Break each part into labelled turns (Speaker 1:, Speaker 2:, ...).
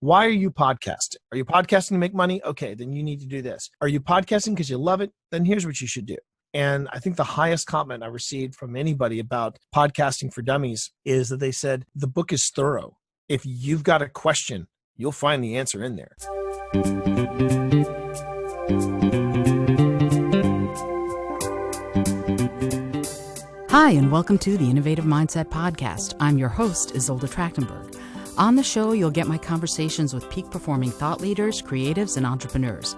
Speaker 1: Why are you podcasting? Are you podcasting to make money? Okay, then you need to do this. Are you podcasting because you love it? Then here's what you should do. And I think the highest comment I received from anybody about podcasting for dummies is that they said, the book is thorough. If you've got a question, you'll find the answer in there.
Speaker 2: Hi, and welcome to the Innovative Mindset Podcast. I'm your host, Isolde Trachtenberg. On the show, you'll get my conversations with peak-performing thought leaders, creatives, and entrepreneurs.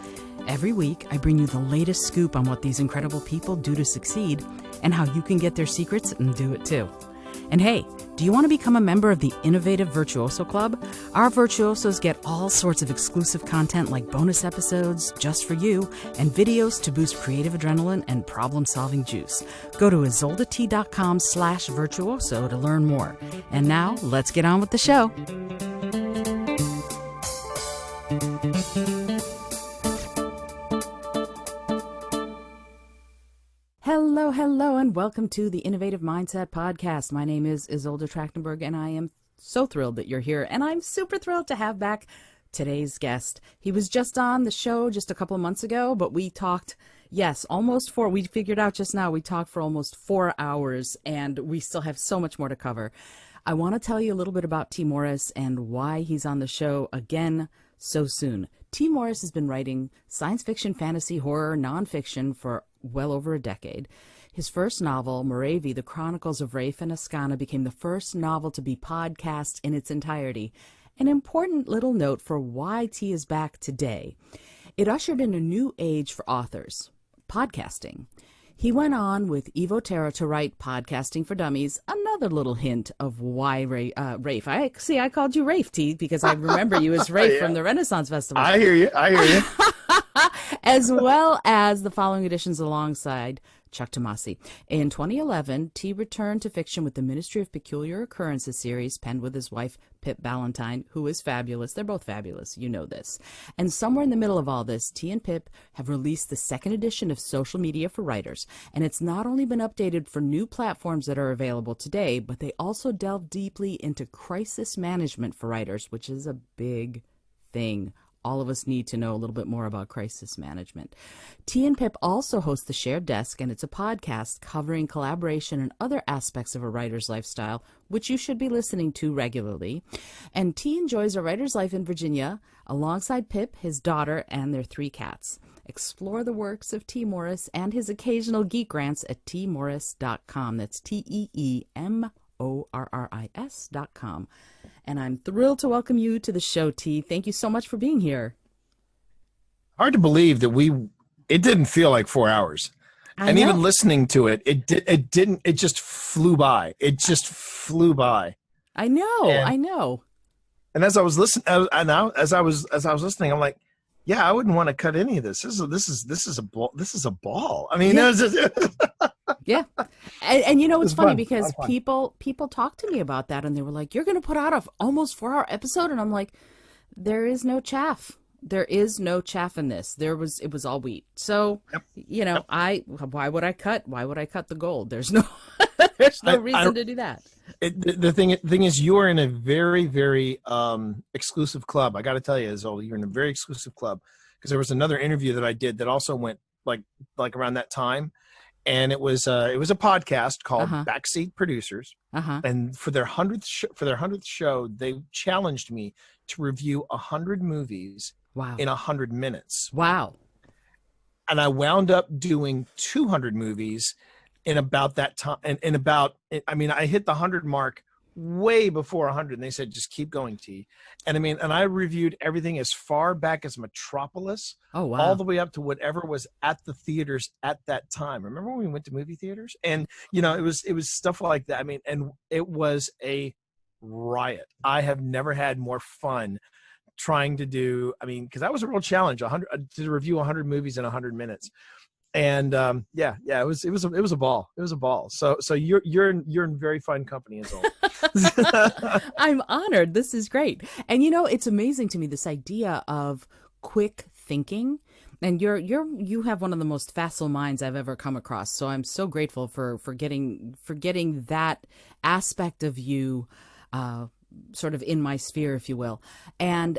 Speaker 2: Every week, I bring you the latest scoop on what these incredible people do to succeed and how you can get their secrets and do it too. And hey, do you want to become a member of the Innovative Virtuoso Club? Our virtuosos get all sorts of exclusive content like bonus episodes just for you and videos to boost creative adrenaline and problem-solving juice. Go to isoldet.com/virtuoso to learn more. And now, let's get on with the show. Hello, and welcome to the Innovative Mindset Podcast. My name is Isolde Trachtenberg, and I am so thrilled that you're here. And I'm super thrilled to have back today's guest. He was just on the show just a couple of months ago, but we talked, we figured out just now, we talked for almost 4 hours, and we still have so much more to cover. I want to tell you a little bit about Tee Morris and why he's on the show again so soon. Tee Morris has been writing science fiction, fantasy, horror, nonfiction for well over a decade. His first novel, Moravi, The Chronicles of Rafe and Ascana, became the first novel to be podcast in its entirety. An important little note for why Tee is back today. It ushered in a new age for authors, podcasting. He went on with Evo Terra to write Podcasting for Dummies, another little hint of why Rafe. I called you Rafe, Tee, because I remember you as Rafe from the Renaissance Festival.
Speaker 1: I hear you.
Speaker 2: As well as the following editions alongside Chuck Tomasi. In 2011, Tee returned to fiction with the Ministry of Peculiar Occurrences series, penned with his wife, Pip Ballantyne, who is fabulous. They're both fabulous. You know this. And somewhere in the middle of all this, Tee and Pip have released the second edition of Social Media for Writers. And it's not only been updated for new platforms that are available today, but they also delve deeply into crisis management for writers, which is a big thing. All of us need to know a little bit more about crisis management. Tee and Pip also host The Shared Desk, and it's a podcast covering collaboration and other aspects of a writer's lifestyle, which you should be listening to regularly. And Tee enjoys a writer's life in Virginia alongside Pip, his daughter, and their 3 cats. Explore the works of Tee Morris and his occasional geek rants at teemorris.com. That's TEEMORRIS.com. And I'm thrilled to welcome you to the show, Tee. Thank you so much for being here.
Speaker 1: Hard to believe that it didn't feel like 4 hours. And even listening to it, it just flew by. It just flew by.
Speaker 2: I know.
Speaker 1: And as I was listening, as I was listening, I'm like, yeah, I wouldn't want to cut any of this. This is a ball. This is a ball. I mean,
Speaker 2: yeah. Yeah. And you know, it's funny because
Speaker 1: fun.
Speaker 2: people talk to me about that, and they were like, you're going to put out a almost 4-hour episode. And I'm like, there is no chaff. There is no chaff in this. It was all wheat. So, you know, why would I cut the gold? There's no reason to do that.
Speaker 1: The thing is, you are in a very, very exclusive club. I got to tell you, Isolde, you're in a very exclusive club, because there was another interview that I did that also went like around that time. And it was a podcast called Backseat Producers, and for their 100th show, they challenged me to review 100 movies in 100 minutes.
Speaker 2: Wow!
Speaker 1: And I wound up doing 200 movies in about that time. I hit the 100 mark way before 100, and they said, just keep going, Tee. And I reviewed everything as far back as Metropolis, all the way up to whatever was at the theaters at that time. Remember when we went to movie theaters? And it was stuff like that. And it was a riot. I have never had more fun trying to do, because that was a real challenge, to review 100 movies in 100 minutes. And it was a ball. It was a ball. So you're in very fine company, as always.
Speaker 2: I'm honored. This is great. And it's amazing to me, this idea of quick thinking. And you have one of the most facile minds I've ever come across. So I'm so grateful for getting that aspect of you sort of in my sphere, if you will. And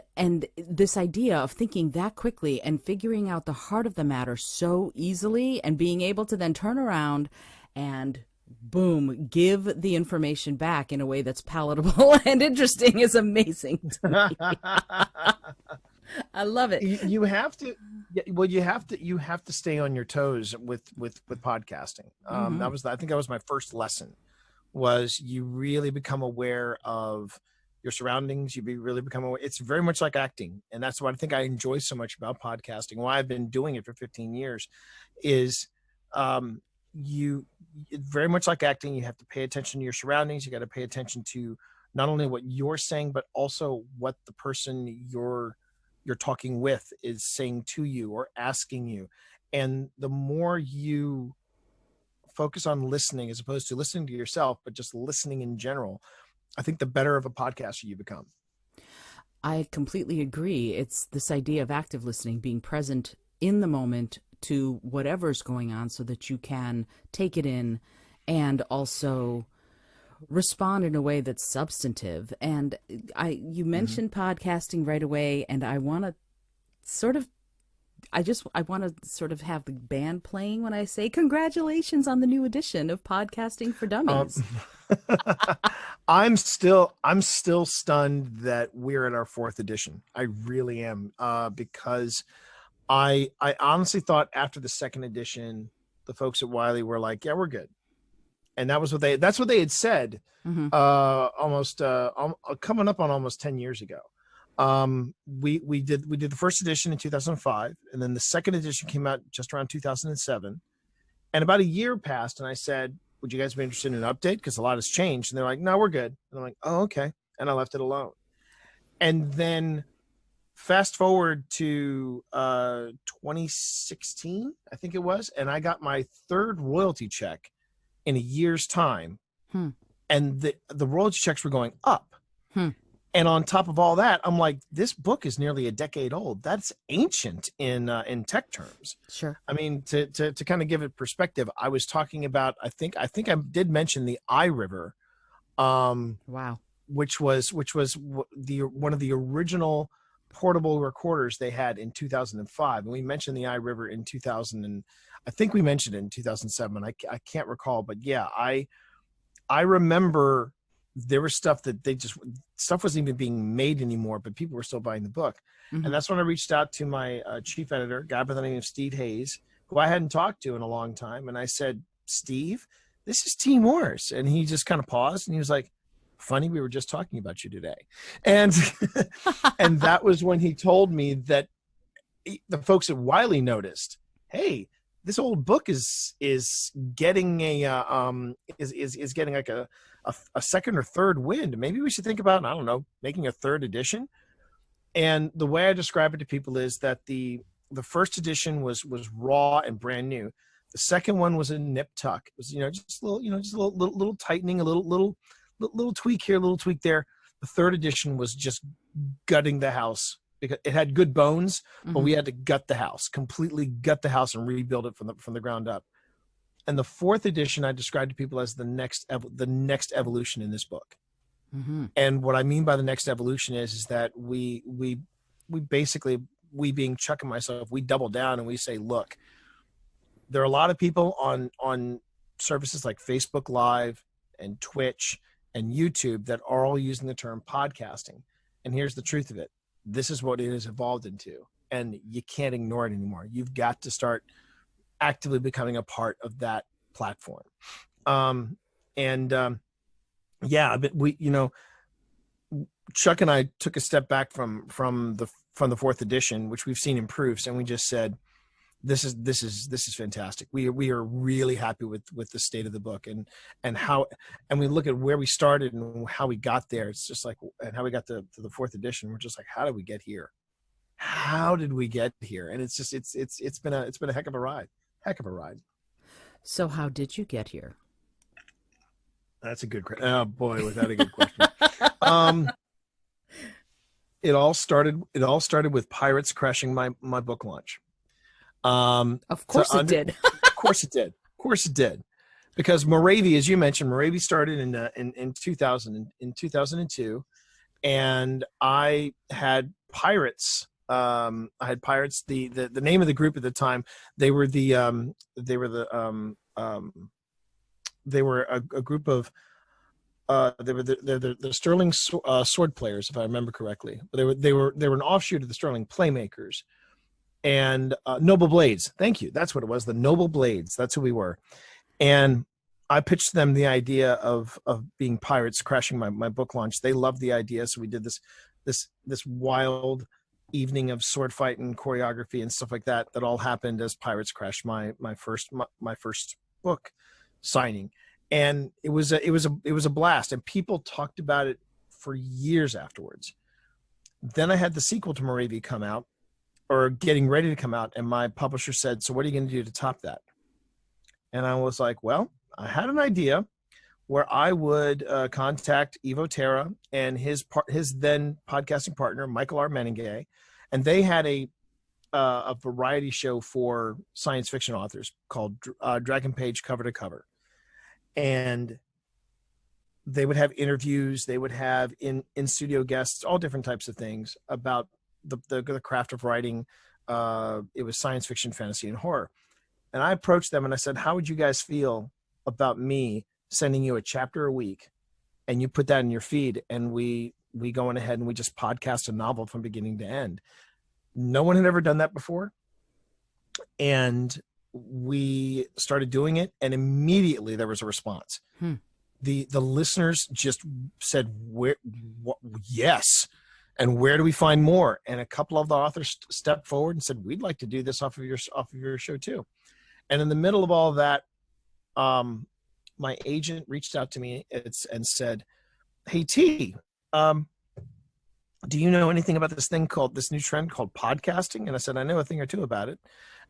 Speaker 2: this idea of thinking that quickly and figuring out the heart of the matter so easily and being able to then turn around and boom, give the information back in a way that's palatable and interesting is amazing to me. I love it.
Speaker 1: You have to, well, you have to stay on your toes with podcasting. I think that was my first lesson, was you really become aware of your surroundings. Really become aware. It's very much like acting. And that's what I think I enjoy so much about podcasting. Why I've been doing it for 15 years is, very much like acting, you have to pay attention to your surroundings. You got to pay attention to not only what you're saying, but also what the person you're talking with is saying to you or asking you. And the more you focus on listening, as opposed to listening to yourself, but just listening in general, I think the better of a podcaster you become.
Speaker 2: I completely agree. It's this idea of active listening, being present in the moment to whatever's going on so that you can take it in and also respond in a way that's substantive. And you mentioned podcasting right away, and I want to sort of have the band playing when I say congratulations on the new edition of Podcasting for Dummies.
Speaker 1: I'm still stunned that we're at our 4th edition. I really am, because I honestly thought after the 2nd edition, the folks at Wiley were like, yeah, we're good. And that's what they had said, almost coming up on almost 10 years ago. We did the 1st edition in 2005, and then the 2nd edition came out just around 2007. And about a year passed, and I said, would you guys be interested in an update? Because a lot has changed. And they're like, no, we're good. And I'm like, oh, okay. And I left it alone. And then fast forward to 2016, I think it was, and I got my 3rd royalty check in a year's time. And the royalty checks were going up. And on top of all that, I'm like, this book is nearly a decade old. That's ancient in tech terms.
Speaker 2: Sure.
Speaker 1: I mean, to kind of give it perspective, I was talking about, I think I did mention the iRiver.
Speaker 2: Wow.
Speaker 1: Which was one of the original portable recorders they had in 2005. And we mentioned the iRiver in 2000, and I think we mentioned it in 2007. I can't recall, but yeah, I remember there was stuff that stuff wasn't even being made anymore, but people were still buying the book. And that's when I reached out to my chief editor, a guy by the name of Steve Hayes, who I hadn't talked to in a long time. And I said, Steve, this is Team Wars. And he just kind of paused and he was like, funny, we were just talking about you today. And and that was when he told me that the folks at Wiley noticed, hey, this old book is getting is getting like a 2nd or 3rd wind. Maybe we should think about, I don't know, making a 3rd edition. And the way I describe it to people is that the 1st edition was raw and brand new. The 2nd one was a nip tuck. It was, just a little tightening, a little tweak here, a little tweak there. The 3rd edition was just gutting the house because it had good bones, but we had to completely gut the house and rebuild it from the ground up. And the 4th edition I described to people as the next evolution in this book. And what I mean by the next evolution is that we basically, we being Chuck and myself, we double down and we say, look, there are a lot of people on services like Facebook Live and Twitch and YouTube that are all using the term podcasting. And here's the truth of it. This is what it has evolved into, and you can't ignore it anymore. You've got to start actively becoming a part of that platform. Yeah, but Chuck and I took a step back from the 4th edition, which we've seen improves, and we just said, this is fantastic. We are really happy with the state of the book and we look at where we started and how we got there. It's just like, and how we got to the 4th edition. We're just like, how did we get here? How did we get here? And it's just, it's been a heck of a ride.
Speaker 2: So how did you get here?
Speaker 1: That's a good question. Oh boy, was that a good question. It all started with pirates crashing my book launch.
Speaker 2: Of course it did.
Speaker 1: Of course it did. Because Moravia, as you mentioned, Moravia started in 2002. and I had pirates. The name of the group at the time. They were the they were a group of they were the Sterling sword players, if I remember correctly. They were an offshoot of the Sterling Playmakers and Noble Blades. Thank you. That's what it was. The Noble Blades. That's who we were. And I pitched them the idea of being pirates crashing my book launch. They loved the idea, so we did this wild evening of sword fight and choreography and stuff like that all happened as pirates crashed my first book signing. And it was a blast, and people talked about it for years afterwards. Then I had the sequel to Moravia come out, or getting ready to come out, and my publisher said, "So what are you going to do to top that?" And I was like, well, I had an idea where I would contact Evo Terra and his then podcasting partner, Michael R. Meningay, and they had a variety show for science fiction authors called Dragon Page Cover to Cover. And they would have interviews, they would have in-studio guests, all different types of things about the craft of writing. It was science fiction, fantasy, and horror. And I approached them and I said, how would you guys feel about me sending you a chapter a week and you put that in your feed, and we go on ahead and we just podcast a novel from beginning to end? No one had ever done that before. And we started doing it, and immediately there was a response. The listeners just said, yes. And where do we find more? And a couple of the authors stepped forward and said, we'd like to do this off of your show too. And in the middle of all of that, my agent reached out to me and said, hey, T, do you know anything about this new trend called podcasting? And I said, I know a thing or two about it.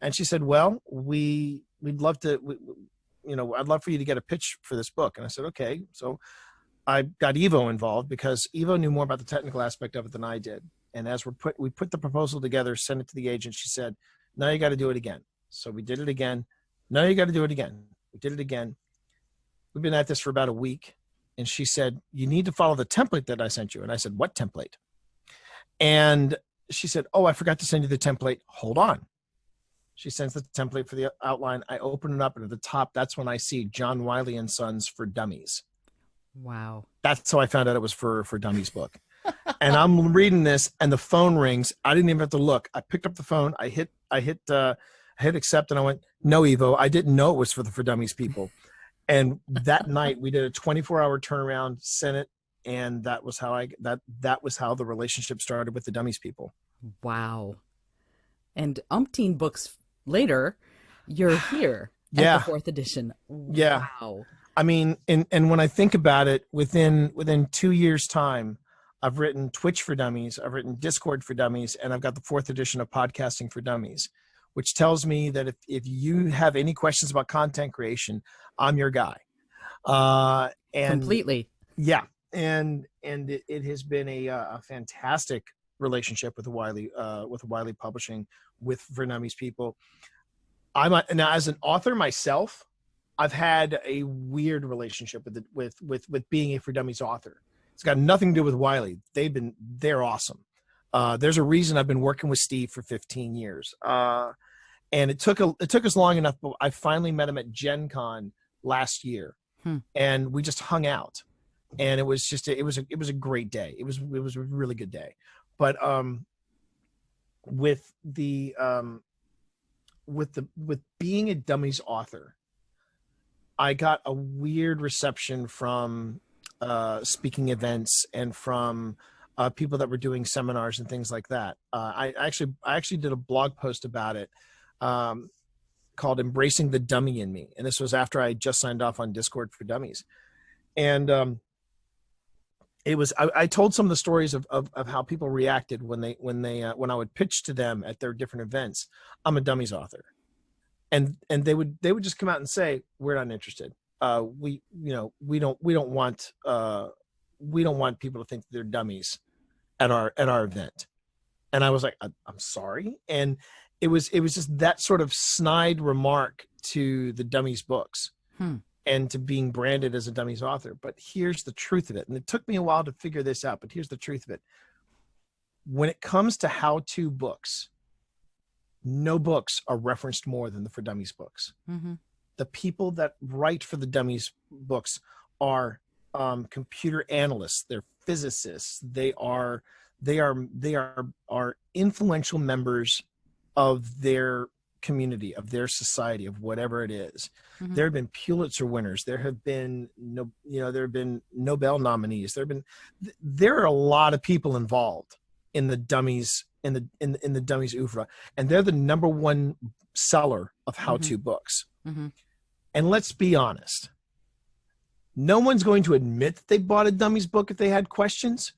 Speaker 1: And she said, well, we'd love to, I'd love for you to get a pitch for this book. And I said, okay. So I got Evo involved because Evo knew more about the technical aspect of it than I did. And as we put the proposal together, sent it to the agent, she said, now you got to do it again. So we did it again. Now you got to do it again. We did it again. We've been at this for about a week. And she said, you need to follow the template that I sent you. And I said, what template? And she said, oh, I forgot to send you the template. Hold on. She sends the template for the outline. I open it up, and at the top, that's when I see John Wiley and Sons for Dummies.
Speaker 2: Wow. That's
Speaker 1: how I found out it was for Dummies book. And I'm reading this, and the phone rings. I didn't even have to look. I picked up the phone. I hit accept, and I went, no, Evo, I didn't know it was for the For Dummies people. And that night we did a 24-hour turnaround, sent it, and that was how that was how the relationship started with the Dummies people.
Speaker 2: Wow. And umpteen books later, you're here at the fourth edition.
Speaker 1: Yeah.
Speaker 2: Wow.
Speaker 1: I mean, and when I think about it, within 2 years' time, I've written Twitch for Dummies, I've written Discord for Dummies, and I've got the fourth edition of Podcasting for Dummies, which tells me that if you have any questions about content creation, I'm your guy. And
Speaker 2: completely.
Speaker 1: Yeah. And it has been a fantastic relationship with Wiley Publishing, with For Dummies people. Now as an author myself, I've had a weird relationship with being a For Dummies author. It's got nothing to do with Wiley. They're awesome. There's a reason I've been working with Steve for 15 years. And it took us long enough, but I finally met him at Gen Con last year, and we just hung out, and it was a great day. It was a really good day. But with being a Dummies author, I got a weird reception from speaking events and from people that were doing seminars and things like that. I actually did a blog post about it called Embracing the Dummy in Me. And this was after I just signed off on Discord for Dummies. And I told some of the stories of how people reacted when I would pitch to them at their different events. I'm a Dummies author. And they would just come out and say, we're not interested. We don't want people to think they're dummies at our event. And I was like, I'm sorry. And it was just that sort of snide remark to the Dummies books and to being branded as a Dummies author. But here's the truth of it. And it took me a while to figure this out, but here's the truth of it. When it comes to how-to books, no books are referenced more than the For Dummies books.
Speaker 2: Mm-hmm.
Speaker 1: The people that write for the Dummies books are computer analysts. They're physicists. They are influential members of their community, of their society, of whatever it is.
Speaker 2: Mm-hmm.
Speaker 1: There have been Pulitzer winners. There have been there have been Nobel nominees. There are a lot of people involved in the Dummies in the Dummies oeuvre, and they're the number one seller of how-to books.
Speaker 2: Mm-hmm.
Speaker 1: And let's be honest, no one's going to admit that they bought a Dummies book if they had questions,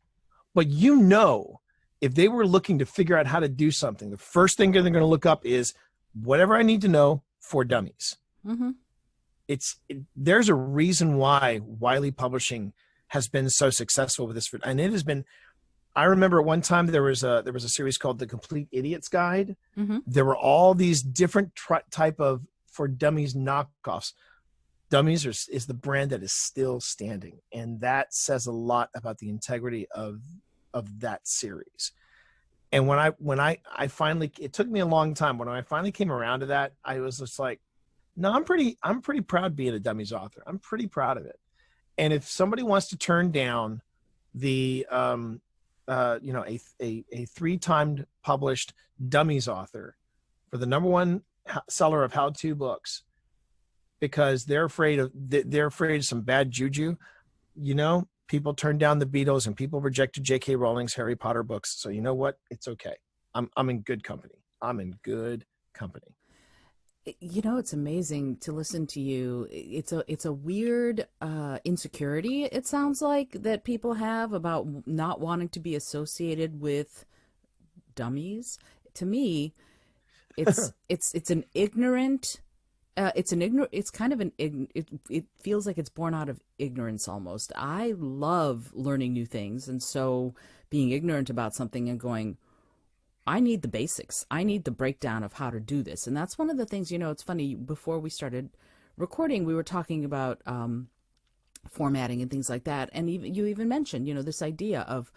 Speaker 1: but if they were looking to figure out how to do something, the first thing they're going to look up is whatever I need to know for Dummies.
Speaker 2: Mm-hmm.
Speaker 1: There's a reason why Wiley Publishing has been so successful with this, and it has been. I remember at one time there was a series called The Complete Idiot's Guide.
Speaker 2: Mm-hmm.
Speaker 1: There were all these different type of For Dummies knockoffs. Dummies is the brand that is still standing, and that says a lot about the integrity of that series. And when I finally, it took me a long time, when I finally came around to that, I was just like, no, I'm pretty proud being a Dummies author. I'm pretty proud of it. And if somebody wants to turn down the a 3-timed published Dummies author for the number one seller of how-to books because they're afraid of some bad juju, people turned down the Beatles and people rejected J.K. Rowling's Harry Potter books. So you know what? It's okay. I'm in good company. I'm in good company.
Speaker 2: It's amazing to listen to you. It's a weird insecurity, it sounds like, that people have about not wanting to be associated with Dummies. To me, it feels like it's born out of ignorance almost. I love learning new things, and so being ignorant about something and going, I need the basics. I need the breakdown of how to do this. And that's one of the things, it's funny, before we started recording, we were talking about formatting and things like that. And you even mentioned, this idea of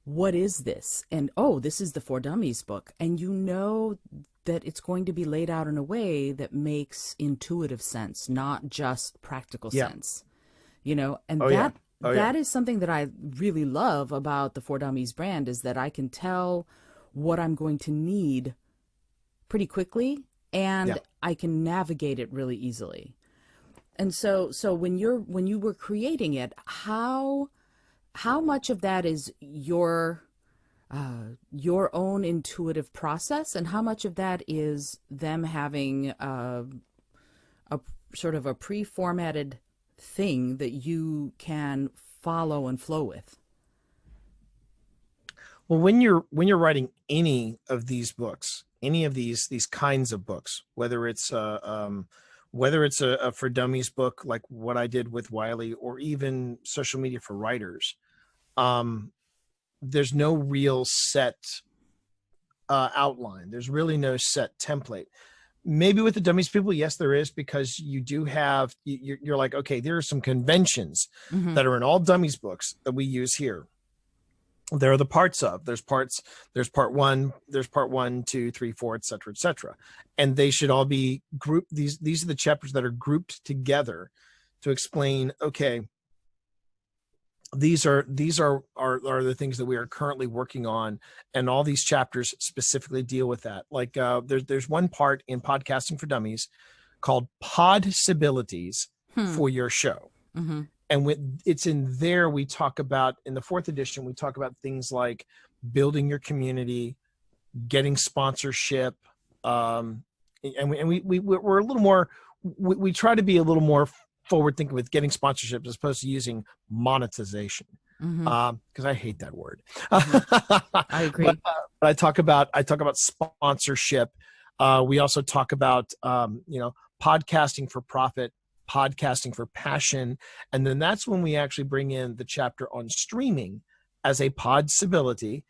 Speaker 2: what is this? And, this is the For Dummies book. And that it's going to be laid out in a way that makes intuitive sense, not just practical sense, and that is something that I really love about the For Dummies brand, is that I can tell what I'm going to need pretty quickly, and I can navigate it really easily. And so when you were creating it, how much of that is your own intuitive process, and how much of that is them having a sort of a pre-formatted thing that you can follow and flow with?
Speaker 1: Well, when you're writing any of these books, any of these kinds of books, whether it's a For Dummies book like what I did with Wiley, or even social media for writers, there's no real set outline. There's really no set template. Maybe with the Dummies people, yes, there is, because you do have, you're like, okay, there are some conventions that are in all Dummies books that we use here. There are the parts of, there's part 1, 2, 3, 4, et cetera, and they should all be grouped. These are the chapters that are grouped together to explain, okay, these are the things that we are currently working on, and all these chapters specifically deal with that. Like there's one part in Podcasting for Dummies called Podsibilities for your show. And it's in there, we talk about, in the 4th edition, we talk about things like building your community, getting sponsorship, and we're a little more, we try to be a little more forward thinking with getting sponsorship as opposed to using monetization, because I hate that word.
Speaker 2: I agree.
Speaker 1: But I talk about sponsorship. We also talk about podcasting for profit, podcasting for passion, and then that's when we actually bring in the chapter on streaming as a podsibility,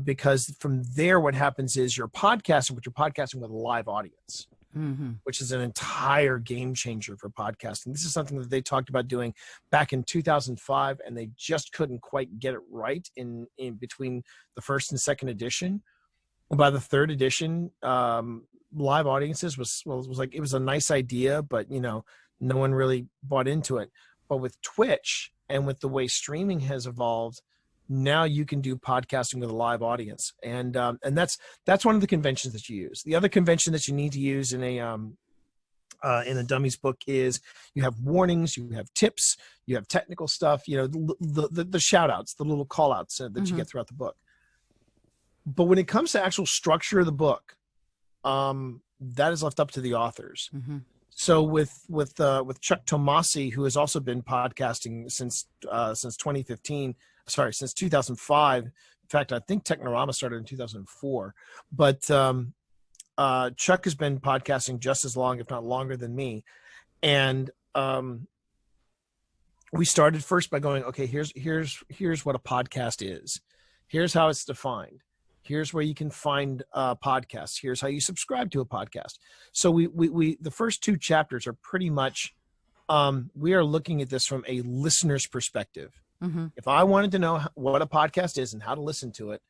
Speaker 1: because from there what happens is you're podcasting, but you're podcasting with a live audience. which is an entire game changer for podcasting. This is something that they talked about doing back in 2005, and they just couldn't quite get it right in between the first and second edition. By the third edition, live audiences was like, it was a nice idea, but no one really bought into it. But with Twitch and with the way streaming has evolved, now you can do podcasting with a live audience, and that's one of the conventions that you use. The other convention that you need to use in a Dummies book is you have warnings, you have tips, you have technical stuff, the shout outs, the little call outs that you get throughout the book. But when it comes to actual structure of the book, that is left up to the authors. So with Chuck Tomasi, who has also been podcasting since 2015, since 2005. In fact, I think Technorama started in 2004. But Chuck has been podcasting just as long, if not longer, than me. And we started first by going, okay, here's what a podcast is. Here's how it's defined. Here's where you can find podcasts. Here's how you subscribe to a podcast. So we the first two chapters are pretty much, we are looking at this from a listener's perspective. If I wanted to know what a podcast is and how to listen to it,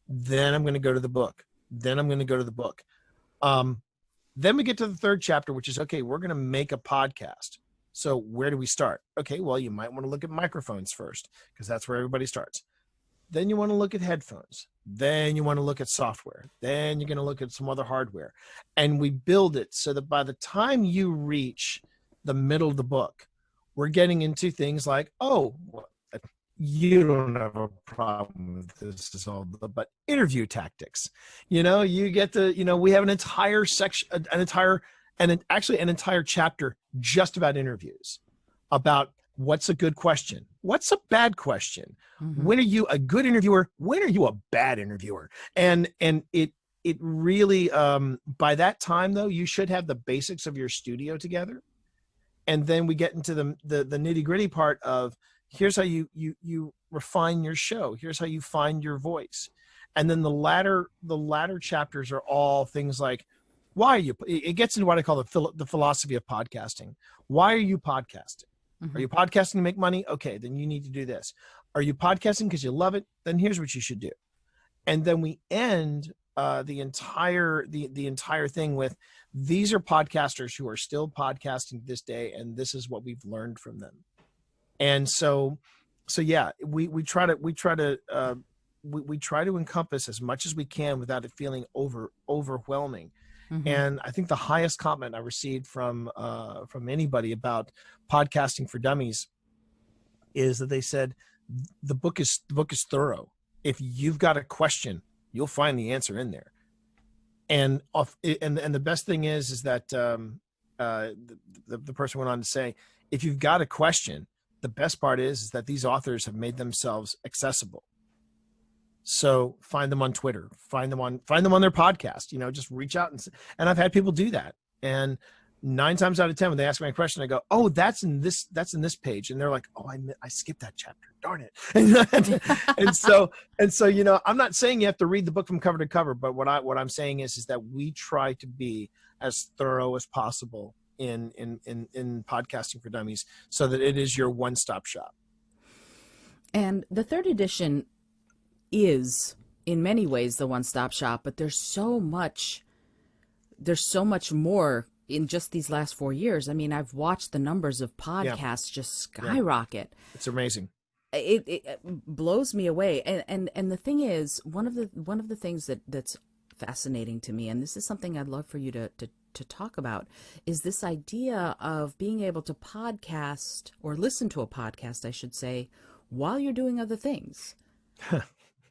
Speaker 1: then I'm going to go to the book. Then we get to the third chapter, which is, okay, we're going to make a podcast. So where do we start? Okay, well, you might want to look at microphones first, because that's where everybody starts. Then you want to look at headphones. Then you want to look at software. Then you're going to look at some other hardware. And we build it so that by the time you reach the middle of the book, we're getting into things like, you don't have a problem with this is all, but interview tactics. You get the, we have an entire section, an entire chapter just about interviews, about what's a good question, what's a bad question, when are you a good interviewer, when are you a bad interviewer, and it really, by that time though, you should have the basics of your studio together, and then we get into the nitty gritty part of, here's how you refine your show. Here's how you find your voice. And then the latter chapters are all things like, why are you, it gets into what I call the philosophy of podcasting. Why are you podcasting? Are you podcasting to make money? Okay, then you need to do this. Are you podcasting because you love it? Then here's what you should do. And then we end the entire thing with, these are podcasters who are still podcasting this day, and this is what we've learned from them. And so yeah, we try to encompass as much as we can without it feeling overwhelming. And I think the highest comment I received from anybody about podcasting for dummies is that they said the book is thorough. If you've got a question, you'll find the answer in there. And the best thing is that the person went on to say, if you've got a question, the best part is that these authors have made themselves accessible. So find them on Twitter, find them on their podcast, just reach out and I've had people do that. And 9 times out of 10, when they ask me a question, I go, oh, that's in this page. And they're like, oh, I skipped that chapter. Darn it. and so, I'm not saying you have to read the book from cover to cover, but what I'm saying is that we try to be as thorough as possible in podcasting for dummies, so that it is your one-stop shop.
Speaker 2: And the third edition is in many ways the one-stop shop, but there's so much more in just these last 4 years. I mean, I've watched the numbers of podcasts just skyrocket.
Speaker 1: It's amazing.
Speaker 2: It blows me away. And the thing is, one of the things that's fascinating to me, and this is something I'd love for you to talk about, is this idea of being able to podcast, or listen to a podcast, I should say, while you're doing other things.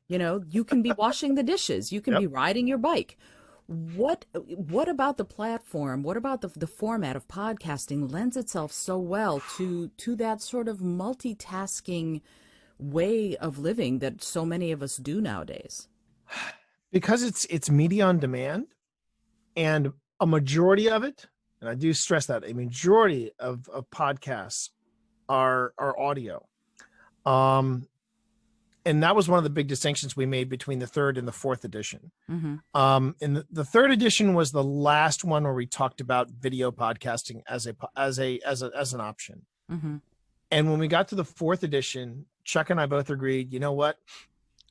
Speaker 2: You can be washing the dishes, you can be riding your bike. What about the platform? What about the format of podcasting lends itself so well to that sort of multitasking way of living that so many of us do nowadays?
Speaker 1: Because it's media on demand, and a majority of it, and I do stress that, a majority of podcasts are audio. and that was one of the big distinctions we made between the third and the fourth edition.
Speaker 2: Mm-hmm.
Speaker 1: And the third edition was the last one where we talked about video podcasting as an option.
Speaker 2: Mm-hmm.
Speaker 1: And when we got to the fourth edition, Chuck and I both agreed, you know what?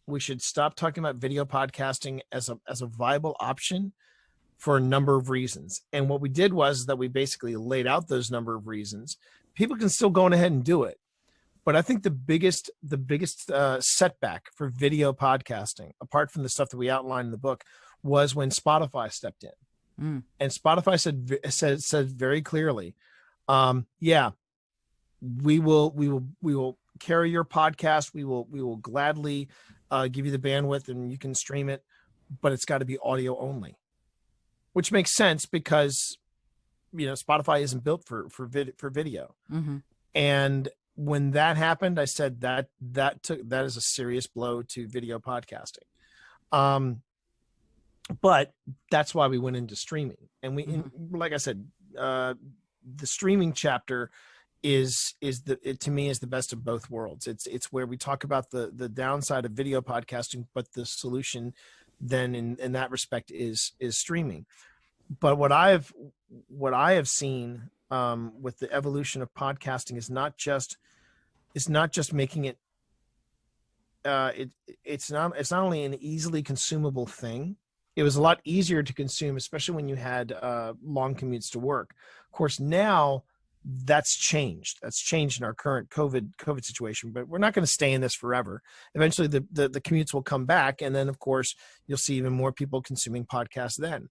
Speaker 1: We should stop talking about video podcasting as a viable option for a number of reasons. And what we did was that we basically laid out those number of reasons. People can still go ahead and do it. But I think the biggest setback for video podcasting, apart from the stuff that we outlined in the book, was when Spotify stepped in.
Speaker 2: Mm.
Speaker 1: And Spotify said very clearly, yeah, we will carry your podcast. We will gladly give you the bandwidth and you can stream it, but it's got to be audio only, which makes sense because, you know, Spotify isn't built for video.
Speaker 2: Mm-hmm.
Speaker 1: And when that happened, I said that is a serious blow to video podcasting. But that's why we went into streaming. And like I said, the streaming chapter to me is the best of both worlds. It's where we talk about the downside of video podcasting, but the solution then in that respect is streaming. But what I have seen with the evolution of podcasting is not just making it it's not only an easily consumable thing. It was a lot easier to consume, especially when you had long commutes to work. Of course, now that's changed. That's changed in our current COVID situation, but we're not going to stay in this forever. Eventually the commutes will come back. And then of course you'll see even more people consuming podcasts then,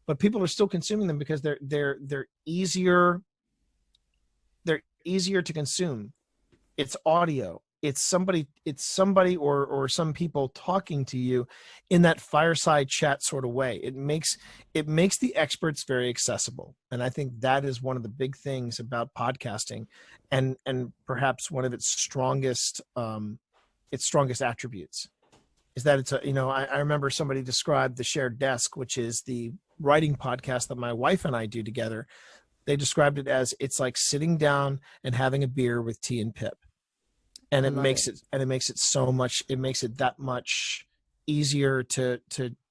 Speaker 1: but people are still consuming them because they're easier to consume. It's audio. It's somebody or some people talking to you in that fireside chat sort of way. It makes the experts very accessible. And I think that is one of the big things about podcasting and perhaps one of its strongest attributes is that it's I remember somebody described the Shared Desk, which is the writing podcast that my wife and I do together. They described it as it's like sitting down and having a beer with T and Pip. And it makes it that much easier to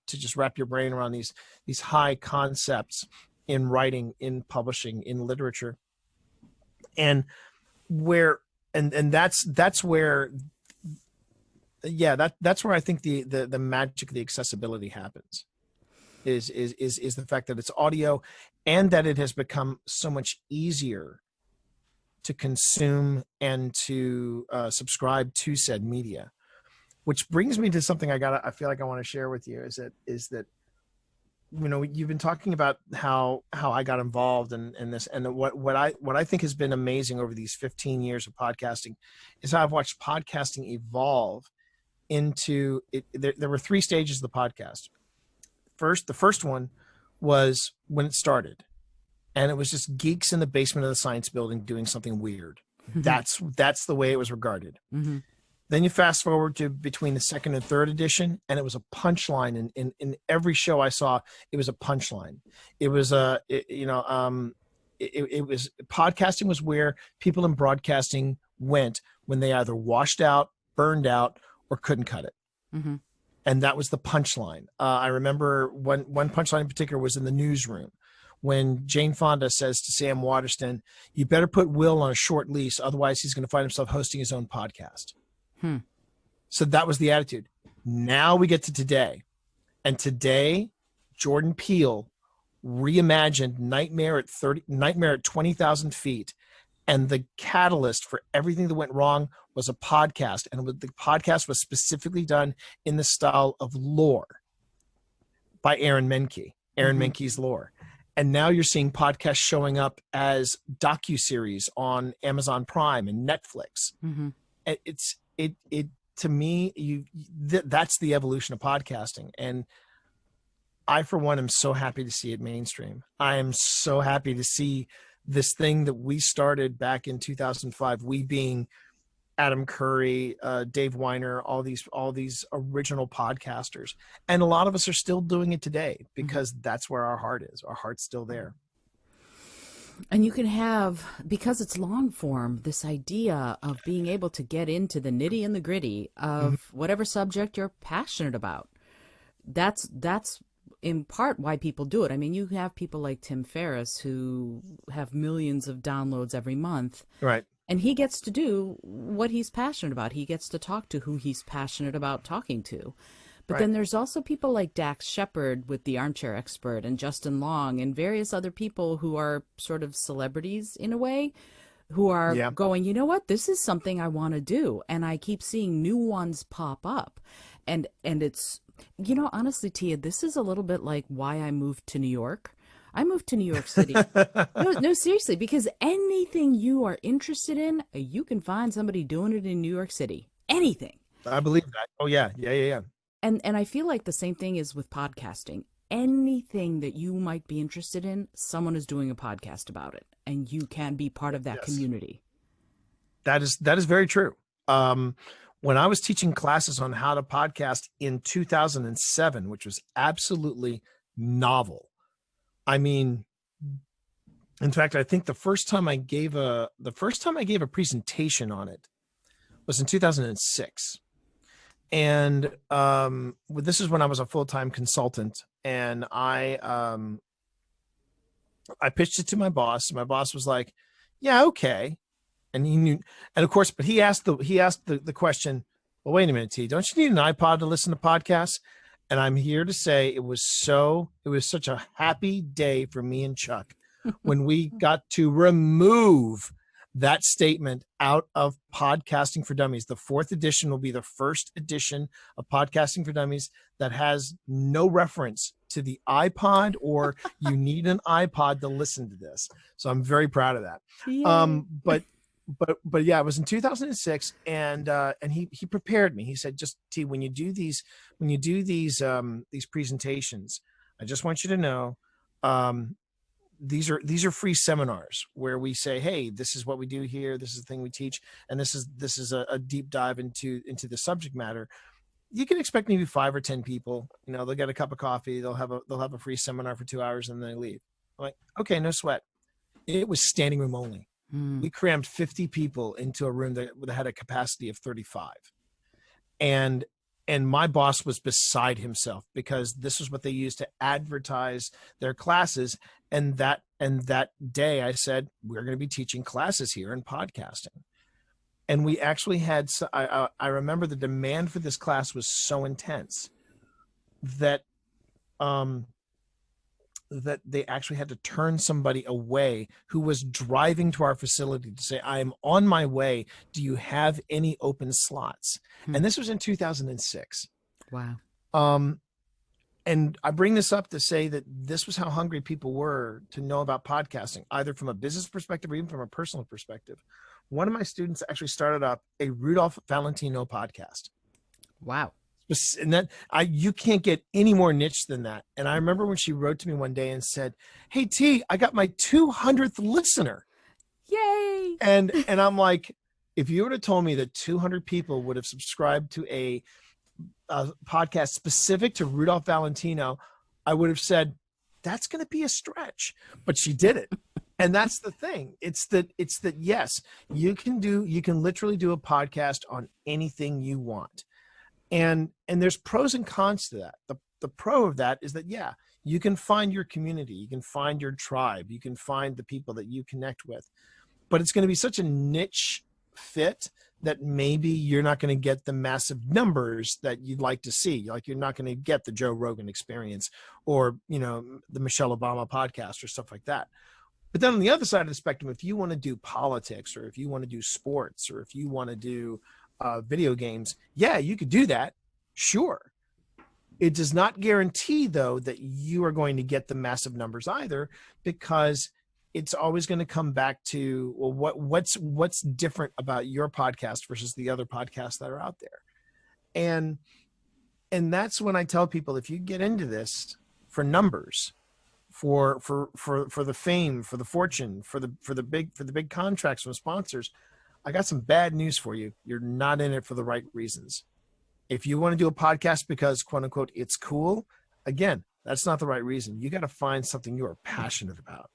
Speaker 1: just wrap your brain around these high concepts in writing, in publishing, in literature. And that's where I think the magic of the accessibility happens is the fact that it's audio and that it has become so much easier to consume and to subscribe to said media, which brings me to something I feel like I want to share with you is that you've been talking about how I got involved in this, and what I think has been amazing over these 15 years of podcasting is how I've watched podcasting evolve into it. There were 3 stages of the podcast. The first one was when it started. And it was just geeks in the basement of the science building doing something weird.
Speaker 2: Mm-hmm.
Speaker 1: That's the way it was regarded.
Speaker 2: Mm-hmm.
Speaker 1: Then you fast forward to between the second and third edition, and it was a punchline. In every show I saw, it was a punchline. It was it was podcasting was where people in broadcasting went when they either washed out, burned out, or couldn't cut it.
Speaker 2: Mm-hmm.
Speaker 1: And that was the punchline. I remember one punchline in particular was in the newsroom, when Jane Fonda says to Sam Waterston, "You better put Will on a short leash, otherwise he's going to find himself hosting his own podcast." So that was the attitude. Now we get to today. And today, Jordan Peele reimagined Nightmare at 20,000 feet. And the catalyst for everything that went wrong was a podcast. And the podcast was specifically done in the style of Lore by Aaron Menke, Menke's Lore. And now you're seeing podcasts showing up as docuseries on Amazon Prime and Netflix.
Speaker 2: Mm-hmm.
Speaker 1: It to me, that's the evolution of podcasting. And I, for one, am so happy to see it mainstream. I am so happy to see this thing that we started back in 2005, we being Adam Curry, Dave Weiner, all these original podcasters. And a lot of us are still doing it today because that's where our heart is. Our heart's still there.
Speaker 2: And you can have, because it's long form, this idea of being able to get into the nitty and the gritty
Speaker 1: Mhm.
Speaker 2: of whatever subject you're passionate about. That's in part why people do it. I mean, you have people like Tim Ferriss who have millions of downloads every month,
Speaker 1: Right.
Speaker 2: and he gets to do what he's passionate about. He gets to talk to who he's passionate about talking to. But
Speaker 1: Right.
Speaker 2: then there's also people like Dax Shepard with The Armchair Expert and Justin Long and various other people who are sort of celebrities in a way, who are
Speaker 1: Yeah.
Speaker 2: going, you know what, this is something I want to do. And I keep seeing new ones pop up. And it's, you know, honestly, Tia, this is a little bit like why I moved to New York. I moved to New York City. No, no, seriously, because anything you are interested in, you can find somebody doing it in New York City. Anything.
Speaker 1: I believe that. Oh yeah. Yeah. Yeah. Yeah.
Speaker 2: And I feel like the same thing is with podcasting. Anything that you might be interested in, someone is doing a podcast about it, and you can be part of that
Speaker 1: Yes.
Speaker 2: community.
Speaker 1: That is very true. When I was teaching classes on how to podcast in 2007, which was absolutely novel. I mean, in fact, I think the first time I gave a presentation on it was in 2006. And this is when I was a full-time consultant, and I pitched it to my boss. My boss was like, "Yeah, okay." And he knew, and of course, but he asked the question, "Well, wait a minute, T, don't you need an iPod to listen to podcasts?" And I'm here to say it was such a happy day for me and Chuck when we got to remove that statement out of Podcasting for Dummies. The fourth edition will be the first edition of Podcasting for Dummies that has no reference to the iPod or you need an iPod to listen to this. So I'm very proud of that.
Speaker 2: Yay.
Speaker 1: But yeah, it was in 2006, and he prepared me. He said, "Just T, when you do these presentations, I just want you to know, um, these are free seminars where we say, hey, this is what we do here, this is the thing we teach, and this is a deep dive into the subject matter. You can expect maybe 5 or 10 people. You know, they'll get a cup of coffee, they'll have a free seminar for 2 hours, and then they leave." I'm like, okay, no sweat. It was standing room only.
Speaker 2: Hmm.
Speaker 1: We crammed 50 people into a room that had a capacity of 35. And my boss was beside himself because this was what they used to advertise their classes. And that day I said, we're going to be teaching classes here in podcasting. And we actually had, I remember the demand for this class was so intense that that they actually had to turn somebody away who was driving to our facility to say, "I'm on my way. Do you have any open slots?"
Speaker 2: Hmm.
Speaker 1: And this was in 2006.
Speaker 2: Wow.
Speaker 1: And I bring this up to say that this was how hungry people were to know about podcasting, either from a business perspective or even from a personal perspective. One of my students actually started up a Rudolph Valentino podcast.
Speaker 2: Wow.
Speaker 1: And that you can't get any more niche than that. And I remember when she wrote to me one day and said, "Hey T, I got my 200th listener."
Speaker 2: Yay.
Speaker 1: And I'm like, if you would have told me that 200 people would have subscribed to a podcast specific to Rudolph Valentino, I would have said that's going to be a stretch. But she did it. And that's the thing. It's that yes, you can literally do a podcast on anything you want. And there's pros and cons to that. The pro of that is that, yeah, you can find your community, you can find your tribe, you can find the people that you connect with, but it's going to be such a niche fit that maybe you're not going to get the massive numbers that you'd like to see. Like you're not going to get the Joe Rogan experience or, the Michelle Obama podcast or stuff like that. But then on the other side of the spectrum, if you want to do politics or if you want to do sports or if you want to do video games, yeah, you could do that. Sure. It does not guarantee, though, that you are going to get the massive numbers either, because it's always going to come back to, well, what's different about your podcast versus the other podcasts that are out there. And that's when I tell people, if you get into this for numbers, for the fame, for the fortune, for the big contracts from sponsors, I got some bad news for you. You're not in it for the right reasons. If you want to do a podcast because, quote unquote, it's cool, again, that's not the right reason. You got to find something you are passionate about.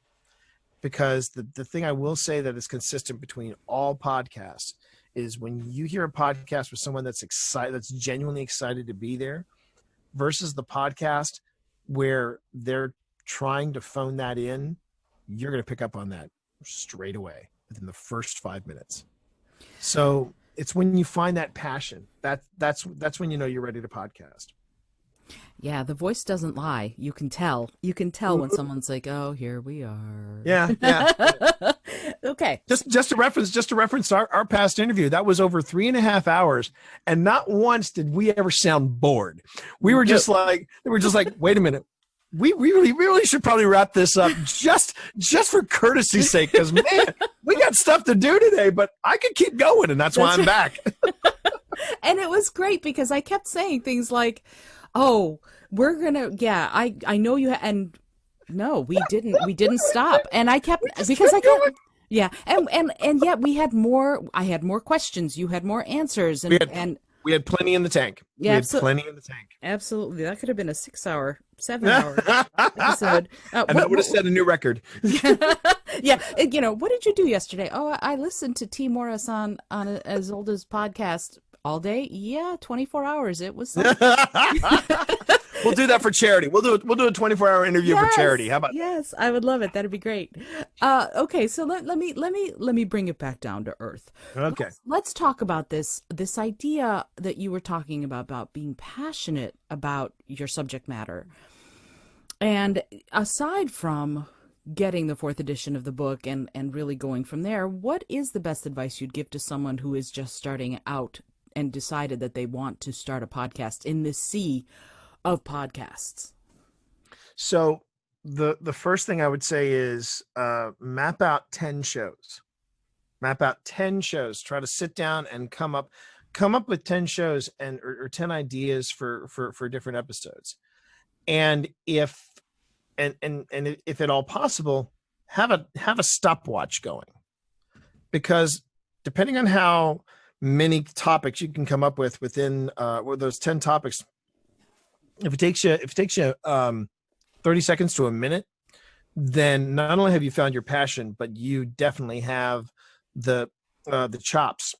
Speaker 1: because the thing I will say that is consistent between all podcasts is when you hear a podcast with someone that's excited, that's genuinely excited to be there, versus the podcast where they're trying to phone that in, you're going to pick up on that straight away within the first 5 minutes. So it's when you find that passion, that's when you know you're ready to podcast.
Speaker 2: Yeah, the voice doesn't lie. You can tell. You can tell when someone's like, "Oh, here we are."
Speaker 1: Yeah.
Speaker 2: Okay.
Speaker 1: Just to reference our past interview, that was over 3.5 hours, and not once did we ever sound bored. We were just like, wait a minute. We really should probably wrap this up just for courtesy's sake, because man, we got stuff to do today, but I could keep going, and that's why I'm back.
Speaker 2: And it was great because I kept saying things like, "Oh, we're gonna, yeah, I know you," and no, we didn't stop, and I kept because I kept. Yeah, and yet we had more. I had more questions. You had more answers, and
Speaker 1: we had plenty in the tank.
Speaker 2: Yeah,
Speaker 1: we had plenty in the tank.
Speaker 2: Absolutely, that could have been a 7-hour episode.
Speaker 1: And that would have set a new record.
Speaker 2: Yeah, you know, what did you do yesterday? Oh, I listened to T. Morris on Izolda's podcast all day. Yeah, 24 hours. It was.
Speaker 1: We'll do that for charity. We'll do a 24-hour interview for charity. How about that?
Speaker 2: Yes, I would love it. That'd be great. Okay, so let me bring it back down to earth.
Speaker 1: Okay.
Speaker 2: Let's talk about this idea that you were talking about being passionate about your subject matter. And aside from getting the 4th edition of the book and really going from there, what is the best advice you'd give to someone who is just starting out and decided that they want to start a podcast in this sea of podcasts?
Speaker 1: So the first thing I would say is map out 10 shows. Map out 10 shows. Try to sit down and come up with 10 shows or 10 ideas for different episodes. And if at all possible, have a stopwatch going, because depending on how many topics you can come up with within those 10 topics, if it takes you 30 seconds to a minute, then not only have you found your passion, but you definitely have the chops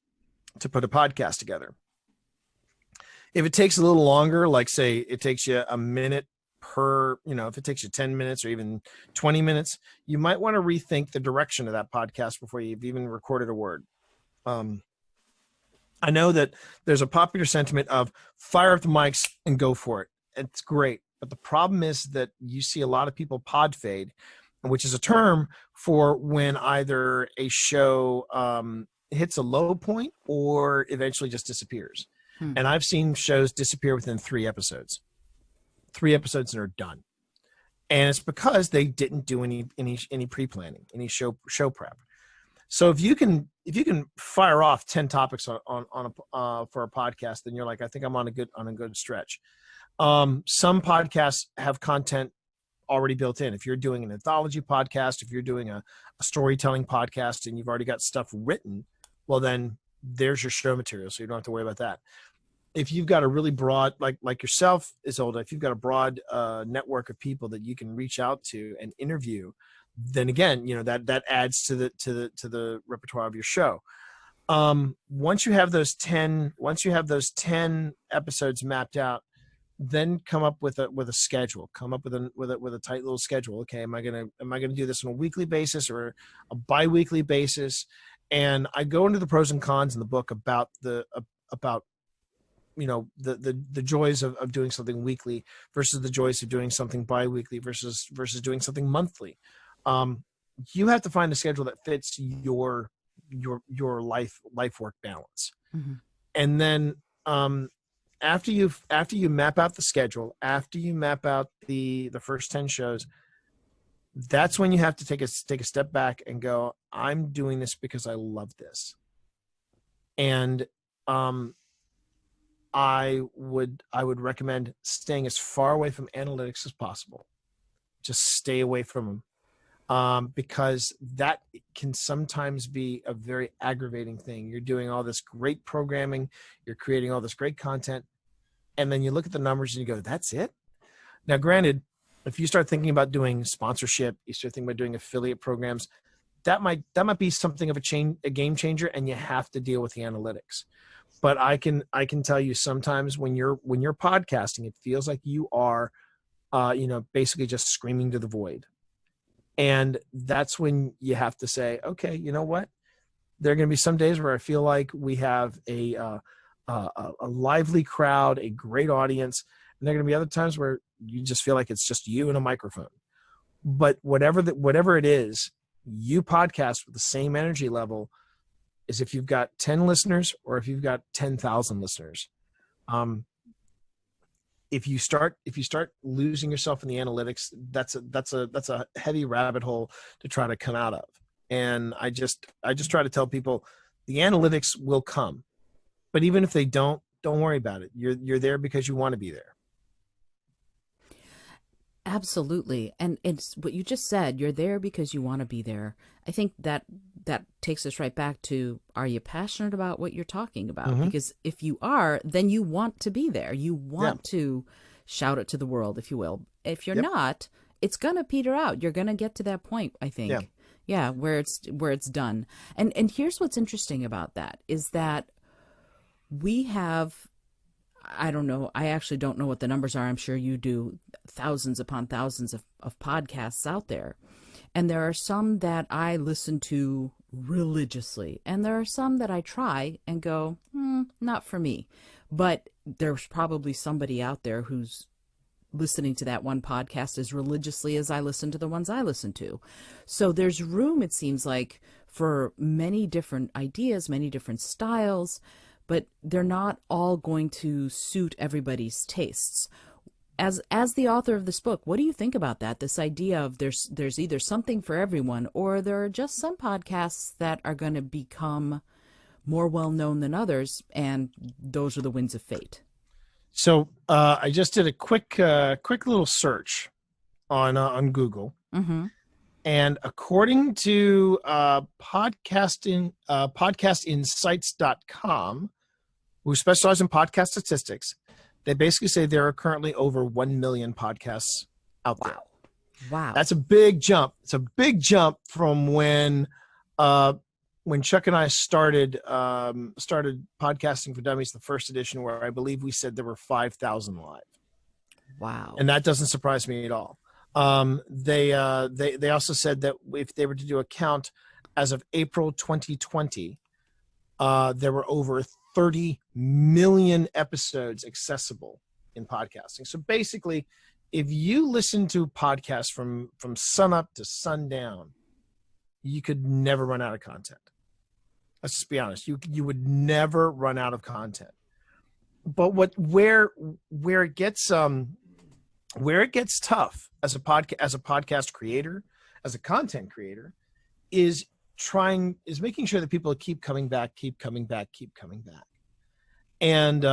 Speaker 1: to put a podcast together. If it takes a little longer, like say it takes you a minute per, if it takes you 10 minutes or even 20 minutes, you might want to rethink the direction of that podcast before you've even recorded a word. I know that there's a popular sentiment of fire up the mics and go for it. It's great. But the problem is that you see a lot of people pod fade, which is a term for when either a show hits a low point or eventually just disappears. And I've seen shows disappear within 3 episodes. 3 episodes and are done. And it's because they didn't do any pre-planning, any show prep. So if you can fire off 10 topics for a podcast, then you're like, I think I'm on a good stretch. Some podcasts have content already built in. If you're doing an anthology podcast, if you're doing a storytelling podcast and you've already got stuff written, well, then there's your show material. So you don't have to worry about that. If you've got a really broad, like yourself, Isolde, if you've got a broad network of people that you can reach out to and interview, then again, that adds to the repertoire of your show. Once you have those 10 episodes mapped out, then come up with a schedule. Come up with a tight little schedule. Okay, am I gonna do this on a weekly basis or a bi-weekly basis? And I go into the pros and cons in the book about the joys of doing something weekly versus the joys of doing something bi-weekly versus doing something monthly. You have to find a schedule that fits your life work balance. Mm-hmm. And then after you map out the schedule, after you map out the first 10 shows, that's when you have to take a step back and go, I'm doing this because I love this. And I would recommend staying as far away from analytics as possible. Just stay away from them, because that can sometimes be a very aggravating thing. You're doing all this great programming, you're creating all this great content, and then you look at the numbers and you go, that's it? Now, granted, if you start thinking about doing sponsorship, you start thinking about doing affiliate programs, that might be something of a game changer, and you have to deal with the analytics. But I can tell you, sometimes when you're podcasting, it feels like you are basically just screaming to the void. And that's when you have to say, okay, you know what? There are going to be some days where I feel like we have a lively crowd, a great audience, and there are going to be other times where you just feel like it's just you and a microphone. But whatever it is, you podcast with the same energy level as if you've got 10 listeners or if you've got 10,000 listeners. If you start losing yourself in the analytics, that's a heavy rabbit hole to try to come out of. And I just try to tell people the analytics will come, but even if they don't worry about it. You're there because you want to be there.
Speaker 2: Absolutely. And it's what you just said, you're there because you want to be there. I think that takes us right back to, are you passionate about what you're talking about?
Speaker 1: Mm-hmm.
Speaker 2: Because if you are, then you want to be there. You want to shout it to the world, if you will. If you're not, it's going to peter out. You're going to get to that point, I think. Yeah, where it's done. And here's what's interesting about that is that we have, I don't know, I actually don't know what the numbers are. I'm sure you do, thousands upon thousands of podcasts out there. And there are some that I listen to religiously. And there are some that I try and go, not for me. But there's probably somebody out there who's listening to that one podcast as religiously as I listen to the ones I listen to. So there's room, it seems like, for many different ideas, many different styles, but they're not all going to suit everybody's tastes. As the author of this book, what do you think about that? This idea of there's either something for everyone, or there are just some podcasts that are going to become more well-known than others, and those are the winds of fate.
Speaker 1: So I just did a quick little search on Google, and according to podcastinsights.com, who specialize in podcast statistics, they basically say there are currently over 1 million podcasts out there.
Speaker 2: Wow.
Speaker 1: That's a big jump. It's a big jump from when Chuck and I started podcasting for Dummies, the first edition, where I believe we said there were 5,000 live.
Speaker 2: Wow.
Speaker 1: And that doesn't surprise me at all. They also said that if they were to do a count as of April 2020, there were over 30 million episodes accessible in podcasting. So basically, if you listen to podcasts from sunup to sundown, you could never run out of content. Let's just be honest. You would never run out of content. But where it gets tough as a podcast creator, as a content creator, is making sure that people keep coming back. And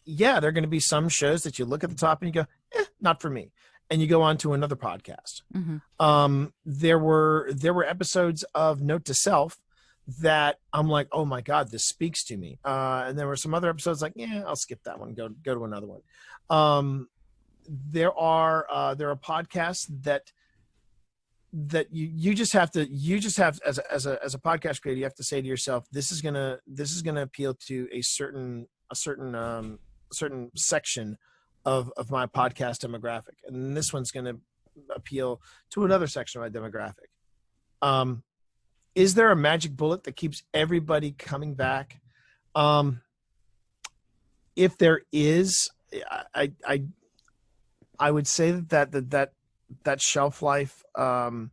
Speaker 1: yeah, there are going to be some shows that you look at the top and you go, not for me. And you go on to another podcast. There were episodes of Note to Self that I'm like, oh my God, this speaks to me. And there were some other episodes like, I'll skip that one, go to another one. There are podcasts that you just have as a podcast creator, you have to say to yourself, this is gonna appeal to a certain section of my podcast demographic, and this one's going to appeal to another section of my demographic. Is there a magic bullet that keeps everybody coming back? If there is, I would say that shelf life can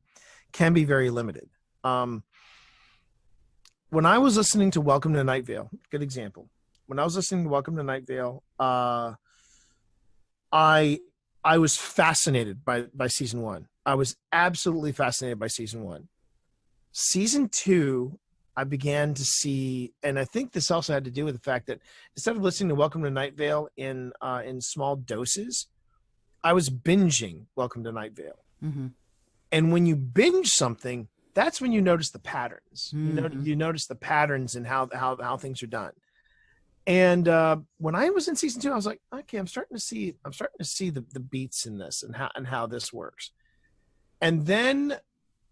Speaker 1: be very limited. When I was listening to Welcome to Night Vale, good example. When I was listening to Welcome to Night Vale, I was fascinated by season 1. I was absolutely fascinated by season 1. Season 2, I began to see, and I think this also had to do with the fact that instead of listening to Welcome to Night Vale in small doses, I was binging Welcome to Night Vale. And when you binge something, that's when you notice the patterns. You notice the patterns and how things are done. And when I was in season 2, I was like, okay, I'm starting to see the beats in this and how this works. And then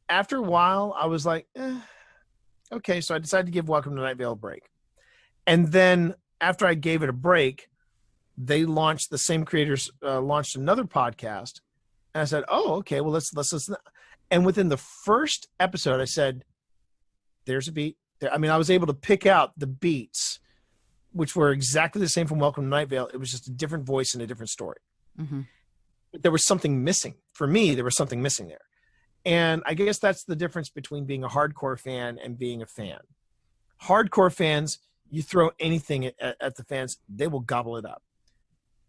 Speaker 1: after a while, I was like, okay, so I decided to give Welcome to Night Vale a break. And then after I gave it a break, they launched, the same creators launched another podcast, and I said, oh, okay, well let's listen. And within the first episode, I said, there's a beat. I mean, I was able to pick out the beats, which were exactly the same from Welcome to Night Vale. It was just a different voice and a different story.
Speaker 2: Mm-hmm.
Speaker 1: But there was something missing. For me, there was something missing there. And I guess that's the difference between being a hardcore fan and being a fan. Hardcore fans, you throw anything at the fans, they will gobble it up.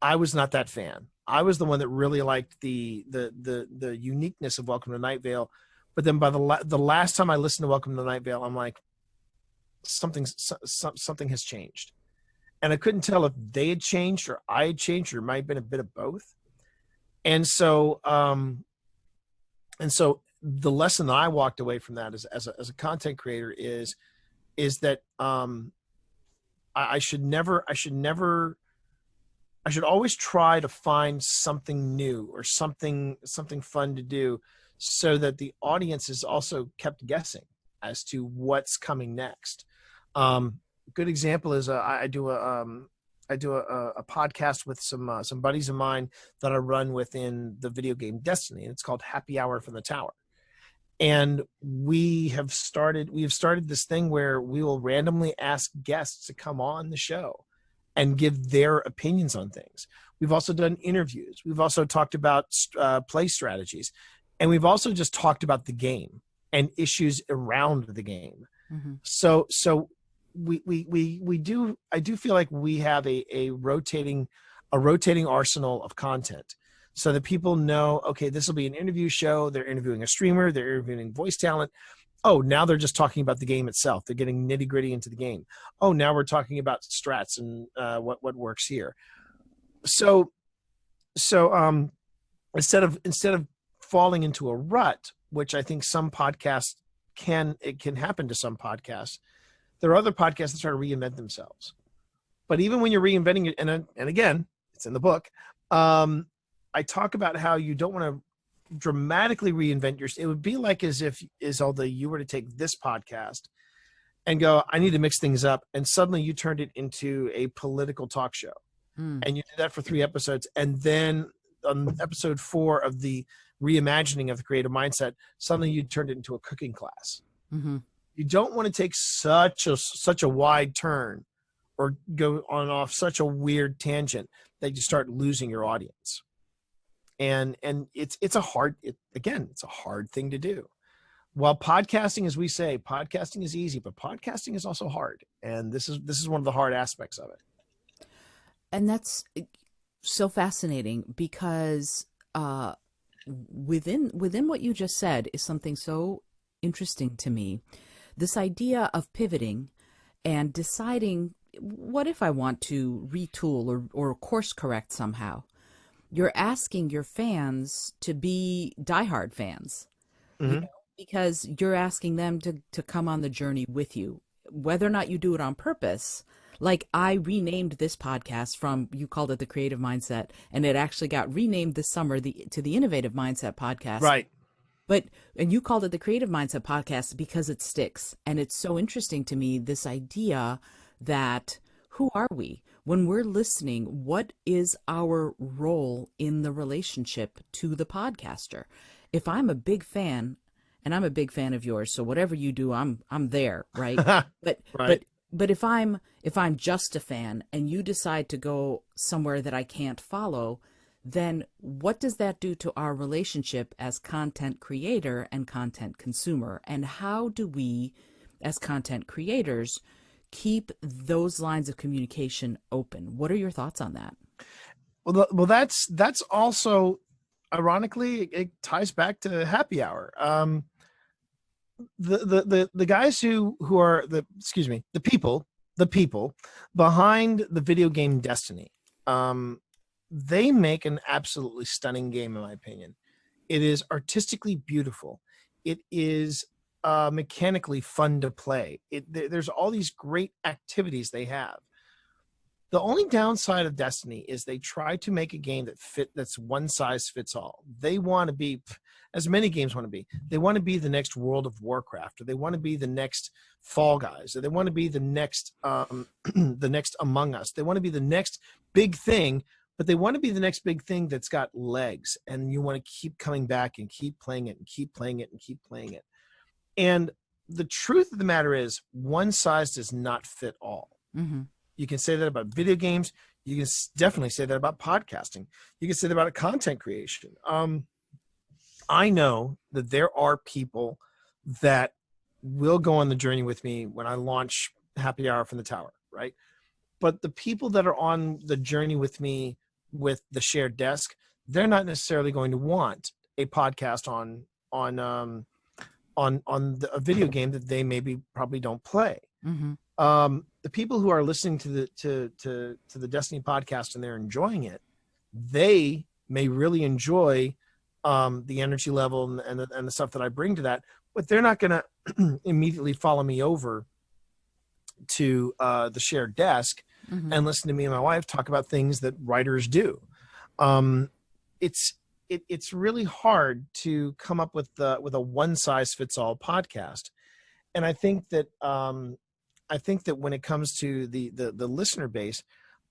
Speaker 1: I was not that fan. I was the one that really liked the uniqueness of Welcome to Night Vale. But then by the last time I listened to Welcome to Night Vale, I'm like, something has changed. And I couldn't tell if they had changed or I had changed, or it might have been a bit of both. And so the lesson that I walked away from that as a content creator is that I should always try to find something new or something fun to do, so that the audience is also kept guessing as to what's coming next. Good example is I do a podcast with some buddies of mine that I run within the video game Destiny, and it's called Happy Hour from the Tower. And we have started this thing where we will randomly ask guests to come on the show and give their opinions on things. We've also done interviews. We've also talked about play strategies, and we've also just talked about the game and issues around the game. Mm-hmm. So I do feel like we have a rotating arsenal of content, so that people know, okay, this will be an interview show. They're interviewing a streamer. They're interviewing voice talent. Oh, now they're just talking about the game itself. They're getting nitty gritty into the game. Oh, now we're talking about strats and what works here. So instead of falling into a rut, which I think some podcasts can happen to some podcasts, there are other podcasts that try to reinvent themselves. But even when you're reinventing it, and again, it's in the book, I talk about how you don't want to dramatically reinvent yourself. It would be like as if although you were to take this podcast and go, I need to mix things up, and suddenly you turned it into a political talk show. And you did that for 3 episodes, and then on episode 4 of the reimagining of the creative mindset, suddenly you turned it into a cooking class. Mm-hmm. You don't want to take such a wide turn or go off such a weird tangent that you start losing your audience. And it's a hard thing to do. While podcasting, as we say, podcasting is easy, but podcasting is also hard. And this is one of the hard aspects of it.
Speaker 2: And that's so fascinating, because within what you just said is something so interesting to me. This idea of pivoting and deciding, what if I want to retool or course correct somehow? You're asking your fans to be diehard fans, mm-hmm. you know, because you're asking them to come on the journey with you, whether or not you do it on purpose. Like, I renamed this podcast from, you called it the Creative Mindset, and it actually got renamed this summer to the Innovative Mindset Podcast.
Speaker 1: Right.
Speaker 2: And you called it the Creative Mindset Podcast because it sticks. And it's so interesting to me, this idea that, who are we? When we're listening, what is our role in the relationship to the podcaster? If I'm a big fan, and I'm a big fan of yours, so whatever you do, I'm there, right?
Speaker 1: Right.
Speaker 2: But if I'm just a fan and you decide to go somewhere that I can't follow, then what does that do to our relationship as content creator and content consumer? And how do we, as content creators, keep those lines of communication open? What are your thoughts on that?
Speaker 1: Well, that's also, ironically, it ties back to Happy Hour. The guys who are the people behind the video game Destiny, they make an absolutely stunning game, in my opinion. It is artistically beautiful. It is mechanically fun to play. There's all these great activities they have, The only downside of Destiny is they try to make a game that's one size fits all. They want to be, as many games want to be, they want to be the next World of Warcraft, or they want to be the next Fall Guys, or they want to be the next the next Among Us. They want to be the next big thing, but they want to be the next big thing that's got legs, and you want to keep coming back and keep playing it and keep playing it and keep playing it. And the truth of the matter is, one size does not fit all.
Speaker 2: Mm-hmm.
Speaker 1: You can say that about video games. You can definitely say that about podcasting. You can say that about content creation. I know that there are people that will go on the journey with me when I launch Happy Hour from the Tower, right? But the people that are on the journey with me with the shared desk, they're not necessarily going to want a podcast on a video game that they probably don't play.
Speaker 2: Mm-hmm.
Speaker 1: The people who are listening to the Destiny podcast and they're enjoying it, they may really enjoy the energy level and the stuff that I bring to that, but they're not going to immediately follow me over to the shared desk
Speaker 2: Mm-hmm.
Speaker 1: and listen to me and my wife talk about things that writers do. It's really hard to come up with a one size fits all podcast, and I think that when it comes to the listener base,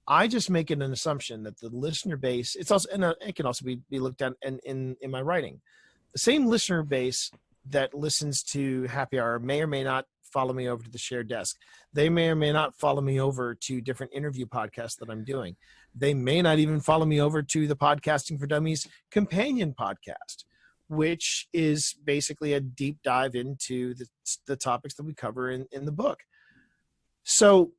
Speaker 1: I just make it an assumption that the listener base, it's also, and it can also be looked at in my writing. The same listener base that listens to Happy Hour may or may not follow me over to the shared desk. They may or may not follow me over to different interview podcasts that I'm doing. They may not even follow me over to the Podcasting for Dummies companion podcast, which is basically a deep dive into the topics that we cover in the book. So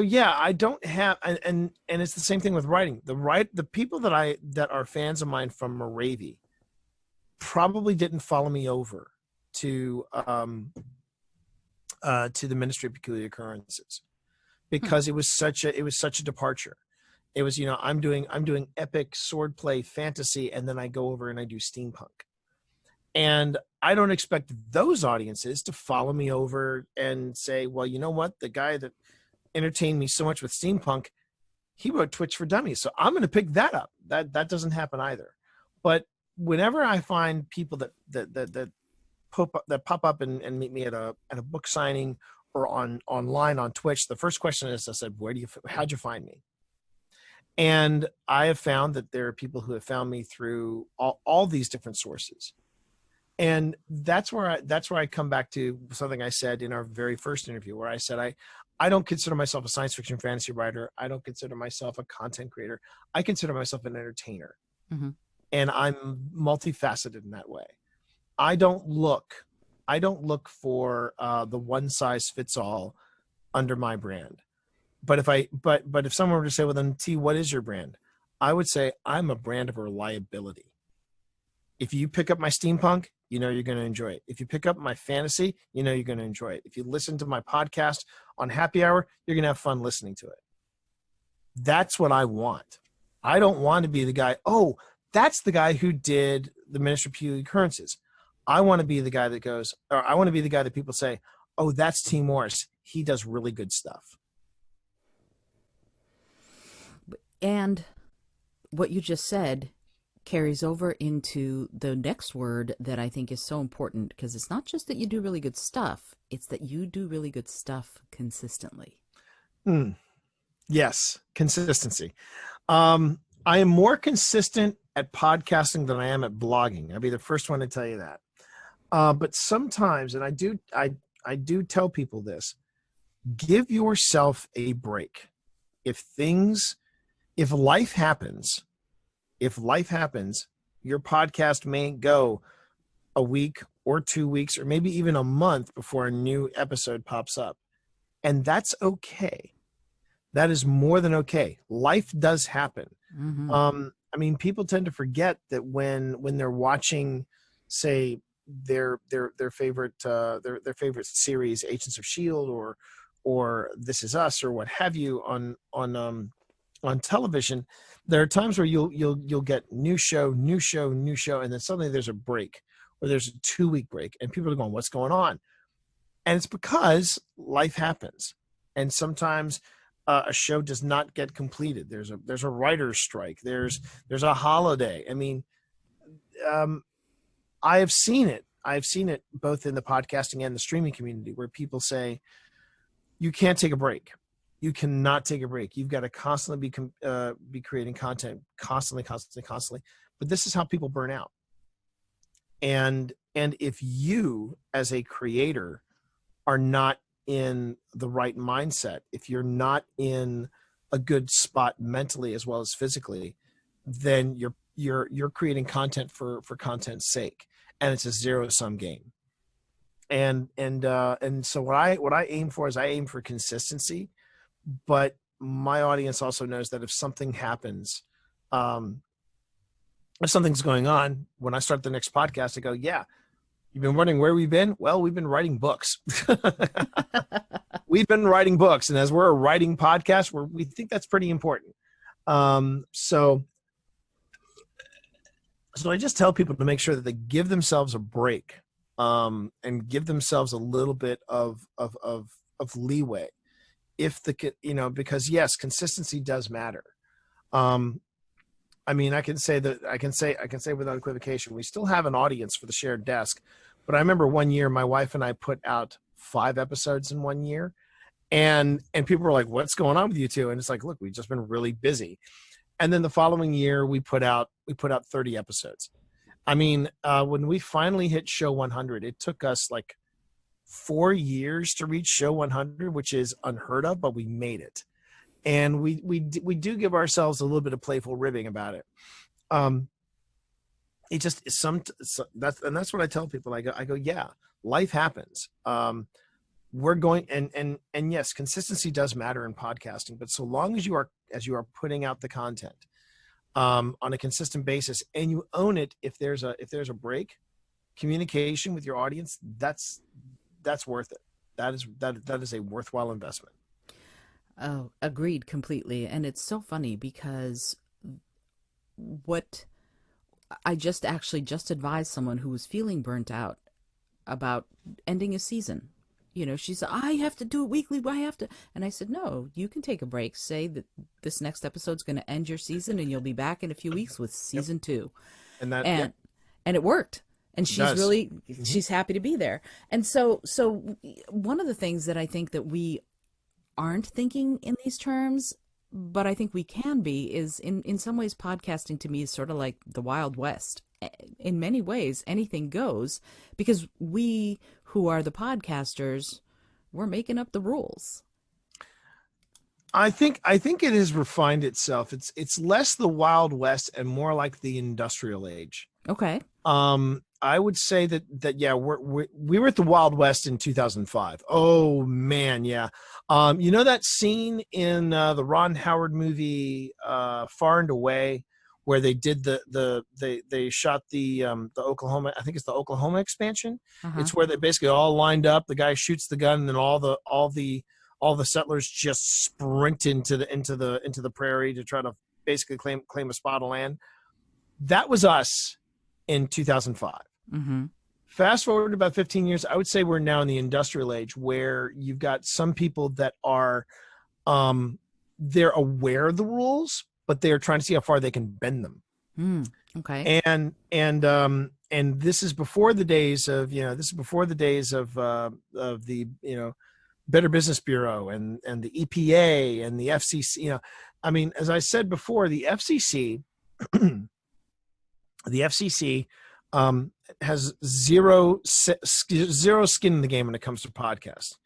Speaker 1: yeah, I don't have, and it's the same thing with writing. The people that are fans of mine from Moravia probably didn't follow me over to the Ministry of Peculiar Occurrences, because it was such a departure. It was, I'm doing epic swordplay fantasy, and then I go over and I do steampunk. And I don't expect those audiences to follow me over and say, well, you know what? The guy that entertained me so much with steampunk, he wrote Twitch for Dummies, so I'm going to pick that up. That doesn't happen either. But whenever I find people that pop up and meet me at a book signing or online on Twitch, the first question is, I said, how'd you find me? And I have found that there are people who have found me through all these different sources. And that's where I come back to something I said in our very first interview, where I said, I don't consider myself a science fiction fantasy writer. I don't consider myself a content creator. I consider myself an entertainer. Mm-hmm. And I'm multifaceted in that way. I don't look for the one size fits all under my brand. But if someone were to say, well, then T, what is your brand? I would say I'm a brand of reliability. If you pick up my steampunk, you're going to enjoy it. If you pick up my fantasy, you're going to enjoy it. If you listen to my podcast on Happy Hour, you're going to have fun listening to it. That's what I want. I don't want to be the guy, oh, that's the guy who did the Ministry of Peculiar Occurrences. I want to be the guy that people say, oh, that's T. Morris. He does really good stuff.
Speaker 2: And what you just said carries over into the next word that I think is so important, because it's not just that you do really good stuff, it's that you do really good stuff consistently.
Speaker 1: Yes, consistency. I am more consistent at podcasting than I am at blogging. I'll be the first one to tell you that. But sometimes, and I do tell people this, give yourself a break. If life happens, your podcast may go a week or 2 weeks or maybe even a month before a new episode pops up. And that's okay. That is more than okay. Life does happen. Mm-hmm. People tend to forget that when they're watching, say, their favorite series, Agents of S.H.I.E.L.D. or This Is Us or what have you on television, there are times where you'll get new show, and then suddenly there's a break, or there's a 2-week break, and people are going, what's going on? And it's because life happens. And sometimes a show does not get completed. There's a writer's strike. There's a holiday. I mean, um, I have seen it. I've seen it both in the podcasting and the streaming community where people say you can't take a break. You cannot take a break. You've got to constantly be creating content, constantly. But this is how people burn out. And if you as a creator are not in the right mindset, if you're not in a good spot mentally as well as physically, then you're creating content for content's sake, and it's a zero-sum game. And so what I aim for is I aim for consistency, but my audience also knows that if something happens, if something's going on, when I start the next podcast, I go, yeah, you've been wondering where we've been? Well, we've been writing books. We've been writing books. And as we're a writing podcast, we think that's pretty important. So I just tell people to make sure that they give themselves a break, and give themselves a little bit of leeway. Because yes, consistency does matter. I mean, I can say without equivocation, we still have an audience for the Shared Desk. But I remember one year my wife and I put out 5 episodes in one year, and people were like, "What's going on with you two?" And it's like, look, we've just been really busy. And then the following year we put out 30 episodes. I mean, when we finally hit show 100, it took us like 4 years to reach show 100, which is unheard of, but we made it. And we do give ourselves a little bit of playful ribbing about it. It just is that's what I tell people. I go, yeah, life happens. We're going, and yes, consistency does matter in podcasting, but so long as you are putting out the content on a consistent basis and you own it, if there's a break, communication with your audience, that's worth it. That is a worthwhile investment.
Speaker 2: Oh, agreed completely. And it's so funny because what I just advised someone who was feeling burnt out about ending a season. You know, she said, I have to do it weekly. I have to. And I said, no, you can take a break. Say that this next episode's going to end your season and you'll be back in a few weeks with season 2. And it worked. And she's happy to be there. And so one of the things that I think that we aren't thinking in these terms, but I think we can be, is in some ways podcasting to me is sort of like the Wild West. In many ways, anything goes, because we who are the podcasters, we're making up the rules.
Speaker 1: I think it has refined itself. It's less the Wild West and more like the industrial age.
Speaker 2: Okay.
Speaker 1: I would say that yeah, we were at the Wild West in 2005. Oh man, yeah. You know that scene in the Ron Howard movie Far and Away, where they did they shot the Oklahoma, I think it's the Oklahoma expansion. Uh-huh. It's where they basically all lined up. The guy shoots the gun, and then all the settlers just sprint into the prairie to try to basically claim a spot of land. That was us in 2005. Mm-hmm. Fast forward about 15 years, I would say we're now in the industrial age, where you've got some people that are they're aware of the rules, but they're trying to see how far they can bend them.
Speaker 2: Okay.
Speaker 1: And this is before the days of the Better Business Bureau and the EPA and the FCC. I mean, as I said before, the FCC has zero skin in the game when it comes to podcasts.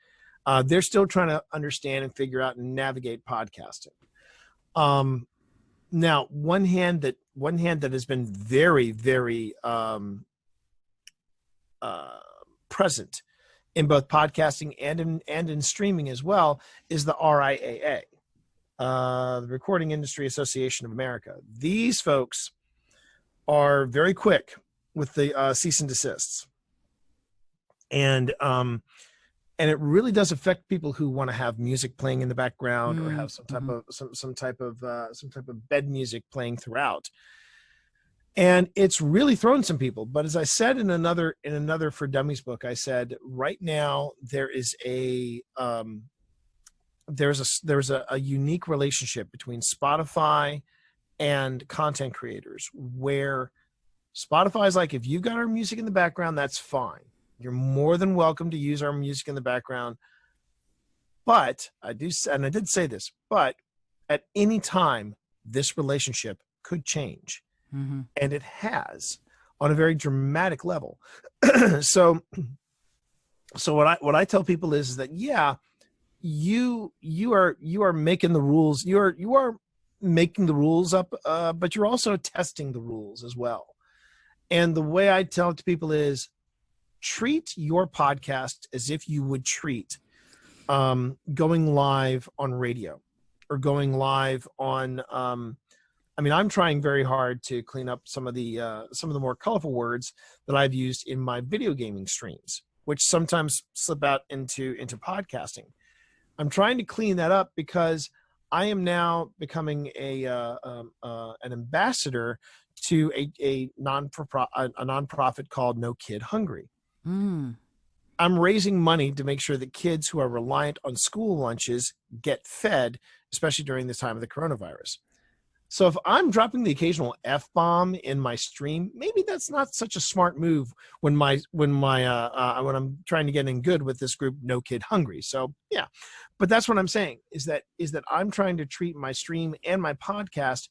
Speaker 1: They're still trying to understand and figure out and navigate podcasting. Now, one hand that has been very, very present in both podcasting and in streaming as well is the RIAA, the Recording Industry Association of America. These folks are very quick with the cease and desists, and it really does affect people who want to have music playing in the background or have some type of bed music playing throughout. And it's really thrown some people. But as I said in another For Dummies book, I said right now there is a there's a unique relationship between Spotify and content creators, where Spotify's like, if you've got our music in the background, that's fine. You're more than welcome to use our music in the background. But I did say this, but at any time, this relationship could change.
Speaker 2: Mm-hmm.
Speaker 1: And it has, on a very dramatic level. so what I tell people is that, yeah, you are making the rules. You are making the rules up, but you're also testing the rules as well. And the way I tell it to people is, treat your podcast as if you would treat going live on radio or going live on. I'm trying very hard to clean up some of the more colorful words that I've used in my video gaming streams, which sometimes slip out into podcasting. I'm trying to clean that up because I am now becoming an ambassador to a nonprofit called No Kid Hungry.
Speaker 2: Mm.
Speaker 1: I'm raising money to make sure that kids who are reliant on school lunches get fed, especially during this time of the coronavirus. So if I'm dropping the occasional F-bomb in my stream, maybe that's not such a smart move when I'm trying to get in good with this group, No Kid Hungry. So yeah, but that's what I'm saying is that I'm trying to treat my stream and my podcast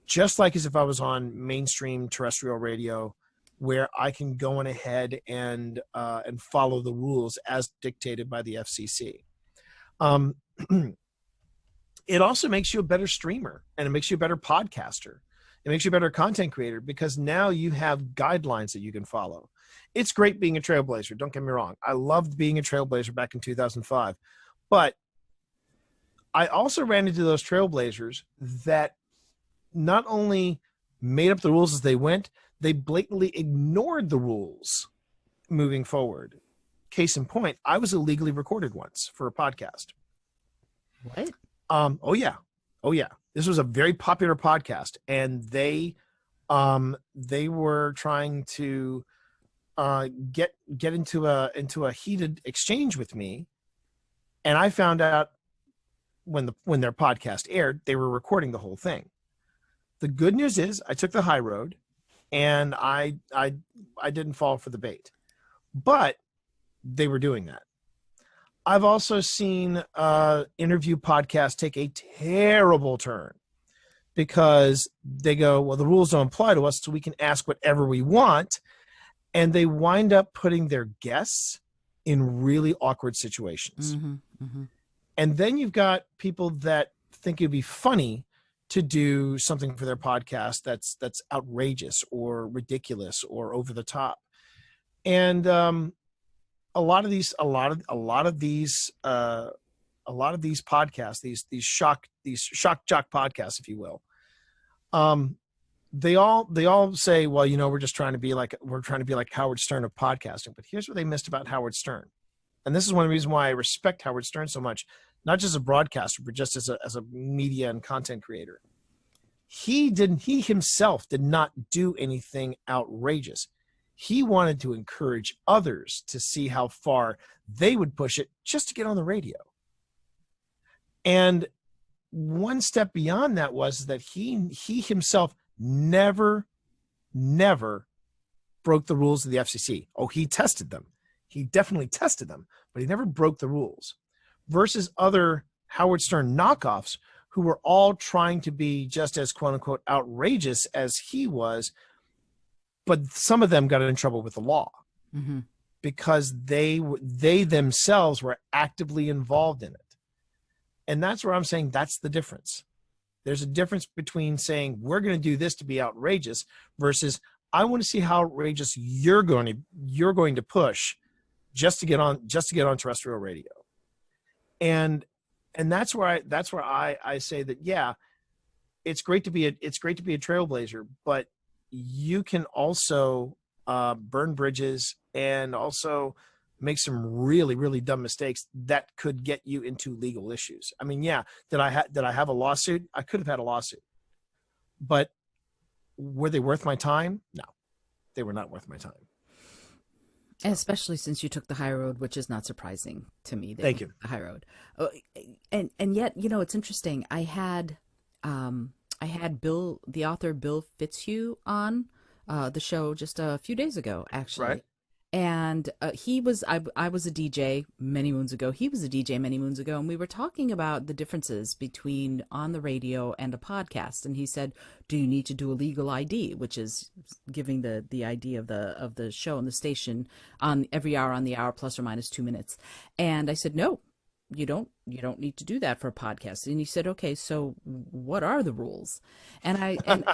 Speaker 1: just like as if I was on mainstream terrestrial radio, where I can go on ahead and follow the rules as dictated by the FCC. It also makes you a better streamer, and it makes you a better podcaster. It makes you a better content creator because now you have guidelines that you can follow. It's great being a trailblazer. Don't get me wrong. I loved being a trailblazer back in 2005. But I also ran into those trailblazers that not only made up the rules as they went, they blatantly ignored the rules moving forward. Case in point, I was illegally recorded once for a podcast.
Speaker 2: What?
Speaker 1: Oh yeah. This was a very popular podcast, and they were trying to get into a heated exchange with me, and I found out when their podcast aired, they were recording the whole thing. The good news is I took the high road, and I didn't fall for the bait, but they were doing that. I've also seen interview podcasts take a terrible turn because they go, well, the rules don't apply to us, so we can ask whatever we want. And they wind up putting their guests in really awkward situations.
Speaker 2: Mm-hmm, mm-hmm.
Speaker 1: And then you've got people that think it'd be funny to do something for their podcast that's outrageous or ridiculous or over the top. And a lot of these podcasts, these shock jock podcasts, if you will, they all say, well, we're trying to be like Howard Stern of podcasting. But here's what they missed about Howard Stern, and this is one of the reasons why I respect Howard Stern so much, not just as a broadcaster, but just as a media and content creator. He himself did not do anything outrageous. He wanted to encourage others to see how far they would push it just to get on the radio. And one step beyond that was that he himself never broke the rules of the FCC. Oh, he tested them. He definitely tested them, but he never broke the rules. Versus other Howard Stern knockoffs who were all trying to be just as quote unquote outrageous as he was, but some of them got in trouble with the law
Speaker 2: mm-hmm.
Speaker 1: because they themselves were actively involved in it. And that's where I'm saying that's the difference. There's a difference between saying we're going to do this to be outrageous versus I want to see how outrageous you're going to push just to get on terrestrial radio. And that's where I say that, yeah, it's great to be a trailblazer, but you can also burn bridges and also make some really, really dumb mistakes that could get you into legal issues. I mean, yeah, did I have a lawsuit? I could have had a lawsuit, but were they worth my time? No, they were not worth my time.
Speaker 2: Especially since you took the high road, which is not surprising to me that you
Speaker 1: Thank you.
Speaker 2: took the high road. Uh, and yet, it's interesting. I had Bill, the author Bill Fitzhugh, on the show just a few days ago,
Speaker 1: Right.
Speaker 2: actually. And I was a DJ many moons ago. He was a DJ many moons ago, and we were talking about the differences between on the radio and a podcast. And he said, "Do you need to do a legal ID?" Which is giving the ID of the show and the station on every hour on the hour plus or minus 2 minutes. And I said, "No, you don't need to do that for a podcast." And he said, "Okay, so what are the rules?" And I went,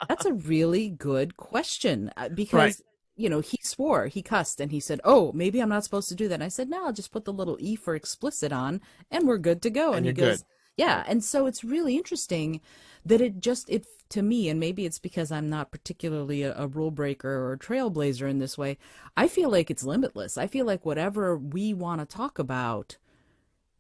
Speaker 2: "That's a really good question
Speaker 1: Right.
Speaker 2: because he swore, he cussed, and he said, 'Oh, maybe I'm not supposed to do that.' And I said, 'No, I'll just put the little E for explicit on and we're good to go.'"
Speaker 1: And
Speaker 2: And he
Speaker 1: you're good.
Speaker 2: goes, "Yeah."
Speaker 1: Right.
Speaker 2: And so it's really interesting that it to me, and maybe it's because I'm not particularly a rule breaker or a trailblazer in this way, I feel like it's limitless. I feel like whatever we want to talk about,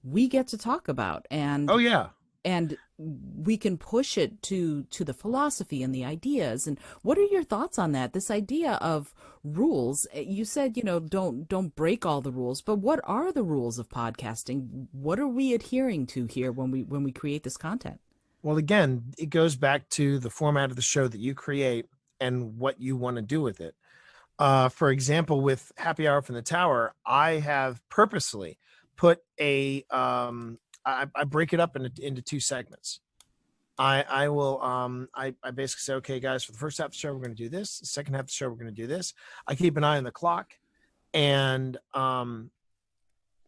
Speaker 2: we get to talk about,
Speaker 1: Oh yeah.
Speaker 2: and we can push it to the philosophy and the ideas. And what are your thoughts on that, this idea of rules? You said, don't break all the rules, but what are the rules of podcasting? What are we adhering to here when we create this content?
Speaker 1: Well, again, it goes back to the format of the show that you create and what you want to do with it. For example, with Happy Hour from the Tower, I have purposely put I break it up into two segments. I will I basically say, okay, guys, for the first half of the show, we're going to do this. The second half of the show, we're going to do this. I keep an eye on the clock, and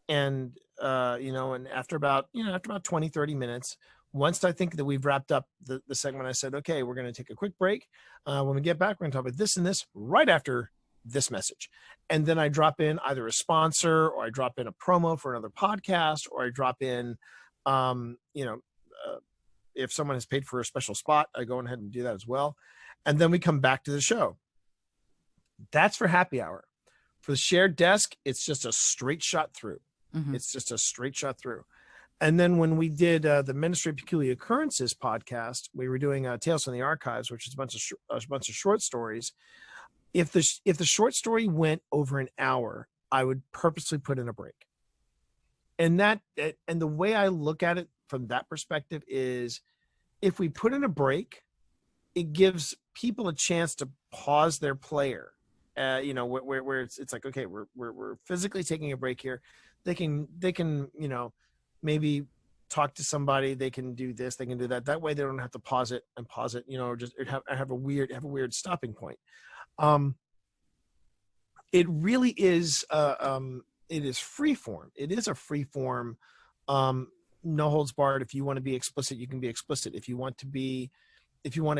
Speaker 1: and after about 20, 30 minutes, once I think that we've wrapped up the segment, I said, okay, we're going to take a quick break. When we get back, we're going to talk about this and this right after this message. And then I drop in either a sponsor, or I drop in a promo for another podcast, or I drop in, um, you know, if someone has paid for a special spot, I go ahead and do that as well. And then we come back to the show. That's for Happy Hour. For the Shared Desk, it's just a straight shot through.
Speaker 2: Mm-hmm.
Speaker 1: It's just a straight shot through. And then when we did the Ministry of Peculiar Occurrences podcast, we were doing Tales from the Archives, which is a bunch of short stories. If the short story went over an hour, I would purposely put in a break. And the way I look at it from that perspective is, if we put in a break, it gives people a chance to pause their player. Where it's like, okay, we're physically taking a break here. They can maybe talk to somebody. They can do this. They can do that. That way, they don't have to pause it, or just have a weird stopping point. It really is. It is free form. It is a free form. No holds barred. If you want to be explicit, you can be explicit. If you want to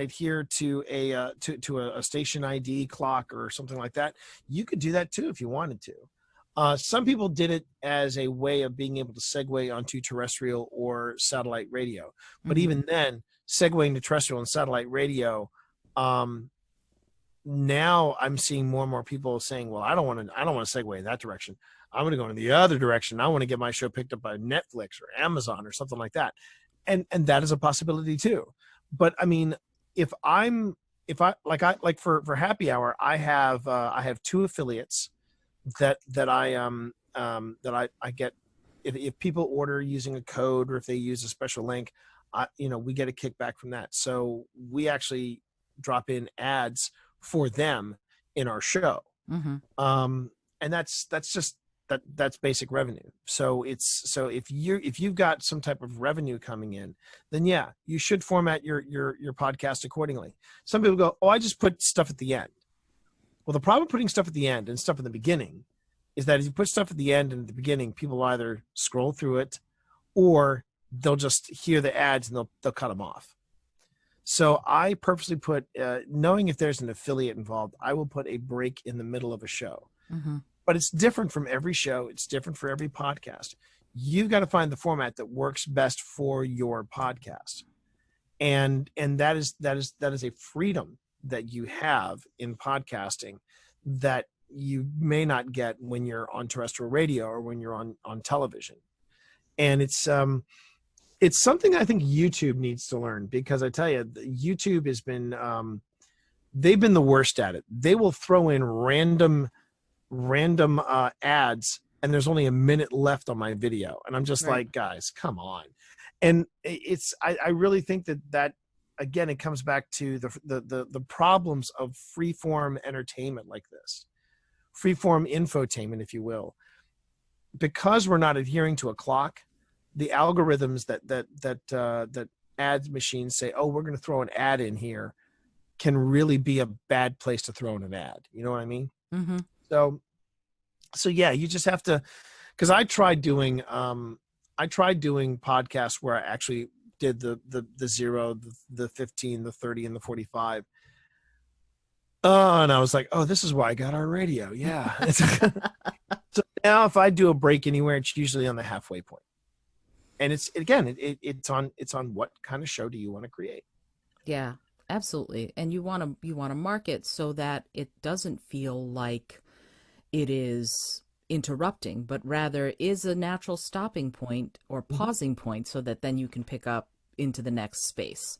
Speaker 1: adhere to a station ID clock or something like that, you could do that too if you wanted to. Some people did it as a way of being able to segue onto terrestrial or satellite radio. But
Speaker 2: Mm-hmm.
Speaker 1: even then, segueing to terrestrial and satellite radio, now I'm seeing more and more people saying, well, I don't want to segue in that direction. I'm going to go in the other direction. I want to get my show picked up by Netflix or Amazon or something like that. And that is a possibility too. But I mean, for Happy Hour, I have two affiliates that I get. If people order using a code, or if they use a special link, we get a kickback from that. So we actually drop in ads for them in our show.
Speaker 2: Mm-hmm.
Speaker 1: And that's basic revenue. So if you've got some type of revenue coming in, then yeah, you should format your podcast accordingly. Some people go, oh, I just put stuff at the end. Well, the problem with putting stuff at the end and stuff in the beginning is that if you put stuff at the end and at the beginning, people either scroll through it, or they'll just hear the ads and they'll cut them off. So I purposely put, knowing if there's an affiliate involved, I will put a break in the middle of a show.
Speaker 2: Mm-hmm.
Speaker 1: But it's different from every show. It's different for every podcast. You've got to find the format that works best for your podcast. And that is a freedom that you have in podcasting that you may not get when you're on terrestrial radio or when you're on television. And it's something I think YouTube needs to learn, because I tell you, YouTube has been, they've been the worst at it. They will throw in random random ads, and there's only a minute left on my video, and I'm just
Speaker 2: Right.
Speaker 1: like, guys, come on. And I really think that again, it comes back to the problems of freeform entertainment like this, freeform infotainment, if you will, because we're not adhering to a clock. The algorithms that ads machines say, oh, we're going to throw an ad in here, can really be a bad place to throw in an ad. You know what I mean?
Speaker 2: Mm-hmm.
Speaker 1: So yeah, you just have to, because I tried doing podcasts where I actually did the 0, the 15, the 30, and the 45. Oh, and I was like, oh, this is why I got our radio. Yeah. So now if I do a break anywhere, it's usually on the halfway point. And it's, again, it's on what kind of show do you want to create?
Speaker 2: Yeah, absolutely. And you want to market so that it doesn't feel like it is interrupting, but rather is a natural stopping point or
Speaker 1: Mhm.
Speaker 2: pausing point so that then you can pick up into the next space.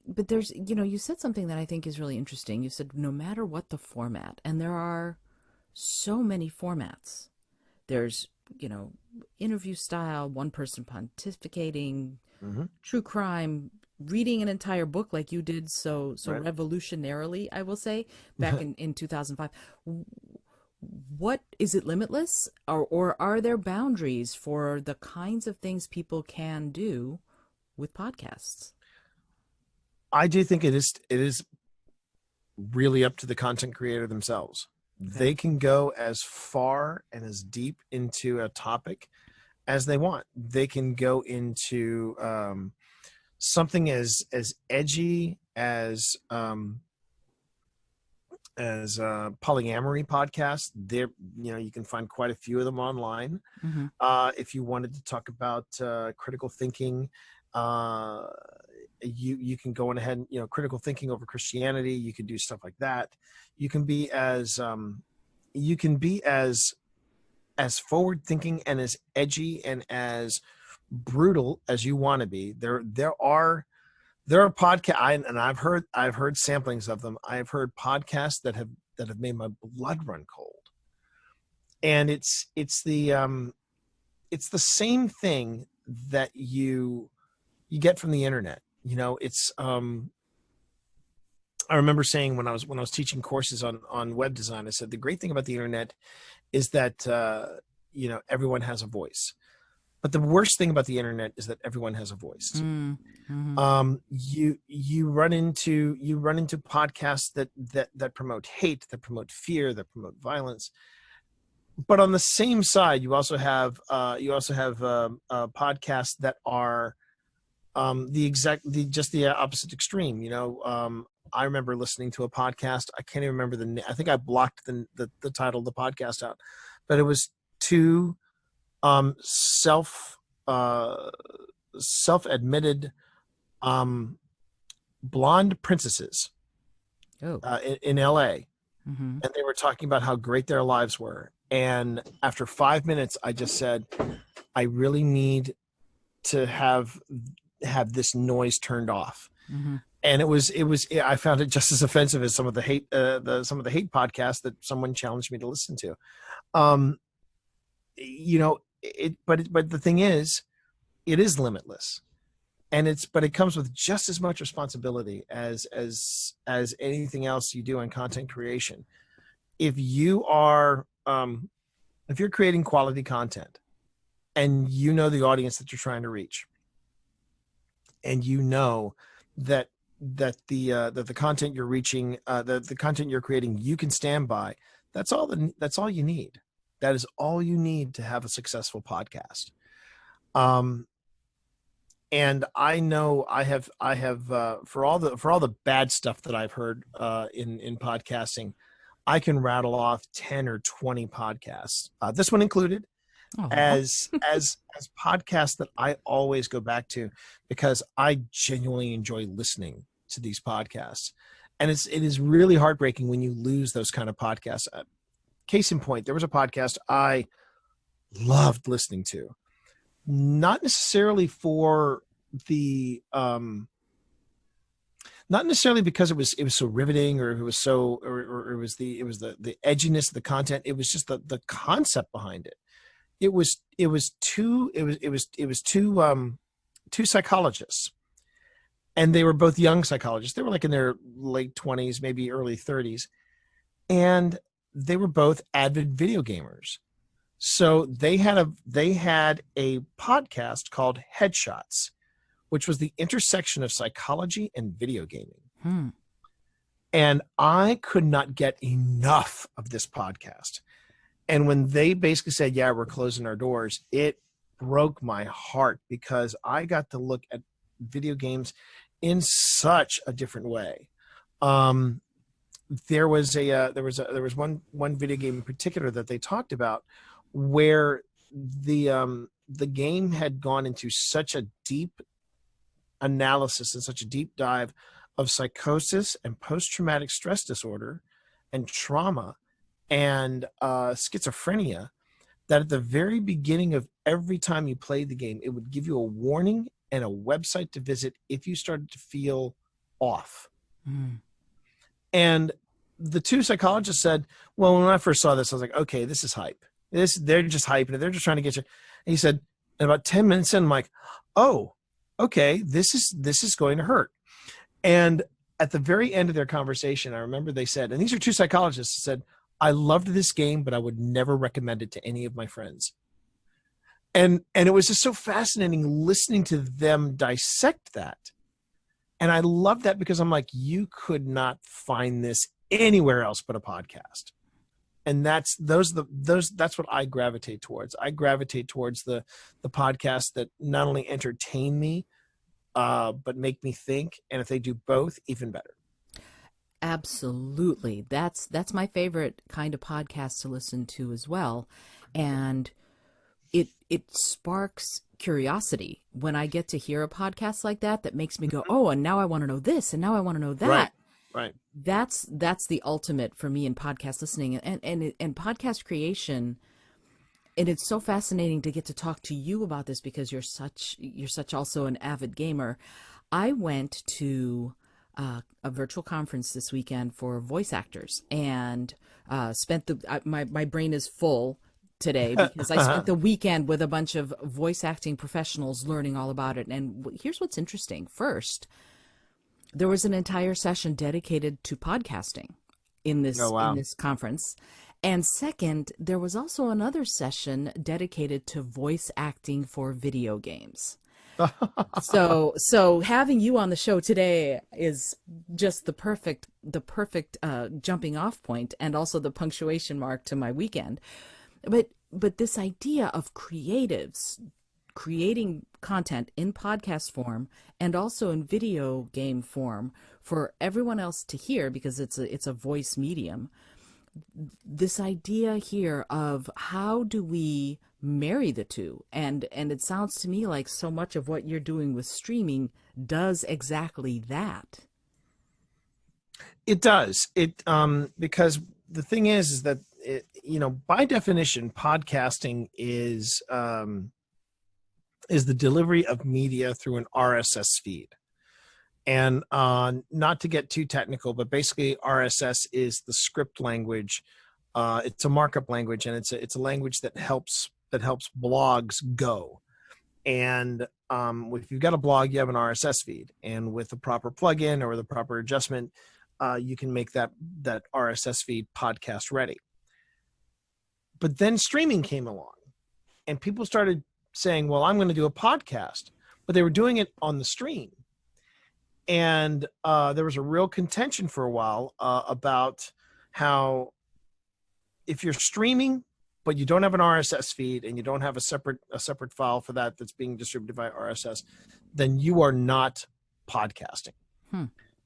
Speaker 2: But there's, you said something that I think is really interesting. You said no matter what the format, and there are so many formats. There's, you know, interview style, one person pontificating,
Speaker 1: Mhm.
Speaker 2: true crime, reading an entire book like you did so
Speaker 1: Right.
Speaker 2: revolutionarily, I will say, back in 2005. What is it, limitless, or are there boundaries for the kinds of things people can do with podcasts?
Speaker 1: I do think it is really up to the content creator themselves.
Speaker 2: Okay.
Speaker 1: They can go as far and as deep into a topic as they want. They can go into something as edgy as polyamory podcasts. There, you can find quite a few of them online.
Speaker 2: Mm-hmm.
Speaker 1: If you wanted to talk about critical thinking, uh, you can go on ahead and, critical thinking over Christianity. You can do stuff like that. You can be as forward thinking and as edgy and as brutal as you want to be. There are podcasts, and I've heard samplings of them. I've heard podcasts that have made my blood run cold. And it's the same thing that you get from the internet. It's I remember saying when I was teaching courses on web design, I said the great thing about the internet is that everyone has a voice. But the worst thing about the internet is that everyone has a voice.
Speaker 2: Mm-hmm.
Speaker 1: You run into podcasts that promote hate, that promote fear, that promote violence. But on the same side, you also have podcasts that are the opposite extreme. I remember listening to a podcast. I can't even remember I think I blocked the title of the podcast out, but it was two self uh, self-admitted um, blonde princesses
Speaker 2: Oh.
Speaker 1: in LA,
Speaker 2: Mm-hmm.
Speaker 1: and they were talking about how great their lives were. And after 5 minutes, I just said, I really need to have this noise turned off.
Speaker 2: Mm-hmm.
Speaker 1: And I found it just as offensive as some of the hate podcasts that someone challenged me to listen to. Um, but the thing is, it is limitless, and but it comes with just as much responsibility as anything else you do in content creation. If you are if you're creating quality content, and the audience that you're trying to reach, and that the content you're reaching, the content you're creating, you can stand by. That's all you need. That is all you need to have a successful podcast. Um, and I know I have for all the bad stuff that I've heard in podcasting, I can rattle off 10 or 20 podcasts, this one included,
Speaker 2: Oh.
Speaker 1: as podcasts that I always go back to because I genuinely enjoy listening to these podcasts. And it is really heartbreaking when you lose those kind of podcasts. Case in point, there was a podcast I loved listening to, not necessarily for the not necessarily because it was so riveting, or it was so, or it was the edginess of the content. It was just the concept behind it. It was two psychologists, and they were both young psychologists. They were like in their late 20s, maybe early 30s, and they were both avid video gamers. So they had a podcast called Headshots, which was the intersection of psychology and video gaming.
Speaker 2: Hmm.
Speaker 1: And I could not get enough of this podcast. And when they basically said, yeah, we're closing our doors, it broke my heart, because I got to look at video games in such a different way. There was one video game in particular that they talked about, where the game had gone into such a deep analysis and such a deep dive of psychosis and post-traumatic stress disorder and trauma and schizophrenia, that at the very beginning of every time you played the game, it would give you a warning and a website to visit if you started to feel off.
Speaker 2: Mm.
Speaker 1: And the two psychologists said, well, when I first saw this, I was like, okay, this is hype. They're just hyping it. They're just trying to get you. And he said, and about 10 minutes in, I'm like, oh, okay, this is going to hurt. And at the very end of their conversation, I remember they said, and these are two psychologists, said, I loved this game, but I would never recommend it to any of my friends. And it was just so fascinating listening to them dissect that. And I love that, because I'm like, you could not find this anywhere else but a podcast. And that's what I gravitate towards. I gravitate towards the podcasts that not only entertain me, but make me think. And if they do both, even better.
Speaker 2: Absolutely. That's my favorite kind of podcast to listen to as well. And it sparks curiosity when I get to hear a podcast like that makes me go, oh, and now I want to know this, and now I want to know that.
Speaker 1: Right.
Speaker 2: That's the ultimate for me in podcast listening and podcast creation. And it's so fascinating to get to talk to you about this, because you're such also an avid gamer. I went to a virtual conference this weekend for voice actors, and spent my brain is full today, because I spent the weekend with a bunch of voice acting professionals learning all about it. And here's what's interesting. First, there was an entire session dedicated to podcasting in this in this conference. And second, there was also another session dedicated to voice acting for video games. So having you on the show today is just the perfect jumping off point, and also the punctuation mark to my weekend. But this idea of creatives creating content in podcast form and also in video game form for everyone else to hear, because it's a voice medium. This idea here of how do we marry the two, and it sounds to me like so much of what you're doing with streaming does exactly that.
Speaker 1: It does. Because the thing is that by definition, podcasting is the delivery of media through an RSS feed. And not to get too technical, but basically RSS is the script language. It's a markup language, and it's a language that helps blogs go. And if you've got a blog, you have an RSS feed, and with the proper plugin or the proper adjustment, you can make that RSS feed podcast ready. But then streaming came along, and people started saying, well, I'm going to do a podcast, but they were doing it on the stream. And there was a real contention for a while about how if you're streaming, but you don't have an RSS feed and you don't have a separate file for that's being distributed via RSS, then you are not podcasting.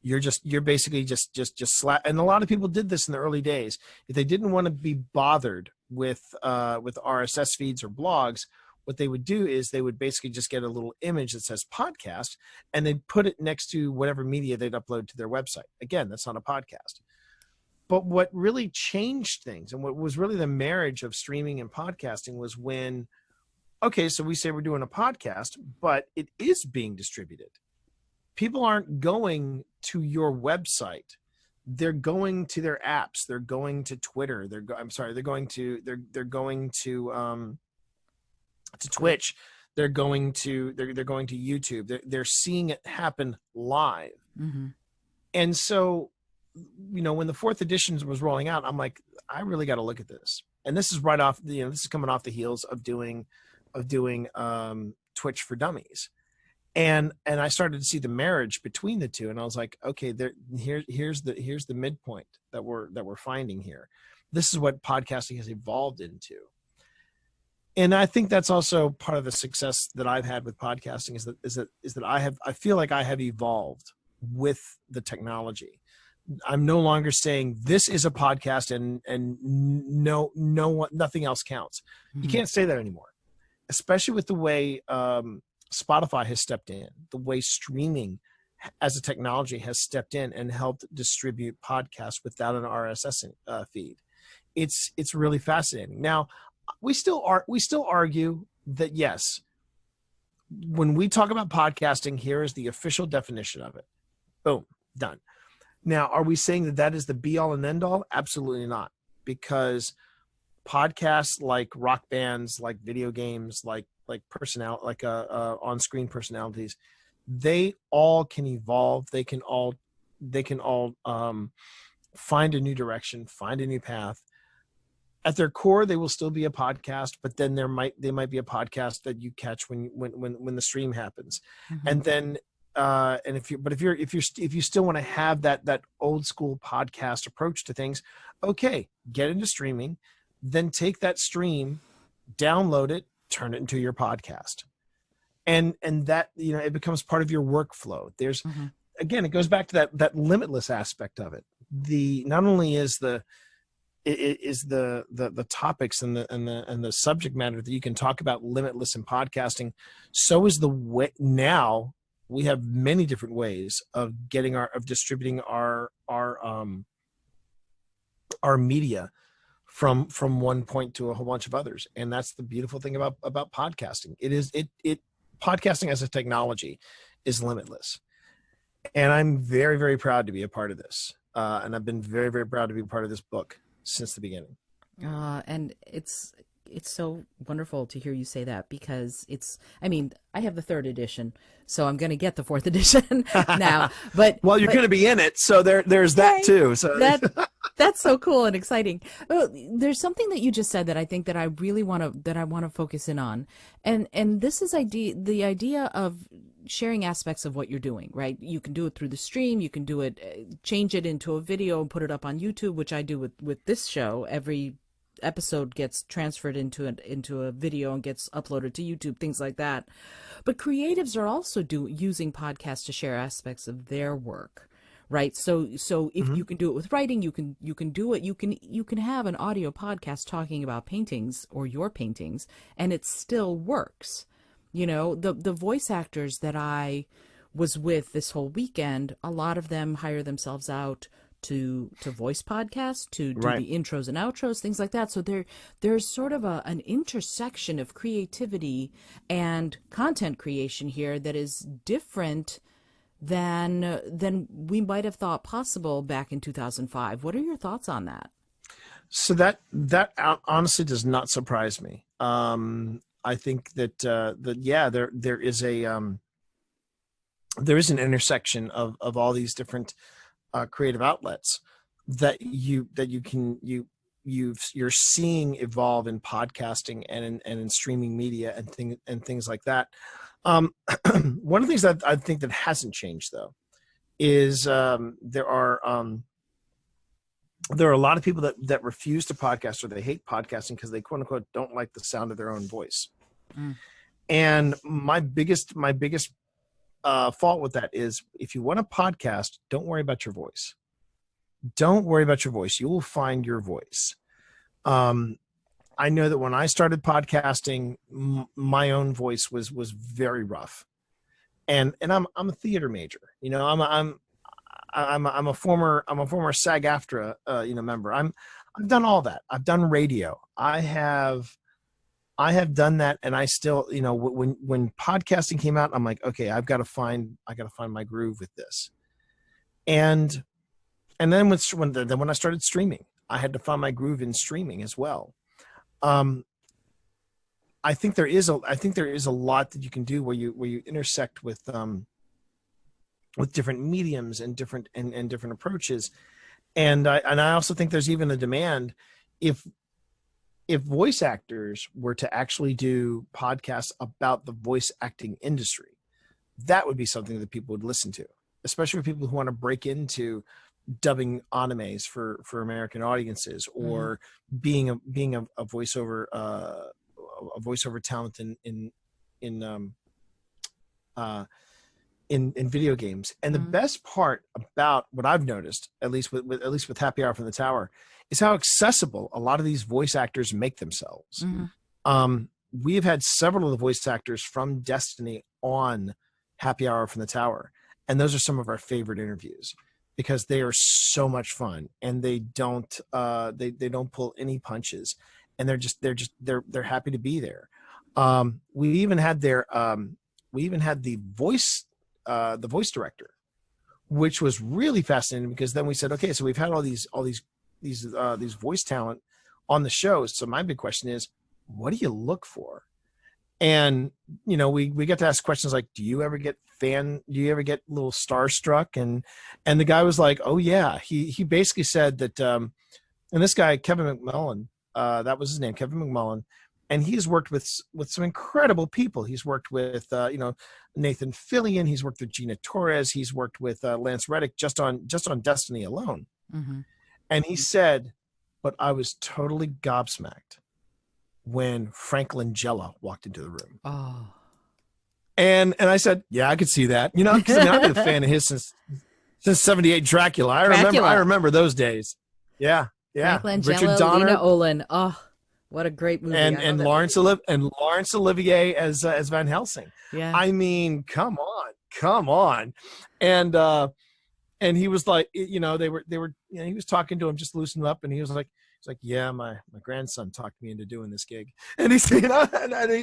Speaker 1: You're basically just slap. And a lot of people did this in the early days. If they didn't want to be bothered with RSS feeds or blogs, what they would do is they would basically just get a little image that says podcast, and they'd put it next to whatever media they'd upload to their website. Again, that's not a podcast. But what really changed things, and what was really the marriage of streaming and podcasting, was when, okay, so we say we're doing a podcast, but it is being distributed. people aren't going to your website. They're going to their apps. They're going to Twitter. They're going to Twitch. They're going to YouTube. They're seeing it happen live.
Speaker 2: Mm-hmm.
Speaker 1: And so, when the fourth edition was rolling out, I'm like, I really got to look at this. And this is right off, this is coming off the heels of doing Twitch for Dummies. And I started to see the marriage between the two, and I was like, okay, here's the midpoint that we're finding here. This is what podcasting has evolved into. And I think that's also part of the success that I've had with podcasting is that I feel like I have evolved with the technology. I'm no longer saying this is a podcast and nothing else counts.
Speaker 2: Mm-hmm.
Speaker 1: You can't say that anymore, especially with the way Spotify has stepped in, the way streaming as a technology has stepped in and helped distribute podcasts without an RSS feed. It's really fascinating. Now, we still argue that, yes, when we talk about podcasting, here is the official definition of it. Boom, done. Now, are we saying that is the be all and end all? Absolutely not, because podcasts like rock bands, like video games, like on-screen personalities, they all can evolve. They can all find a new direction, find a new path. At their core, they will still be a podcast, but then they might be a podcast that you catch when the stream happens.
Speaker 2: Mm-hmm.
Speaker 1: And then if you still want to have that old school podcast approach to things, okay, get into streaming, then take that stream, download it, turn it into your podcast. And that, it becomes part of your workflow. There's,
Speaker 2: mm-hmm.
Speaker 1: again, it goes back to that limitless aspect of it. Not only is the topics and the subject matter that you can talk about limitless in podcasting, so is the way. Now we have many different ways of distributing our media from one point to a whole bunch of others. And that's the beautiful thing about podcasting. Podcasting as a technology is limitless. And I'm very, very proud to be a part of this. And I've been very, very proud to be a part of this book since the beginning.
Speaker 2: And it's so wonderful to hear you say that, because I have the third edition, so I'm going to get the fourth edition now. But
Speaker 1: well, you're going to be in it, so there's that too. So
Speaker 2: that's so cool and exciting. Well, there's something that you just said that I think that I really want to focus in on, and this is the idea of sharing aspects of what you're doing, right? You can do it through the stream. You can do it, change it into a video and put it up on YouTube, which I do with this show. Every episode gets transferred into a video and gets uploaded to YouTube, things like that. But creatives are also using podcasts to share aspects of their work, right? So if mm-hmm. you can do it with writing, you can do it. You can have an audio podcast talking about paintings or your paintings, and it still works. The voice actors that I was with this whole weekend, a lot of them hire themselves out to voice podcasts, to do the intros and outros, things like that. So there's sort of an intersection of creativity and content creation here that is different than we might have thought possible back in 2005. What are your thoughts on that?
Speaker 1: So that honestly does not surprise me. I think that there is an intersection of all these different creative outlets that you're seeing evolve in podcasting and in streaming media and things like that. One of the things that I think that hasn't changed though is there are a lot of people that refuse to podcast, or they hate podcasting because they quote unquote don't like the sound of their own voice. Mm. And my biggest fault with that is, if you want a podcast, don't worry about your voice. Don't worry about your voice. You will find your voice. I know that when I started podcasting, my own voice was very rough, and I'm a theater major. I'm a former SAG-AFTRA member. I've done all that. I've done radio. I have I have done that, and I still, when podcasting came out, I'm like, okay, I got to find my groove with this. And then when I started streaming, I had to find my groove in streaming as well. I think there is a lot that you can do where you intersect with different mediums and different approaches. And I also think there's even a demand if voice actors were to actually do podcasts about the voice acting industry, that would be something that people would listen to, especially for people who want to break into dubbing animes for American audiences, or being a voiceover talent in video games. And the best part about what I've noticed, at least with Happy Hour from the Tower, is how accessible a lot of these voice actors make themselves. We have had several of the voice actors from Destiny on Happy Hour from the Tower, and those are some of our favorite interviews because they are so much fun, and they don't pull any punches, and they're happy to be there. We even had the voice director, which was really fascinating, because then we said, okay, so we've had all these voice talent on the show. So my big question is, what do you look for? And we get to ask questions like, do you ever get a little starstruck? And the guy was like, oh yeah. He basically said that, and this guy, Kevin McMullen, that was his name, Kevin McMullen, and he's worked with some incredible people. He's worked with Nathan Fillion. He's worked with Gina Torres. He's worked with Lance Reddick just on Destiny alone. And he said, but I was totally gobsmacked when Frank Langella walked into the room.
Speaker 2: Oh.
Speaker 1: And I said, yeah, I could see that. Because I've been a fan of his since 78 Dracula. I remember those days. Yeah.
Speaker 2: Frank Langella,
Speaker 1: Richard Donner,
Speaker 2: Lena Olin. Oh, what a great movie.
Speaker 1: And Laurence Olivier as Van Helsing.
Speaker 2: Yeah.
Speaker 1: I mean, come on. And he was like, they were, he was talking to him, just loosening up, and he was like, yeah, my grandson talked me into doing this gig. And he's, and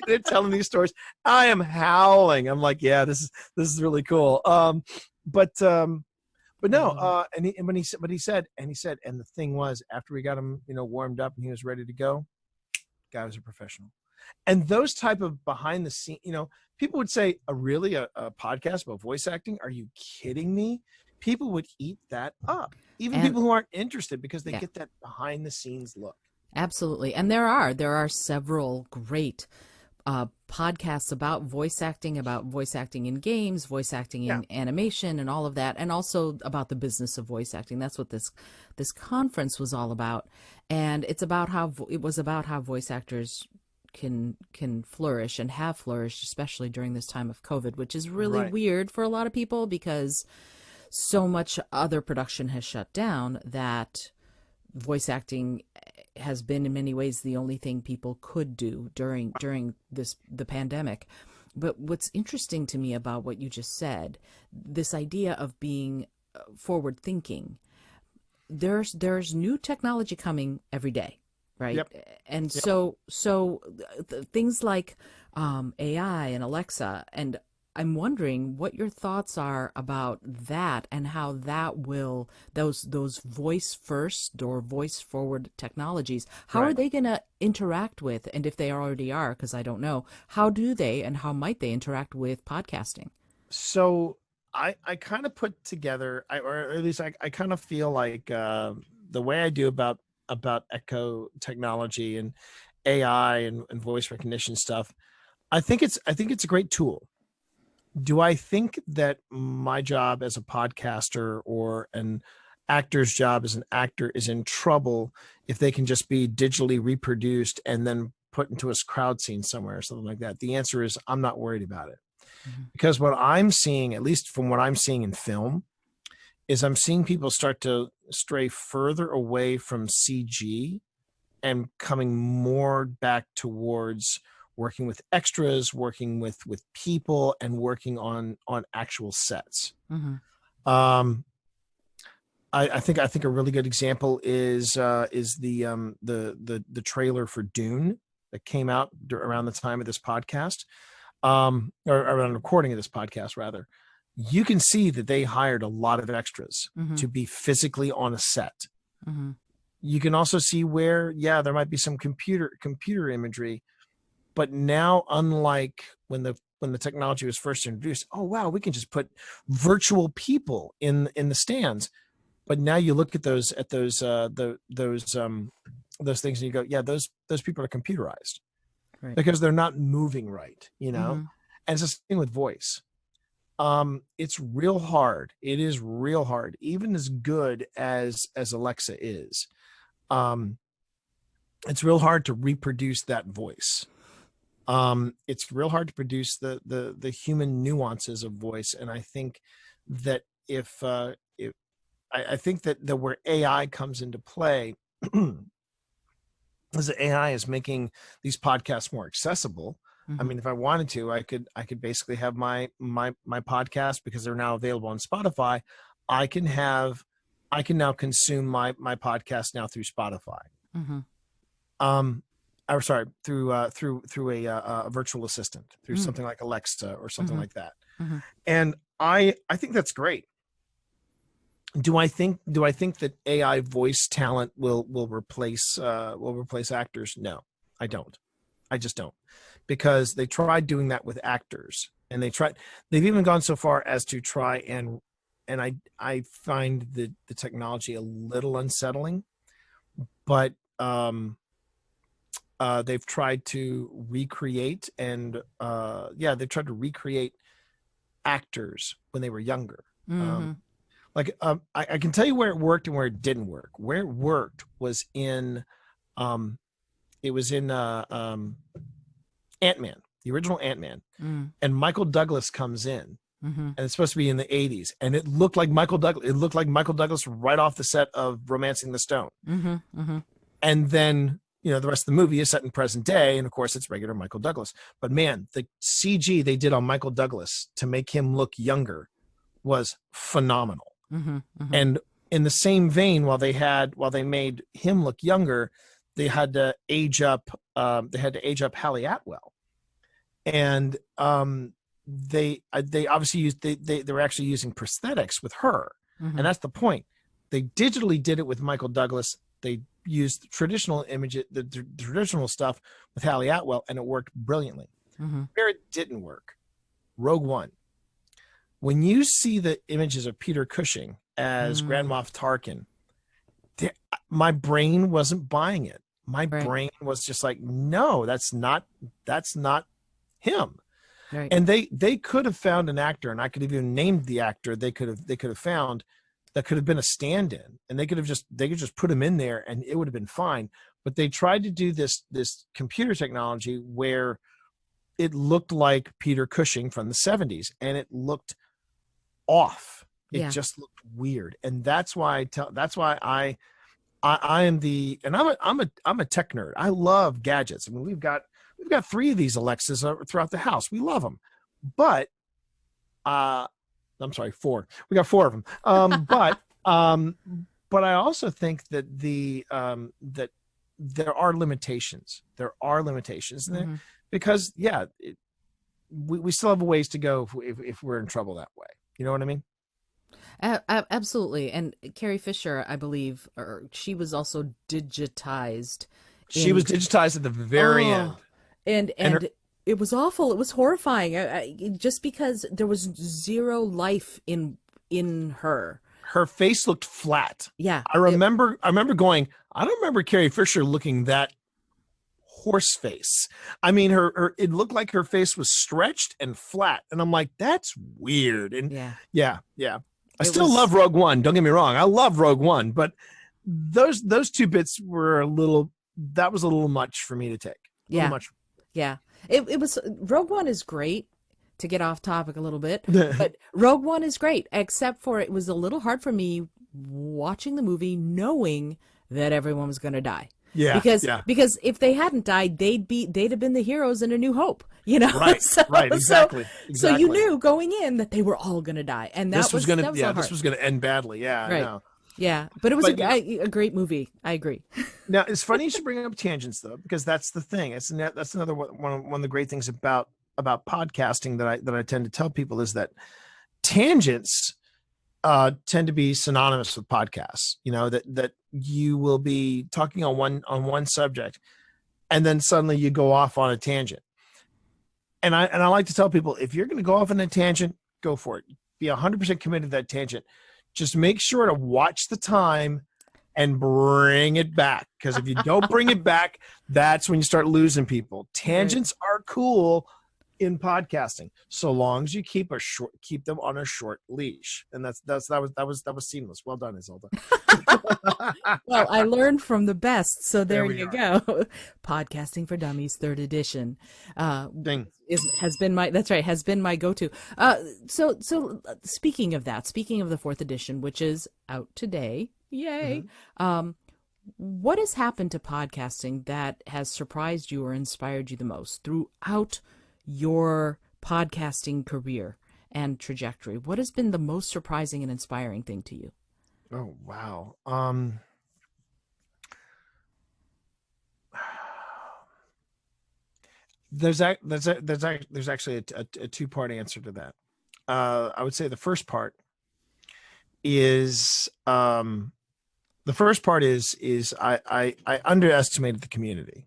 Speaker 1: they're telling these stories. I am howling. I'm like, yeah, this is really cool. But no, and he said, and the thing was, after we got him, warmed up and he was ready to go, guy was a professional. And those type of behind the scene, people would say, a podcast about voice acting? Are you kidding me? People would eat that up, even people who aren't interested, because they get that behind the scenes look.
Speaker 2: Absolutely. And there are several great podcasts about voice acting in games, voice acting in animation, and all of that, and also about the business of voice acting. That's what this conference was all about. And it was about how voice actors can flourish and have flourished, especially during this time of COVID, which is really weird for a lot of people, because so much other production has shut down that voice acting has been in many ways the only thing people could do during the pandemic. But what's interesting to me about what you just said, this idea of being forward thinking, there's new technology coming every day, right?
Speaker 1: Yep.
Speaker 2: And so things like AI and Alexa, and I'm wondering what your thoughts are about that, and how that will, those voice first or voice forward technologies, how are they going to interact with, and if they already are, because I don't know, how do they and how might they interact with podcasting?
Speaker 1: So I kind of put together, or at least I kind of feel like the way I do about echo technology and AI and voice recognition stuff, I think it's a great tool. Do I think that my job as a podcaster or an actor's job as an actor is in trouble if they can just be digitally reproduced and then put into a crowd scene somewhere or something like that? The answer is, I'm not worried about it. Because what I'm seeing, at least from what I'm seeing in film, is I'm seeing people start to stray further away from CG and coming more back towards working with extras, working with people, and working on actual sets. I think a really good example is the trailer for Dune. that came out around the time of this podcast, or around recording of this podcast rather, you can see that they hired a lot of extras to be physically on a set. You can also see where, yeah, there might be some computer imagery, but now, unlike when the technology was first introduced, oh wow, we can just put virtual people in the stands. But now you look at those things and you go, yeah, those people are computerized, right, because they're not moving right, you know. And it's the same thing with voice. It's real hard. It is real hard, even as good as Alexa is. It's real hard to reproduce that voice. It's real hard to produce the human nuances of voice. And I think that I think that where AI comes into play is that AI is making these podcasts more accessible. I mean, if I wanted to, I could basically have my podcast, because they're now available on Spotify. I can now consume my podcast now through Spotify. Or sorry, through a virtual assistant, through something like Alexa or something like that. And I think that's great. Do I think that AI voice talent will replace actors? No, I don't. I just don't, because they tried doing that with actors, and they've even gone so far as to try and I find the technology a little unsettling, but they've tried to recreate they've tried to recreate actors when they were younger. I can tell you where it worked and where it didn't work. Where it worked was in Ant-Man, the original Ant-Man, and Michael Douglas comes in, and it's supposed to be in the 80s, and it looked like Michael Douglas. It looked like Michael Douglas right off the set of Romancing the Stone. And then, you know, the rest of the movie is set in present day, and of course it's regular Michael Douglas. But man, the CG they did on Michael Douglas to make him look younger was phenomenal. And in the same vein, while they made him look younger, they had to age up Hallie Atwell, and they obviously used they were actually using prosthetics with her, and that's the point. They digitally did it with Michael Douglas. They used traditional images, the traditional stuff with Hallie Atwell, and it worked brilliantly. Where it didn't work, Rogue One. When you see the images of Peter Cushing as Grand Moff Tarkin, my brain wasn't buying it. My brain was just like, no, that's not him. Right. And they could have found an actor, and I could have even named the actor they could have found that could have been a stand-in, and they could just put him in there and it would have been fine. But they tried to do this computer technology where it looked like Peter Cushing from the 70s, and it looked off. It just looked weird. And that's why I am I'm a tech nerd. I love gadgets. I mean, we've got 3 of these Alexas throughout the house. We love them. But I'm sorry, 4. We got 4 of them. But I also think that that there are limitations. There are limitations there, because we still have a ways to go if we're in trouble that way. You know what I mean?
Speaker 2: Absolutely. And Carrie Fisher, I believe, she was also digitized.
Speaker 1: She was digitized at the very end.
Speaker 2: And it was awful. It was horrifying. Just because there was zero life in her.
Speaker 1: Her face looked flat.
Speaker 2: Yeah.
Speaker 1: I remember going, I don't remember Carrie Fisher looking that horse face. I mean, it looked like her face was stretched and flat, and I'm like, that's weird. And yeah. I still love Rogue One. Don't get me wrong, I love Rogue One, but those 2 bits were a little much for me to take.
Speaker 2: It was. Rogue One is great. To get off topic a little bit, but Rogue One is great, except for it was a little hard for me watching the movie knowing that everyone was going to die. Because if they hadn't died, they'd have been the heroes in A New Hope, you know. Right, exactly. So you knew going in that they were all going to die, and this was going to end badly. Yeah, right. I know. Yeah, but it was
Speaker 1: But
Speaker 2: a great movie. I agree.
Speaker 1: now it's funny you should bring up tangents though, because that's the thing. That's another one of the great things about podcasting that I tend to tell people is that tangents tend to be synonymous with podcasts. You know, that you will be talking on one subject, and then suddenly you go off on a tangent. And I like to tell people, if you're going to go off on a tangent, go for it. Be 100% committed to that tangent. Just make sure to watch the time and bring it back. Because if you don't bring it back, that's when you start losing people. Tangents are cool in podcasting, so long as you keep them on a short leash. And that was seamless. Well done, Isolde.
Speaker 2: Well, I learned from the best, so there
Speaker 1: we
Speaker 2: you
Speaker 1: are.
Speaker 2: go. Podcasting for Dummies, third edition,
Speaker 1: Ding.
Speaker 2: has been my go-to. So speaking of that, speaking of the fourth edition, which is out today, yay! What has happened to podcasting that has surprised you or inspired you the most throughout your podcasting career and trajectory? What has been the most surprising and inspiring thing to you?
Speaker 1: Oh wow. There's actually a two-part answer to that. I would say the first part is I underestimated the community,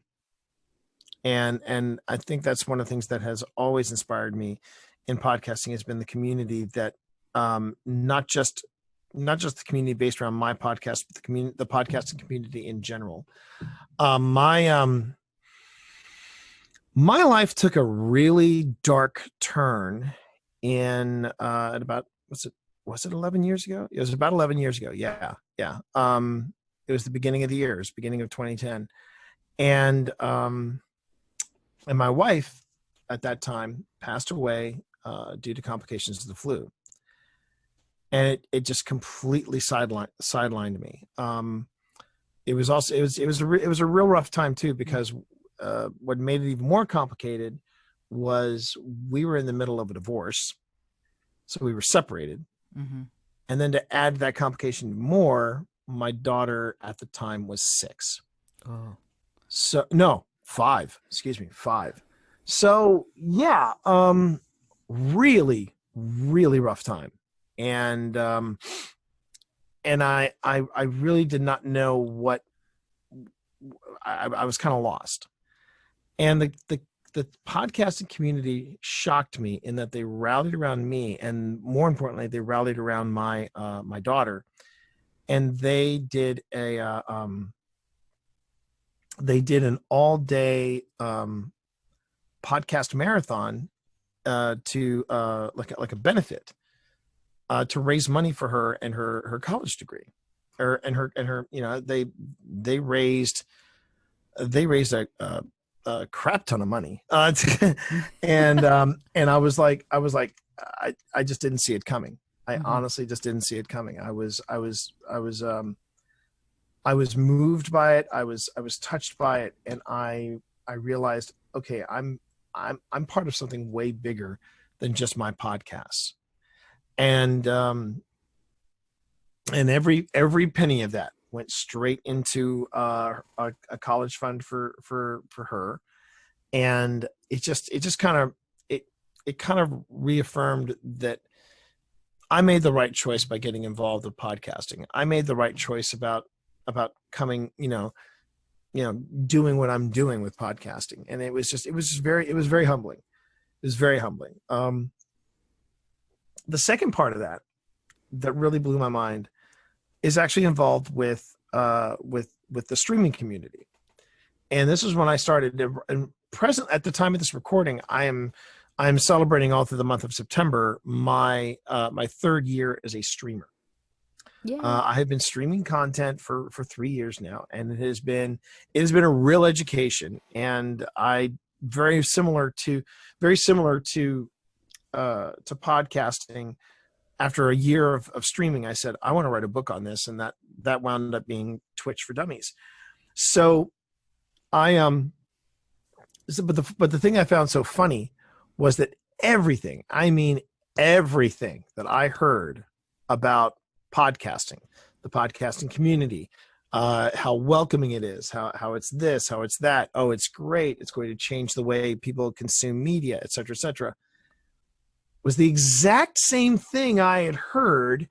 Speaker 1: and I think that's one of the things that has always inspired me in podcasting has been the community that not just the community based around my podcast, but the podcasting community in general. My life took a really dark turn in at about was it 11 years ago? It was about 11 years ago. Yeah. It was the beginning of the year. It was beginning of 2010. And my wife at that time passed away due to complications of the flu. And it just completely sidelined me. It was a real rough time too, because what made it even more complicated was we were in the middle of a divorce, so we were separated. And then to add that complication more, my daughter at the time was 6.
Speaker 2: Oh,
Speaker 1: So no, 5. Excuse me, 5. So yeah, really, really rough time. And I really did not know what I was kind of lost. And the podcasting community shocked me in that they rallied around me, and more importantly, they rallied around my daughter, and they did an all-day podcast marathon to like a benefit to raise money for her and her college degree, and her they raised a crap ton of money, and I was like I just didn't see it coming. I honestly just didn't see it coming. I was moved by it. I was touched by it, and I realized, okay, I'm part of something way bigger than just my podcasts, and every penny of that went straight into a college fund for her, and it kind of reaffirmed that I made the right choice by getting involved with podcasting. I made the right choice about coming, doing what I'm doing with podcasting, and it was very humbling. It was very humbling. The second part of that really blew my mind is actually involved with the streaming community. And this is when I started. And present at the time of this recording, I am celebrating all through the month of September my 3rd year as a streamer.
Speaker 2: yeah.
Speaker 1: I have been streaming content for 3 years now, and it has been a real education. And I very similar to podcasting. After a year of streaming, I said, I want to write a book on this. And that wound up being Twitch for Dummies. So but the thing I found so funny was that everything that I heard about podcasting, the podcasting community, how welcoming it is, how it's this, how it's that. Oh, it's great. It's going to change the way people consume media, et cetera, et cetera. Was the exact same thing I had heard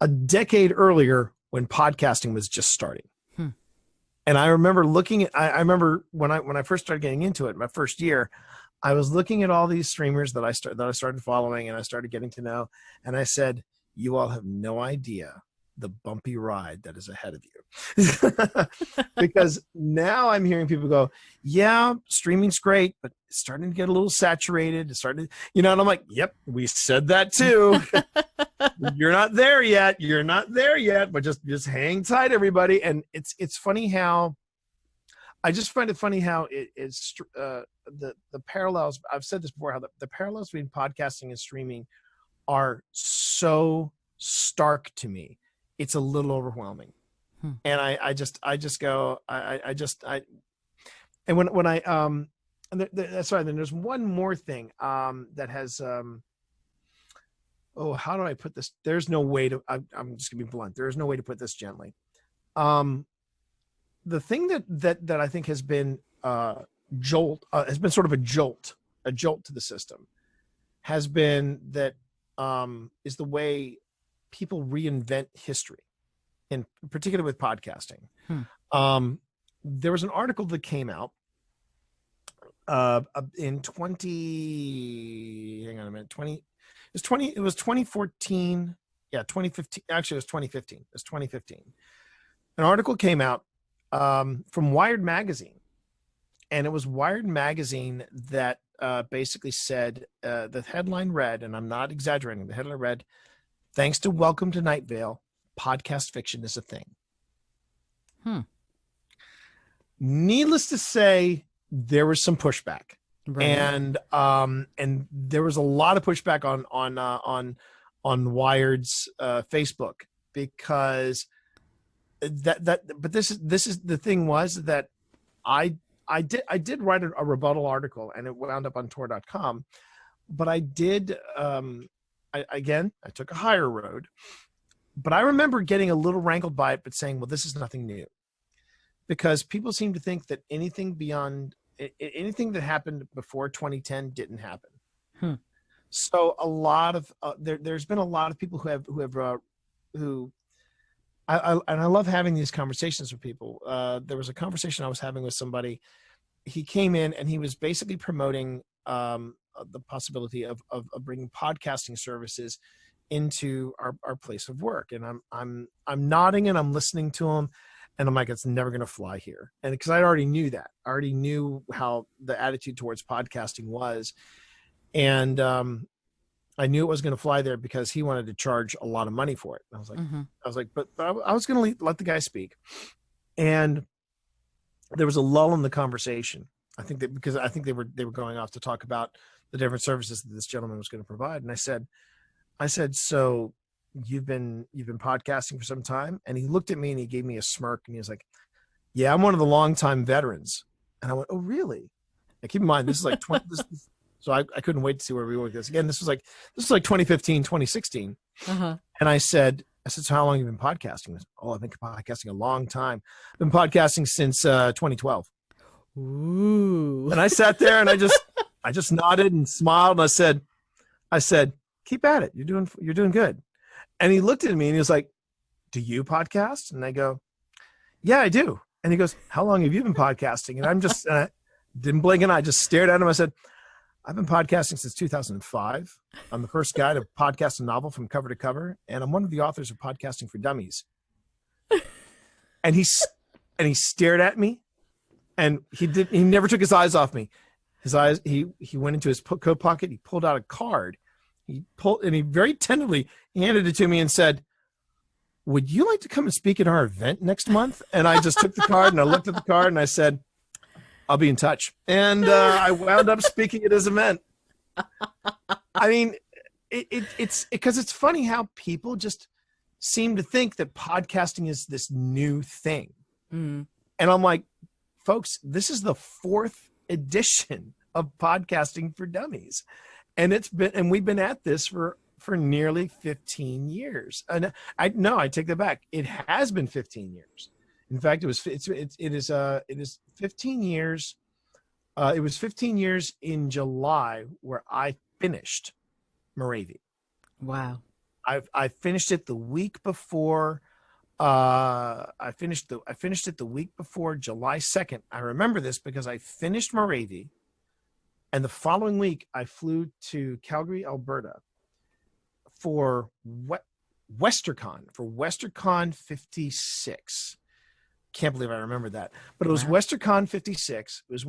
Speaker 1: a decade earlier when podcasting was just starting. And I remember looking at, I remember when I first started getting into it, my first year, I was looking at all these streamers that I started following and I started getting to know. And I said, you all have no idea the bumpy ride that is ahead of you. Because now I'm hearing people go, yeah, streaming's great, but it's starting to get a little saturated. It's starting to, and I'm like, yep, we said that too. You're not there yet. You're not there yet, but just hang tight, everybody. And it's funny how I just find it funny how it's the parallels. I've said this before, how the parallels between podcasting and streaming are so stark to me. It's a little overwhelming. And I just go, and when I, and that's right. Then there's one more thing that has, how do I put this? There's no way to, I'm just gonna be blunt. There is no way to put this gently. The thing that I think has been has been sort of a jolt to the system, has been that is the way people reinvent history, in particular with podcasting. There was an article that came out in 2014. Yeah, 2015. Actually, it was 2015. It was 2015. An article came out from Wired Magazine, and it was Wired Magazine that basically said, the headline read, and I'm not exaggerating, the headline read, "Thanks to Welcome to Night Vale, podcast fiction is a thing." Needless to say, there was some pushback, right. And there was a lot of pushback on Wired's Facebook, because but this is the thing, was that I did write a rebuttal article, and it wound up on Tor.com, but I did I took a higher road, but I remember getting a little rankled by it, but saying, well, this is nothing new, because people seem to think that anything that happened before 2010 didn't happen. So a lot of there's been a lot of people who I love having these conversations with people. There was a conversation I was having with somebody. He came in and he was basically promoting the possibility of bringing podcasting services into our place of work. And I'm nodding and I'm listening to him, and I'm like, it's never going to fly here. And because I already knew that, I already knew how the attitude towards podcasting was. And I knew it was going to fly there because he wanted to charge a lot of money for it. And I was like, but I was going to let the guy speak. And there was a lull in the conversation. I think they were going off to talk about the different services that this gentleman was going to provide. And I said, so you've been podcasting for some time? And he looked at me and he gave me a smirk, and he was like, yeah, I'm one of the longtime veterans. And I went, oh, really? Now keep in mind, this is like 20, so I couldn't wait to see where we were with this. Again, this was like 2015, 2016. And I said, so how long have you been podcasting? He said, oh, I've been podcasting a long time. I've been podcasting since 2012.
Speaker 2: Ooh.
Speaker 1: And I sat there and I just nodded and smiled, and I said, keep at it. You're doing good. And he looked at me and he was like, do you podcast? And I go, yeah, I do. And he goes, how long have you been podcasting? And I'm just, didn't blink an eye, just stared at him. I said, I've been podcasting since 2005. I'm the first guy to podcast a novel from cover to cover, and I'm one of the authors of Podcasting for Dummies. And he stared at me, and he never took his eyes off me. He went into his coat pocket, he pulled out a card. He very tenderly handed it to me and said, would you like to come and speak at our event next month? And I just took the card and I looked at the card and I said, I'll be in touch. And I wound up speaking at his event. I mean, it's because it's funny how people just seem to think that podcasting is this new thing. And I'm like, folks, this is the 4th edition of Podcasting for Dummies. And we've been at this for for nearly 15 years. And I take that back. It has been 15 years. In fact, it is 15 years. It was 15 years in July where I finished Moravia.
Speaker 2: Wow.
Speaker 1: I finished it the week before. I finished it the week before July 2nd. I remember this because I finished Moravia, and the following week I flew to Calgary, Alberta, for WesterCon 56. Can't believe I remember that, but it was
Speaker 2: Wow.
Speaker 1: WesterCon 56. It was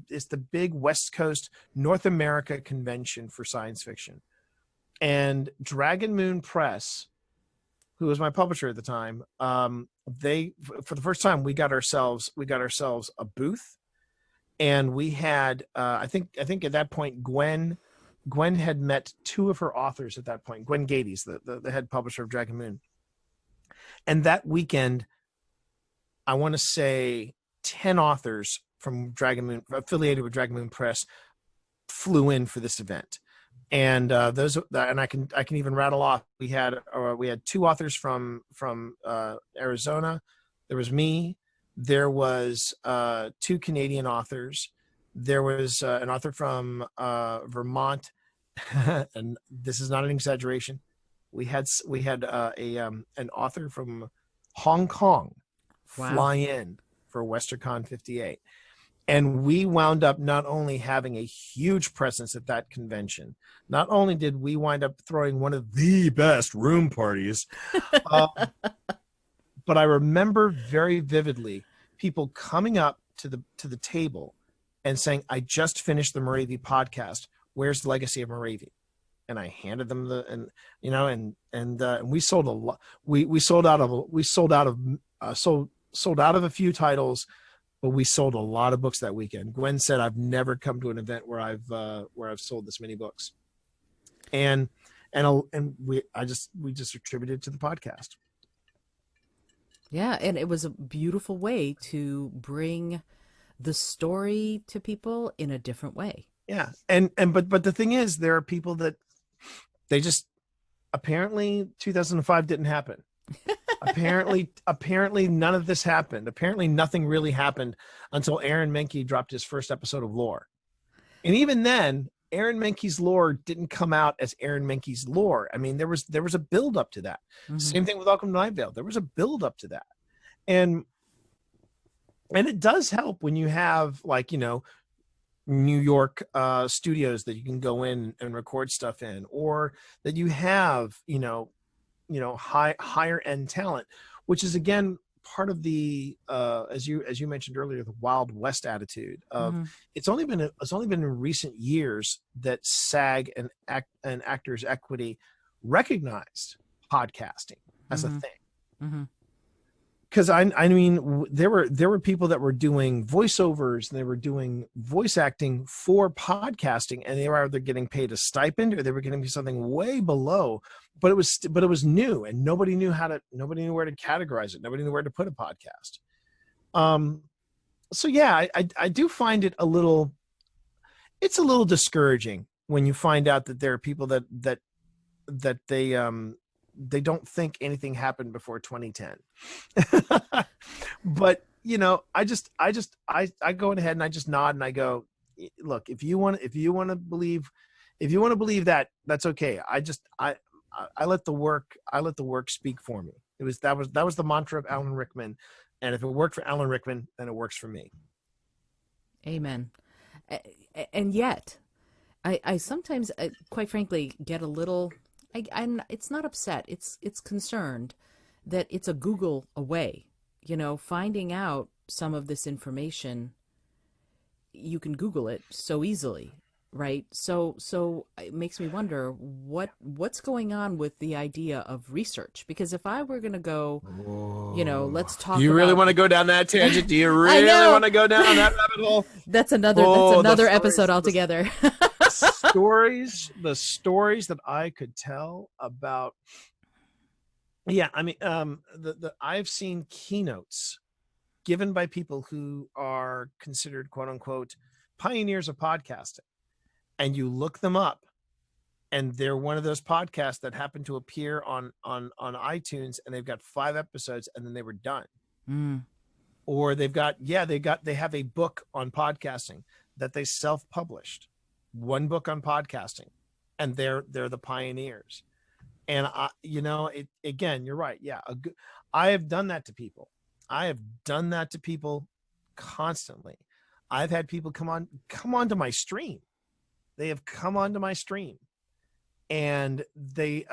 Speaker 1: it's the big West Coast North America convention for science fiction, and Dragon Moon Press, who was my publisher at the time, they, for the first time, we got ourselves a booth, and we had I think at that point Gwen had met two of her authors at that point. Gwen Gades, the head publisher of Dragon Moon, and that weekend, I want to say 10 authors from Dragon Moon, affiliated with Dragon Moon Press, flew in for this event. And I can even rattle off. We had two authors from Arizona. There was me. There was two Canadian authors. There was an author from Vermont, and this is not an exaggeration. We had an author from Hong Kong
Speaker 2: Wow.
Speaker 1: fly in for WesterCon 58. And we wound up not only having a huge presence at that convention, not only did we wind up throwing one of the best room parties, but I remember very vividly people coming up to the table and saying, "I just finished the Moravia podcast. Where's the Legacy of Moravia?" And I handed them we sold a lot. We sold out of a few titles, but we sold a lot of books that weekend. Gwen said, "I've never come to an event where I've sold this many books," and we just attributed it to the podcast.
Speaker 2: Yeah, and it was a beautiful way to bring the story to people in a different way.
Speaker 1: Yeah, but the thing is, there are people that they just, apparently 2005 didn't happen. apparently none of this happened. Apparently nothing really happened until Aaron Mahnke dropped his first episode of Lore. And even then, Aaron Mahnke's lore didn't come out as Aaron Mahnke's lore. I mean, there was a build up to that.
Speaker 2: Mm-hmm.
Speaker 1: Same thing with Welcome to Night Vale. There was a build up to that. And it does help when you have, like, New York studios that you can go in and record stuff in, or that you have, higher end talent, which is, again, part of the as you mentioned earlier, the Wild West attitude of,
Speaker 2: Mm-hmm.
Speaker 1: it's only been in recent years that SAG and Actors Equity recognized podcasting as
Speaker 2: Mm-hmm.
Speaker 1: a thing.
Speaker 2: Mm-hmm.
Speaker 1: Because I mean, there were people that were doing voiceovers and they were doing voice acting for podcasting, and they were either getting paid a stipend or they were getting something way below. But it was new, and nobody knew where to categorize it. Nobody knew where to put a podcast. So yeah, I do find it it's a little discouraging when you find out that there are people that they don't think anything happened before 2010. But I go ahead and I just nod and I go, look, if you want to believe that, that's okay. I let the work speak for me. That was the mantra of Alan Rickman, and if it worked for Alan Rickman, then it works for me.
Speaker 2: Amen. And yet, I sometimes, quite frankly, get a little. It's not upset. It's concerned that it's a Google away. Finding out some of this information, you can Google it so easily, right? So it makes me wonder what's going on with the idea of research. Because if I were going to go, let's talk.
Speaker 1: Do you really want to go down that tangent? Do you really want to go down that rabbit hole?
Speaker 2: That's another episode altogether.
Speaker 1: The stories that I could tell about. Yeah, I mean, I've seen keynotes given by people who are considered, quote unquote, pioneers of podcasting, and you look them up, and they're one of those podcasts that happened to appear on iTunes, and they've got 5 episodes and then they were done.
Speaker 2: Mm.
Speaker 1: Or they have a book on podcasting that they self-published, one book on podcasting, and they're the pioneers. And again, you're right. Yeah. I have done that to people. I have done that to people constantly. I've had people come on to my stream. They have come onto my stream, and they've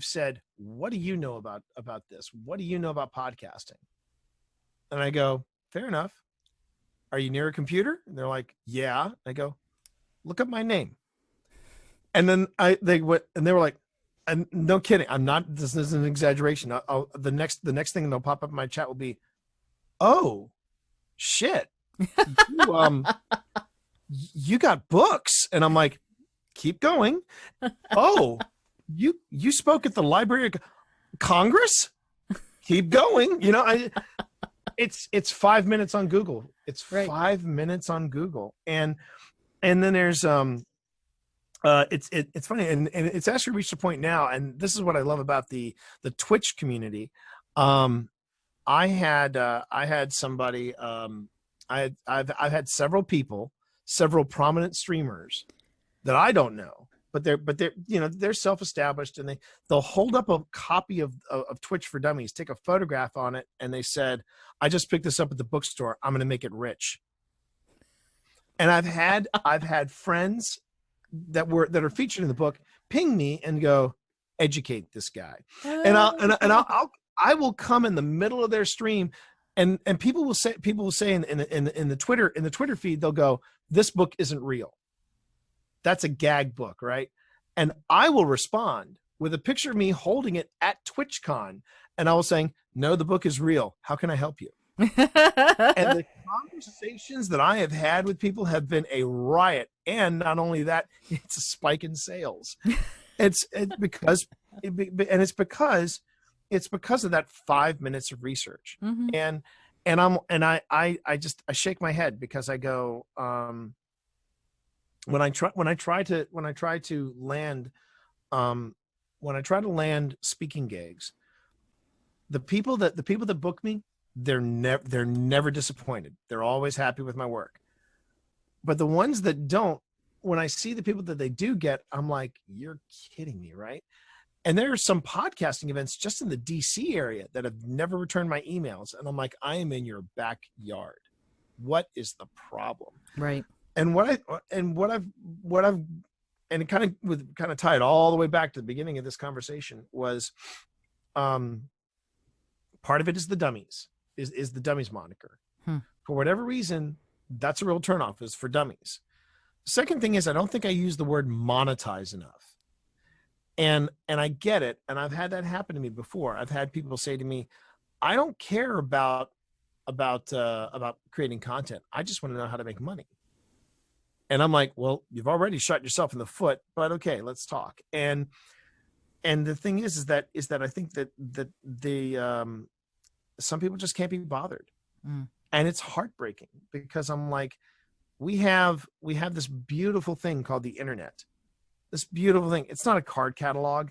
Speaker 1: said, "What do you know about this? What do you know about podcasting?" And I go, "Fair enough. Are you near a computer?" And they're like, "Yeah." I go, "Look up my name." And then they were like, and no kidding, I'm not. This isn't an exaggeration. The next thing that'll pop up in my chat will be, "Oh, shit, you got books." And I'm like, "Keep going." "Oh, you spoke at the Library of Congress." Keep going. It's 5 minutes on Google. It's
Speaker 2: Right.
Speaker 1: 5 minutes on Google, and then there's it's funny, and it's actually reached a point now, and this is what I love about the Twitch community. I had somebody, I've had several people, several prominent streamers that I don't know, but they're self-established, and they'll hold up a copy of Twitch for Dummies, take a photograph on it, and they said, "I just picked this up at the bookstore. I'm going to make it rich." And I've had friends that are featured in the book ping me and go, "Educate this guy." And I will come in the middle of their stream, and people will say in the Twitter feed, they'll go, "This book isn't real. That's a gag book," right? And I will respond with a picture of me holding it at TwitchCon, and I was saying, "No, the book is real. How can I help you?" And the conversations that I have had with people have been a riot. And not only that, it's a spike in sales. It's because of that 5 minutes of research.
Speaker 2: Mm-hmm.
Speaker 1: I shake my head, because I go, when I try to land speaking gigs, the people that book me, they're never disappointed. They're always happy with my work. But the ones that don't, when I see the people that they do get, I'm like, "You're kidding me," right? And there are some podcasting events just in the DC area that have never returned my emails, and I'm like, "I am in your backyard. What is the problem?"
Speaker 2: Right.
Speaker 1: And it kind of tied all the way back to the beginning of this conversation was, part of it is the Dummies, is the Dummies moniker. For whatever reason, that's a real turnoff, is for Dummies. The second thing is, I don't think I use the word monetize enough. And I get it. And I've had that happen to me before. I've had people say to me, "I don't care about creating content. I just want to know how to make money." And I'm like, "Well, you've already shot yourself in the foot, but okay, let's talk." And the thing is that I think that the some people just can't be bothered. And it's heartbreaking, because I'm like, we have this beautiful thing called the internet. This beautiful thing. It's not a card catalog.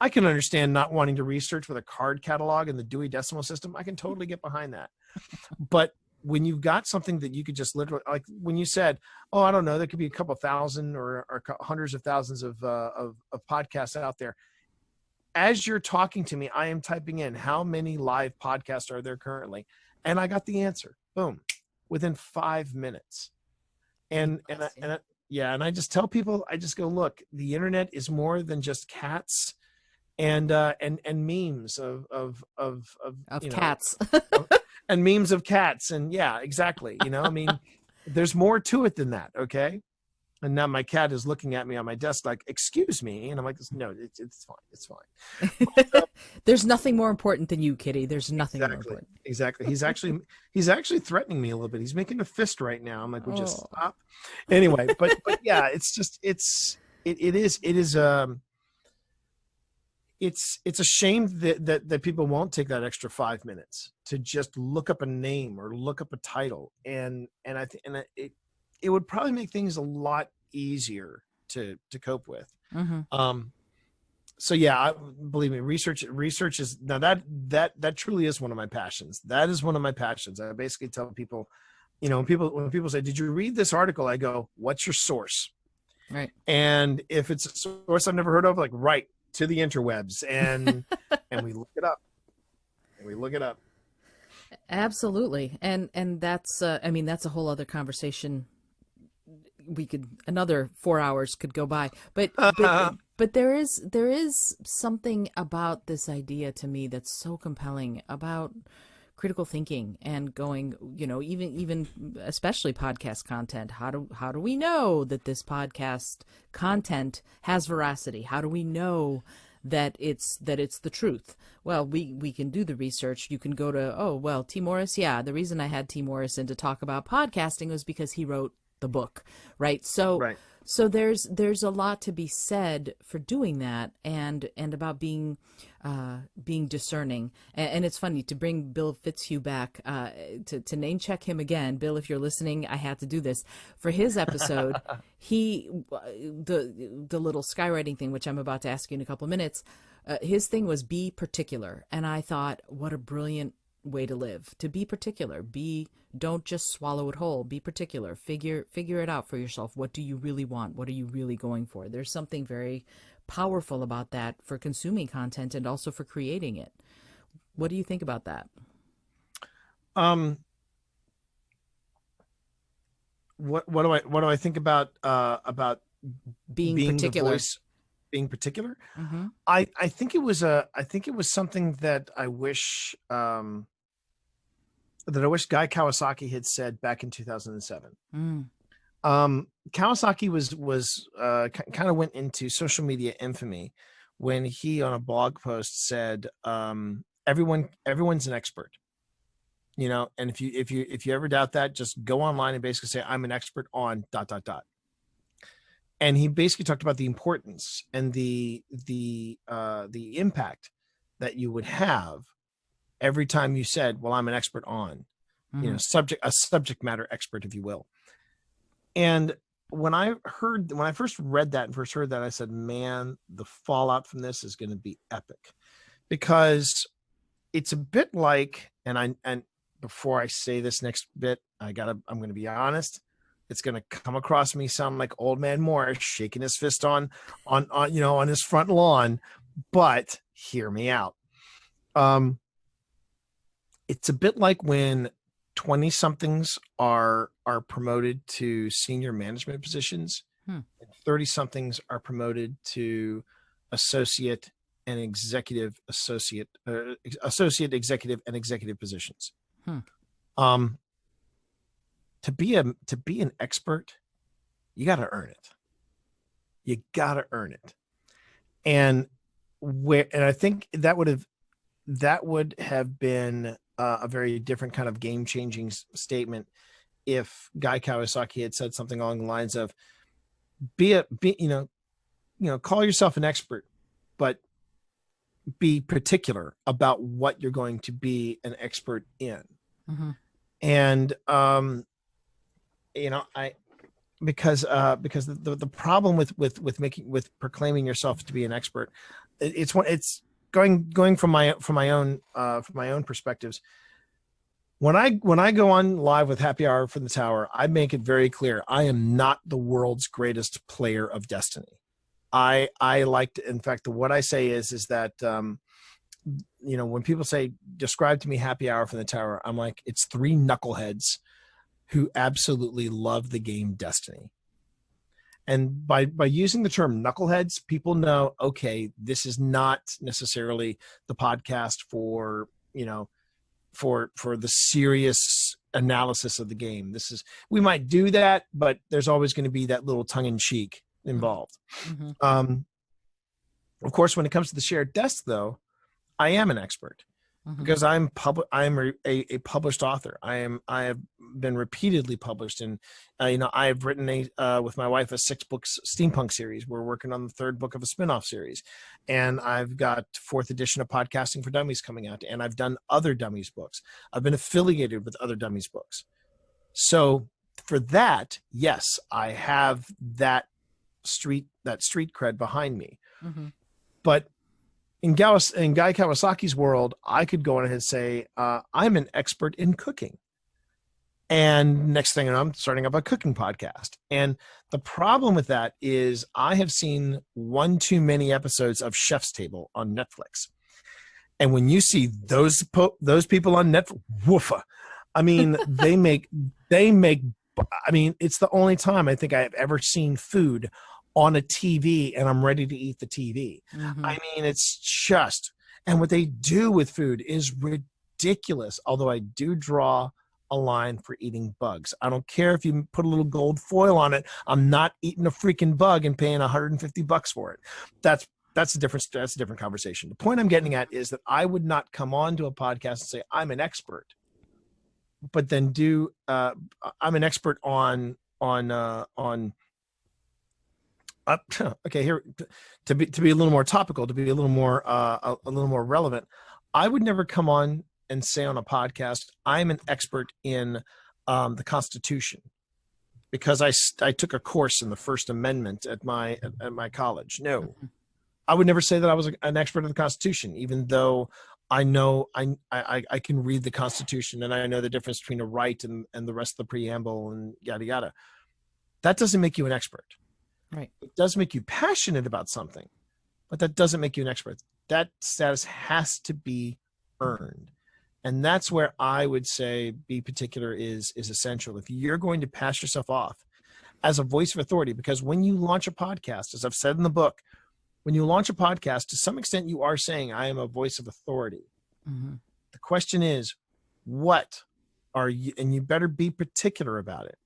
Speaker 1: I can understand not wanting to research with a card catalog and the Dewey Decimal System. I can totally get behind that. But when you've got something that you could just literally, like when you said, "Oh, I don't know, there could be a couple thousand or hundreds of thousands of podcasts out there." As you're talking to me, I am typing in, how many live podcasts are there currently? And I got the answer. Boom. Within 5 minutes. And I just tell people, I just go, "Look, the internet is more than just cats and memes of
Speaker 2: cats."
Speaker 1: And memes of cats. And yeah, exactly. I mean, there's more to it than that. Okay. And now my cat is looking at me on my desk like, "Excuse me." And I'm like, "No, it's fine. It's fine." But,
Speaker 2: there's nothing more important than you, Kitty. There's nothing more important.
Speaker 1: Exactly. He's actually threatening me a little bit. He's making a fist right now. I'm like, "Would you stop?" Anyway, but yeah, it's just, it's a shame that people won't take that extra 5 minutes to just look up a name or look up a title. And I think, it would probably make things a lot easier to cope with.
Speaker 2: Mm-hmm.
Speaker 1: So yeah, believe me, research is now that truly is one of my passions. That is one of my passions. I basically tell people, when people say, "Did you read this article?" I go, "What's your source?"
Speaker 2: Right.
Speaker 1: And if it's a source I've never heard of, like right to the interwebs, and we look it up, and we look it up.
Speaker 2: Absolutely. And that's I mean, that's a whole other conversation. We could another 4 hours could go by, but there is something about this idea to me that's so compelling about critical thinking and going, even especially podcast content. How do we know that this podcast content has veracity? How do we know that it's the truth? Well, we can do the research. You can go to, oh well, T. Morris. Yeah, the reason I had T. Morris in to talk about podcasting was because he wrote the book, right? So
Speaker 1: Right.
Speaker 2: so there's a lot to be said for doing that, and about being discerning. And it's funny to bring Bill Fitzhugh back, to name check him again. Bill, if you're listening, I had to do this for his episode. The little skywriting thing, which I'm about to ask you in a couple of minutes, his thing was be particular, and I thought, what a brilliant way to live, to be particular. Don't just swallow it whole. Be particular. Figure it out for yourself. What do you really want? What are you really going for? There's something very powerful about that for consuming content and also for creating it. What do you think about that?
Speaker 1: What do I think about
Speaker 2: Being
Speaker 1: being the
Speaker 2: particular.
Speaker 1: voice, being particular?
Speaker 2: Mm-hmm.
Speaker 1: I think it was something that I wish Guy Kawasaki had said back in 2007.
Speaker 2: Mm.
Speaker 1: Kawasaki was kind of went into social media infamy when he, on a blog post, said everyone's an expert, and if you ever doubt that, just go online and basically say, I'm an expert on ... And he basically talked about the importance and the impact that you would have every time you said, well, I'm an expert on,
Speaker 2: Mm-hmm.
Speaker 1: a subject matter expert, if you will. And when I first read that and first heard that, I said, man, the fallout from this is going to be epic, because it's a bit like, and before I say this next bit, I'm going to be honest. It's going to come across me sound like old man Morris shaking his fist on his front lawn, but hear me out. It's a bit like when 20 somethings are promoted to senior management positions, and 30 somethings are promoted to associate and executive executive and executive positions. To be an expert, you got to earn it. You got to earn it. And I think that would have been a very different kind of game-changing statement if Guy Kawasaki had said something along the lines of, call yourself an expert, but be particular about what you're going to be an expert in.
Speaker 2: Mm-hmm.
Speaker 1: And because the problem with proclaiming yourself to be an expert, it's going from my own perspectives. When I go on live with Happy Hour from the Tower, I make it very clear I am not the world's greatest player of Destiny. I like to, in fact, what I say is that when people say, describe to me Happy Hour from the Tower, I'm like, it's three knuckleheads who absolutely love the game Destiny. And by using the term knuckleheads, people know, okay, this is not necessarily the podcast for the serious analysis of the game. We might do that, but there's always going to be that little tongue in cheek involved.
Speaker 2: Mm-hmm.
Speaker 1: Of course, when it comes to the shared desk, though, I am an expert.
Speaker 2: Mm-hmm.
Speaker 1: Because I'm a published author. I have been repeatedly published, and I have written with my wife a 6-book steampunk series. We're working on the 3rd book of a spinoff series, and I've got 4th edition of Podcasting for Dummies coming out, and I've done other Dummies books. I've been affiliated with other Dummies books. So for that, yes, I have that street cred behind me.
Speaker 2: Mm-hmm.
Speaker 1: But in Guy Kawasaki's world, I could go on ahead and say, I'm an expert in cooking. And next thing I know, I'm starting up a cooking podcast. And the problem with that is I have seen one too many episodes of Chef's Table on Netflix. And when you see those people on Netflix, woofa. I mean, they make, I mean, it's the only time I think I have ever seen food on a TV and I'm ready to eat the TV.
Speaker 2: Mm-hmm.
Speaker 1: I mean, it's just, and what they do with food is ridiculous. Although I do draw a line for eating bugs. I don't care if you put a little gold foil on it. I'm not eating a freaking bug and paying $150 for it. That's a different conversation. The point I'm getting at is that I would not come on to a podcast and say I'm an expert, but then I'm an expert on okay, here to be a little more topical, to be a little more relevant. I would never come on and say on a podcast I'm an expert in the Constitution because I took a course in the First Amendment at my college. No, I would never say that I was an expert in the Constitution, even though I know I can read the Constitution and I know the difference between a right and the rest of the preamble and yada yada. That doesn't make you an expert.
Speaker 2: Right.
Speaker 1: It does make you passionate about something, but that doesn't make you an expert. That status has to be earned. And that's where I would say be particular is essential. If you're going to pass yourself off as a voice of authority, because when you launch a podcast, as I've said in the book, when you launch a podcast, to some extent you are saying, I am a voice of authority.
Speaker 2: Mm-hmm.
Speaker 1: The question is, what are you, and you better be particular about it.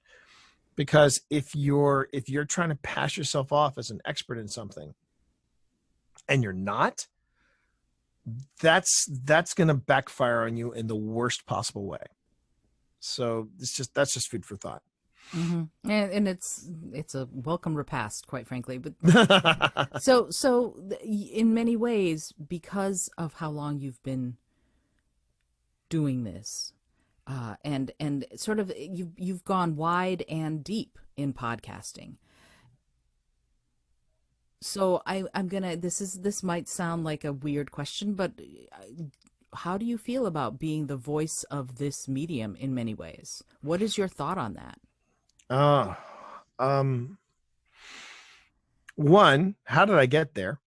Speaker 1: Because if you're trying to pass yourself off as an expert in something and you're not, that's going to backfire on you in the worst possible way. So that's just food for thought.
Speaker 2: Mm-hmm. And it's a welcome repast, quite frankly. But so in many ways, because of how long you've been doing this, and sort of you've gone wide and deep in podcasting. So I'm gonna. This might sound like a weird question, but how do you feel about being the voice of this medium in many ways? What is your thought on that?
Speaker 1: One, how did I get there?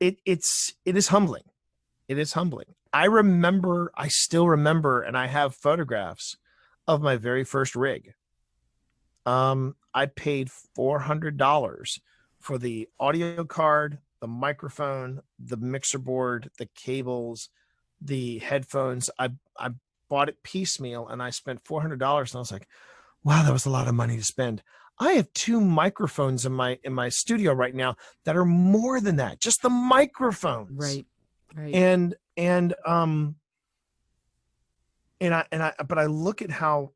Speaker 1: It is humbling. It is humbling. I still remember, and I have photographs of my very first rig. I paid $400 for the audio card, the microphone, the mixer board, the cables, the headphones. I bought it piecemeal and I spent $400 and I was like, wow, that was a lot of money to spend. I have 2 microphones in my studio right now that are more than that. Just the microphones.
Speaker 2: Right.
Speaker 1: But I look at how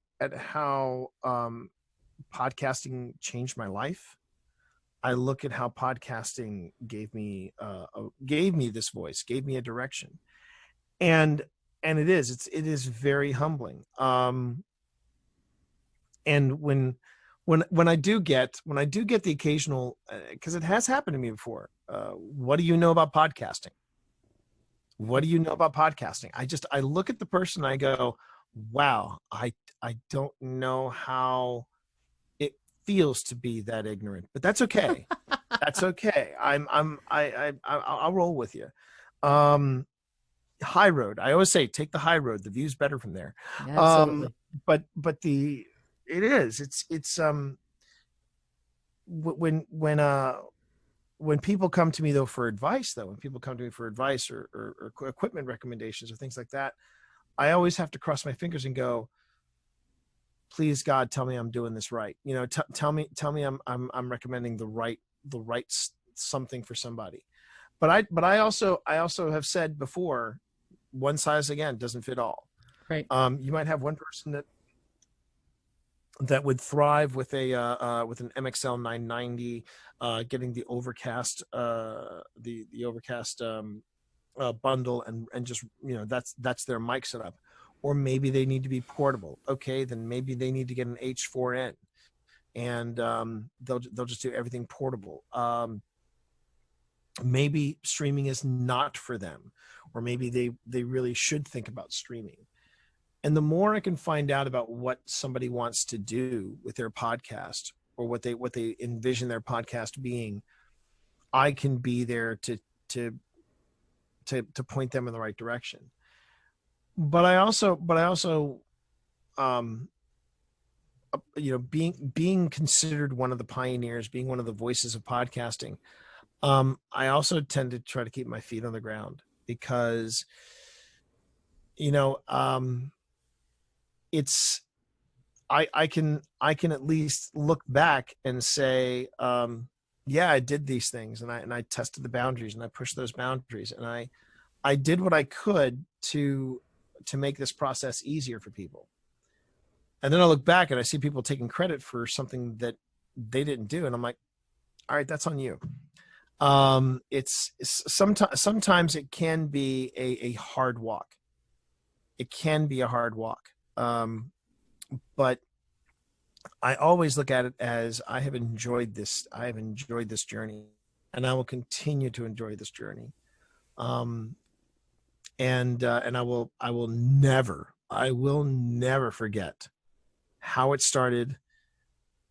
Speaker 1: podcasting changed my life. I look at how podcasting gave me this voice, gave me a direction. And it is very humbling. And when I do get the occasional, because it has happened to me before, what do you know about podcasting? What do you know about podcasting? I look at the person and I go, wow, I don't know how it feels to be that ignorant, but that's okay. That's okay. I'll roll with you. High road. I always say, take the high road. The view's better from there.
Speaker 2: Absolutely.
Speaker 1: But when people come to me though for advice, or equipment recommendations or things like that, I always have to cross my fingers and go, please God, tell me I'm doing this right. You know, tell me I'm recommending the right something for somebody. But I also have said before, one size again doesn't fit all.
Speaker 2: Right.
Speaker 1: You might have one person that would thrive with an MXL 990, getting the Overcast bundle and just, you know, that's their mic setup. or maybe they need to be portable. Okay, then maybe they need to get an H4n, and they'll just do everything portable. Maybe streaming is not for them, or maybe they really should think about streaming. And the more I can find out about what somebody wants to do with their podcast, or what they envision their podcast being, I can be there to point them in the right direction. But I also being considered one of the pioneers, being one of the voices of podcasting, I also tend to try to keep my feet on the ground, because it's I can at least look back and say, yeah, I did these things, and I tested the boundaries, and I pushed those boundaries, and I did what I could to make this process easier for people. And then I look back and I see people taking credit for something that they didn't do, and I'm like, all right, that's on you. It's sometimes it can be a hard walk. It can be a hard walk. But I always look at it as I have enjoyed this. I have enjoyed this journey, and I will continue to enjoy this journey. And I will never forget how it started,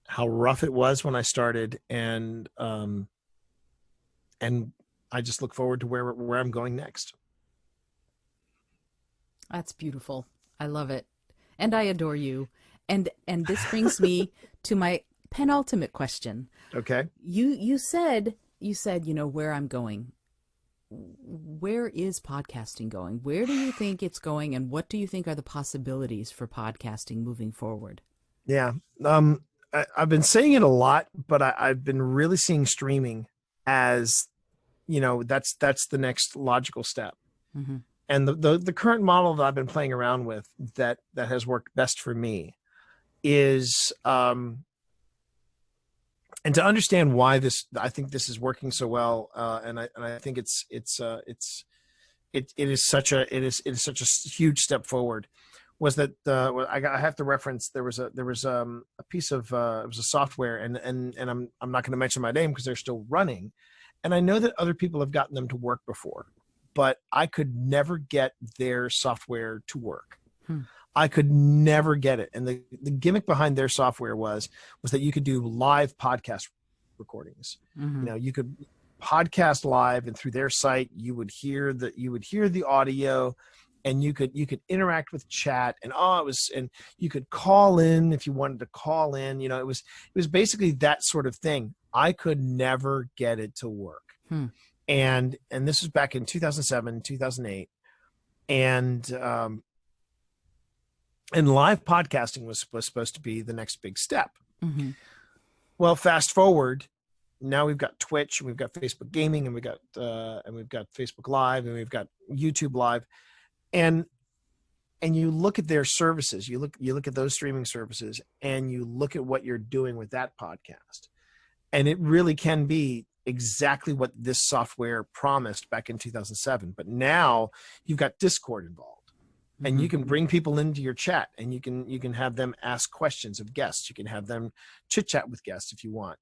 Speaker 1: how rough it was when I started, and I just look forward to where I'm going next.
Speaker 2: That's beautiful. I love it. And I adore you. And this brings me to my penultimate question.
Speaker 1: Okay.
Speaker 2: You said, where I'm going. Where is podcasting going? Where do you think it's going, and what do you think are the possibilities for podcasting moving forward?
Speaker 1: Yeah. I've been saying it a lot, but I've been really seeing streaming as, that's the next logical step. Mm-hmm. And the current model that I've been playing around with that has worked best for me is, and to understand why I think this is working so well, and I think it is such a huge step forward, was that I have to reference, there was a piece of it was a software, and I'm not going to mention my name because they're still running, and I know that other people have gotten them to work before, but I could never get their software to work. I could never get it. And the gimmick behind their software was that you could do live podcast recordings. Mm-hmm. You could podcast live, and through their site, you would hear the audio, and you could interact with chat, and you could call in if you wanted to call in. It was basically that sort of thing. I could never get it to work. And this was back in 2007, 2008. And live podcasting was supposed to be the next big step. Mm-hmm. Well, fast forward, now we've got Twitch, and we've got Facebook Gaming, and we've got Facebook Live, and we've got YouTube Live, and you look at their services, you look at those streaming services, and you look at what you're doing with that podcast, and it really can be exactly what this software promised back in 2007. But now you've got Discord involved. And you can bring people into your chat, and you can have them ask questions of guests. You can have them chit chat with guests if you want.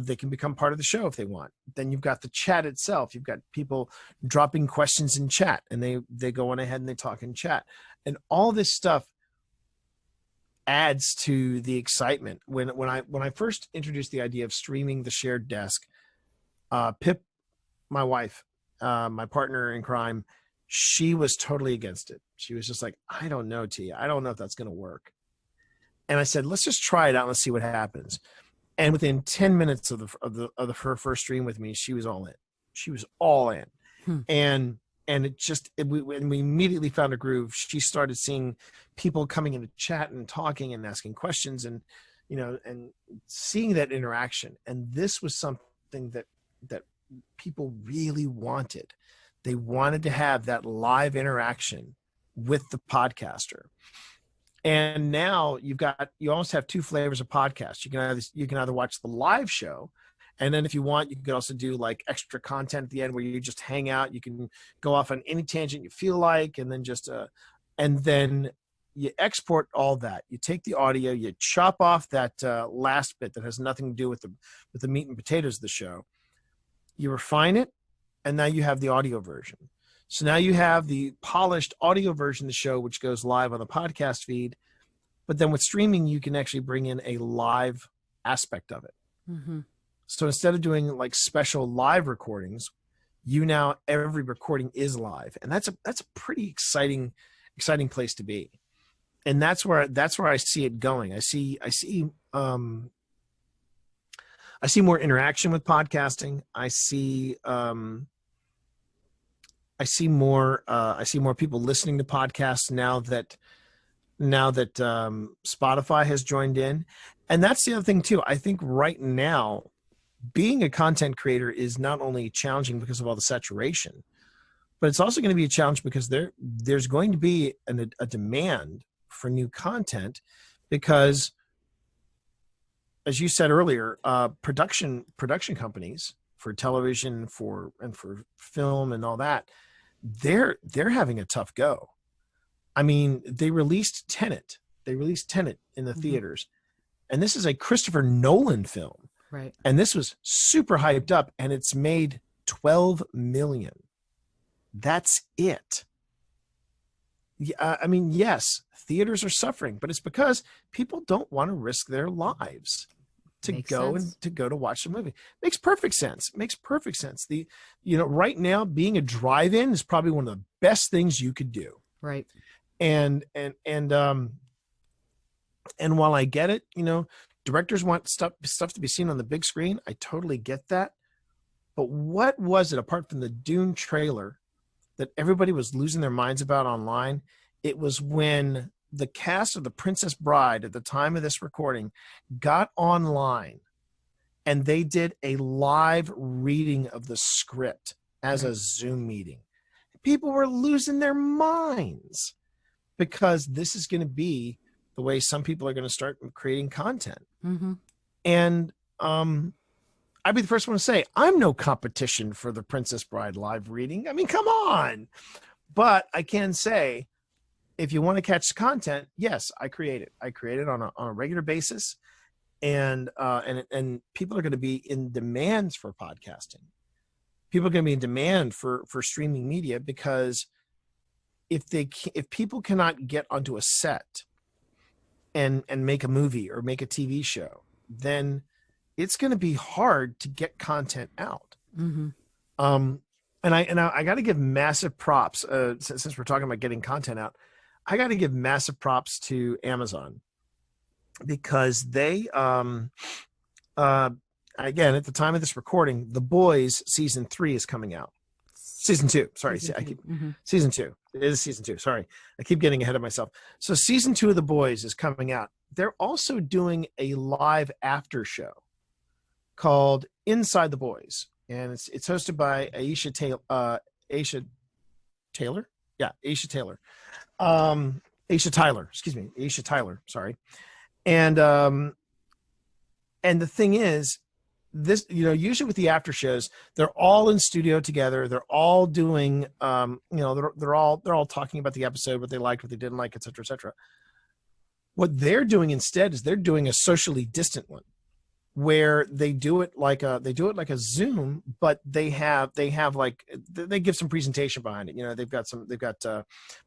Speaker 1: They can become part of the show if they want. Then you've got the chat itself. You've got people dropping questions in chat, and they go on ahead and they talk in chat. And all this stuff adds to the excitement. When I first introduced the idea of streaming the shared desk, Pip, my wife, my partner in crime, she was totally against it. She was just like, I don't know, T. I don't know if that's going to work. And I said, let's just try it out and let's see what happens. And within 10 minutes of her first stream with me, she was all in. She was all in. And we immediately found a groove. She started seeing people coming into chat and talking and asking questions, and and seeing that interaction. And this was something that people really wanted. They wanted to have that live interaction with the podcaster. And now you almost have two flavors of podcasts. You can either watch the live show, and then if you want, you can also do like extra content at the end where you just hang out. You can go off on any tangent you feel like, and then just and then you export all that. You take the audio, you chop off that last bit that has nothing to do with the meat and potatoes of the show. You refine it, and now you have the audio version. So now you have the polished audio version of the show, which goes live on the podcast feed. But then with streaming, you can actually bring in a live aspect of it.
Speaker 2: Mm-hmm.
Speaker 1: So instead of doing like special live recordings, every recording is live, and that's a pretty exciting place to be. And that's where I see it going. I see more interaction with podcasting. I see more people listening to podcasts now that Spotify has joined in. And that's the other thing too. I think right now, being a content creator is not only challenging because of all the saturation, but it's also going to be a challenge because there's going to be a demand for new content, because, as you said earlier, production companies for television, for film and all that, they're having a tough go. I mean, they released Tenet in the
Speaker 2: Mm-hmm.
Speaker 1: theaters, and this is a Christopher Nolan film,
Speaker 2: Right.
Speaker 1: and this was super hyped up, and it's made 12 million. That's it. I mean, yes, theaters are suffering, but it's because people don't want to risk their lives to
Speaker 2: Makes
Speaker 1: go
Speaker 2: sense.
Speaker 1: and to watch the movie. Makes perfect sense. Right now, being a drive-in is probably one of the best things you could do.
Speaker 2: Right.
Speaker 1: And while I get it, directors want stuff to be seen on the big screen. I totally get that. But what was it, apart from the Dune trailer, that everybody was losing their minds about online? It was when the cast of The Princess Bride, at the time of this recording, got online and they did a live reading of the script as a Zoom meeting. People were losing their minds, because this is going to be the way some people are going to start creating content.
Speaker 2: Mm-hmm.
Speaker 1: And I'd be the first one to say, I'm no competition for the Princess Bride live reading. I mean, come on. But I can say, if you want to catch the content, yes, I create it. I create it on a regular basis. And people are going to be in demand for podcasting. People are going to be in demand for streaming media, because if people cannot get onto a set and make a movie or make a TV show, then it's going to be hard to get content out.
Speaker 2: Mm-hmm.
Speaker 1: And I got to give massive props, since we're talking about getting content out. I got to give massive props to Amazon, because they again, at the time of this recording, The Boys season 3 is coming out. Season 2. Sorry, season 2. It is season 2. Sorry, I keep getting ahead of myself. So season 2 of The Boys is coming out. They're also doing a live after show called Inside the Boys, and it's hosted by Aisha Taylor. Aisha Taylor. Aisha Tyler. Sorry. And the thing is, this, usually with the after shows, they're all in studio together. They're all doing, they're all talking about the episode, what they liked, what they didn't like, et cetera, et cetera. What they're doing instead is they're doing a socially distant one, where they do it like a Zoom, but they give some presentation behind it. They've got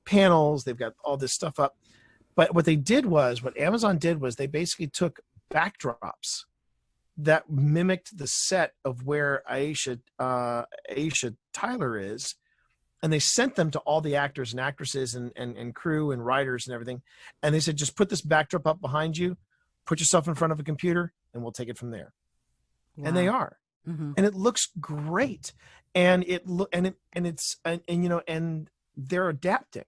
Speaker 1: panels, they've got all this stuff up. But what Amazon did was they basically took backdrops that mimicked the set of where Aisha Tyler is, and they sent them to all the actors and actresses and crew and writers and everything. And they said, just put this backdrop up behind you, put yourself in front of a computer, and we'll take it from there. Wow. And they are. Mm-hmm. And it looks great. And they're adapting.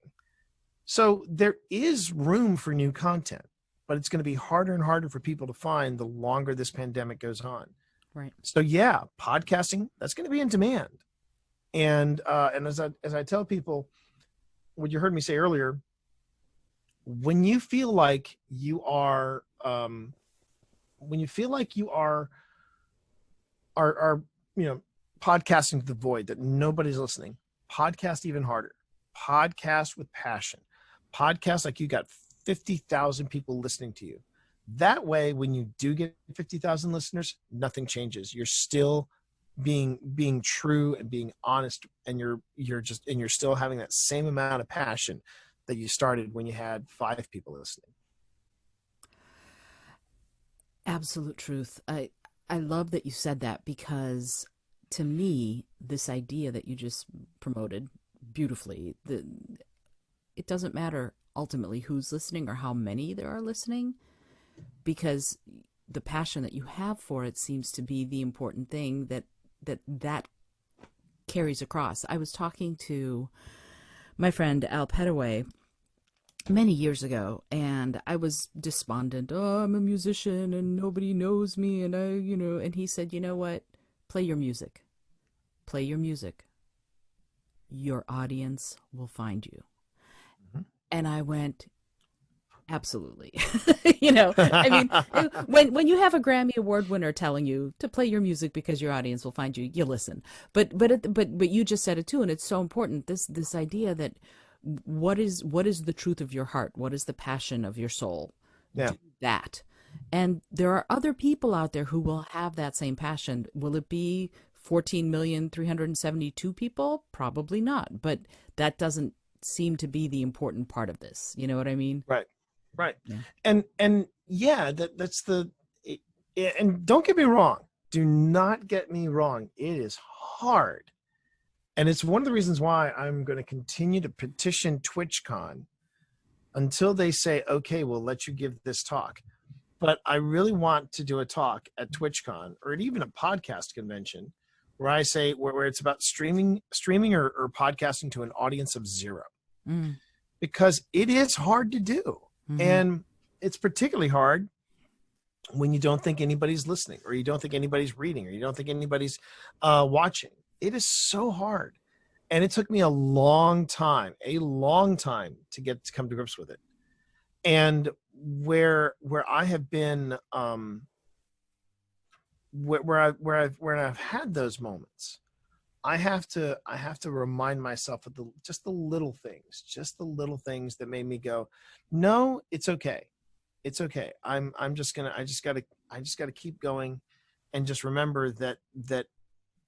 Speaker 1: So there is room for new content, but it's going to be harder and harder for people to find the longer this pandemic goes on.
Speaker 2: Right.
Speaker 1: So yeah, podcasting, that's going to be in demand. And as I tell people, what you heard me say earlier, when you feel like you are podcasting to the void, that nobody's listening, podcast even harder. Podcast with passion. podcast, like you got 50,000 people listening to you. That way, when you do get 50,000 listeners, nothing changes. You're still being true and being honest, and you're still having that same amount of passion that you started when you had 5 people listening.
Speaker 2: Absolute truth. I love that you said that, because to me, this idea that you just promoted beautifully, it doesn't matter ultimately who's listening or how many there are listening, because the passion that you have for it seems to be the important thing that carries across. I was talking to my friend Al Petaway many years ago, and I was despondent. Oh, I'm a musician and nobody knows me, and and he said, you know what? Play your music. Play your music. Your audience will find you. Mm-hmm. And I went, absolutely. I mean, when you have a Grammy Award winner telling you to play your music because your audience will find you, you listen. But you just said it too, and it's so important. This idea that what is the truth of your heart? What is the passion of your soul?
Speaker 1: Yeah.
Speaker 2: Do that. And there are other people out there who will have that same passion. Will it be 14,372 people? Probably not. But that doesn't seem to be the important part of this. You know what I mean?
Speaker 1: Right.
Speaker 2: Yeah.
Speaker 1: And yeah, that's and don't get me wrong. Do not get me wrong. It is hard. And it's one of the reasons why I'm going to continue to petition TwitchCon until they say, okay, we'll let you give this talk. But I really want to do a talk at TwitchCon, or at even a podcast convention, where I say where it's about streaming or podcasting to an audience of 0. Mm. Because it is hard to do. Mm-hmm. And it's particularly hard when you don't think anybody's listening, or you don't think anybody's reading, or you don't think anybody's watching. It is so hard. And it took me a long time to come to grips with it. And where I have been, where I've had those moments, I have to remind myself of just the little things that made me go, no, it's okay. It's okay. I just gotta keep going, and just remember that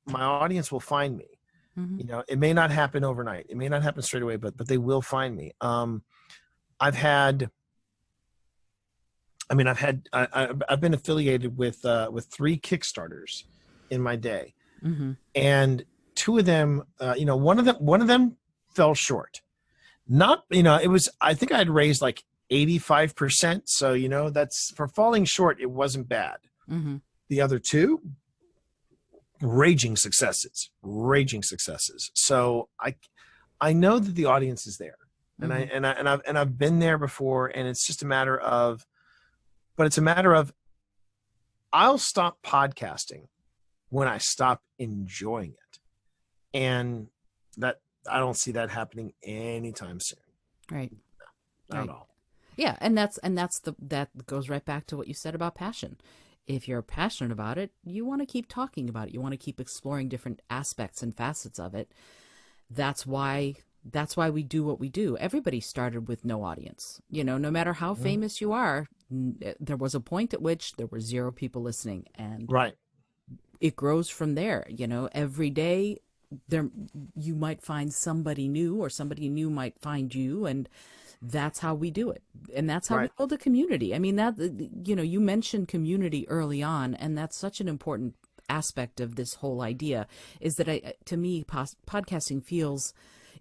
Speaker 1: my audience will find me. Mm-hmm. It may not happen overnight. It may not happen straight away, but they will find me. I've been affiliated with 3 Kickstarters in my day. Mm-hmm. And 2 of them, one of them fell short. Not, it was, I think I'd raised like 85%. So, that's, for falling short, it wasn't bad. Mm-hmm. The other 2, raging successes. So I know that the audience is there, and mm-hmm. I've been there before, and it's just a matter of, I'll stop podcasting when I stop enjoying it. And that, I don't see that happening anytime soon.
Speaker 2: Right.
Speaker 1: No, not at all.
Speaker 2: Yeah. And that goes right back to what you said about passion. If you're passionate about it, you want to keep talking about it. You want to keep exploring different aspects and facets of it. That's why we do what we do. Everybody started with no audience. No matter how mm-hmm. famous you are, there was a point at which there were 0 people listening, and
Speaker 1: right.
Speaker 2: It grows from there. Every day you might find somebody new, or somebody new might find you, and that's how we do it. And that's how right. we build a community. I mean, that, you mentioned community early on, and that's such an important aspect of this whole idea, is that to me, podcasting feels,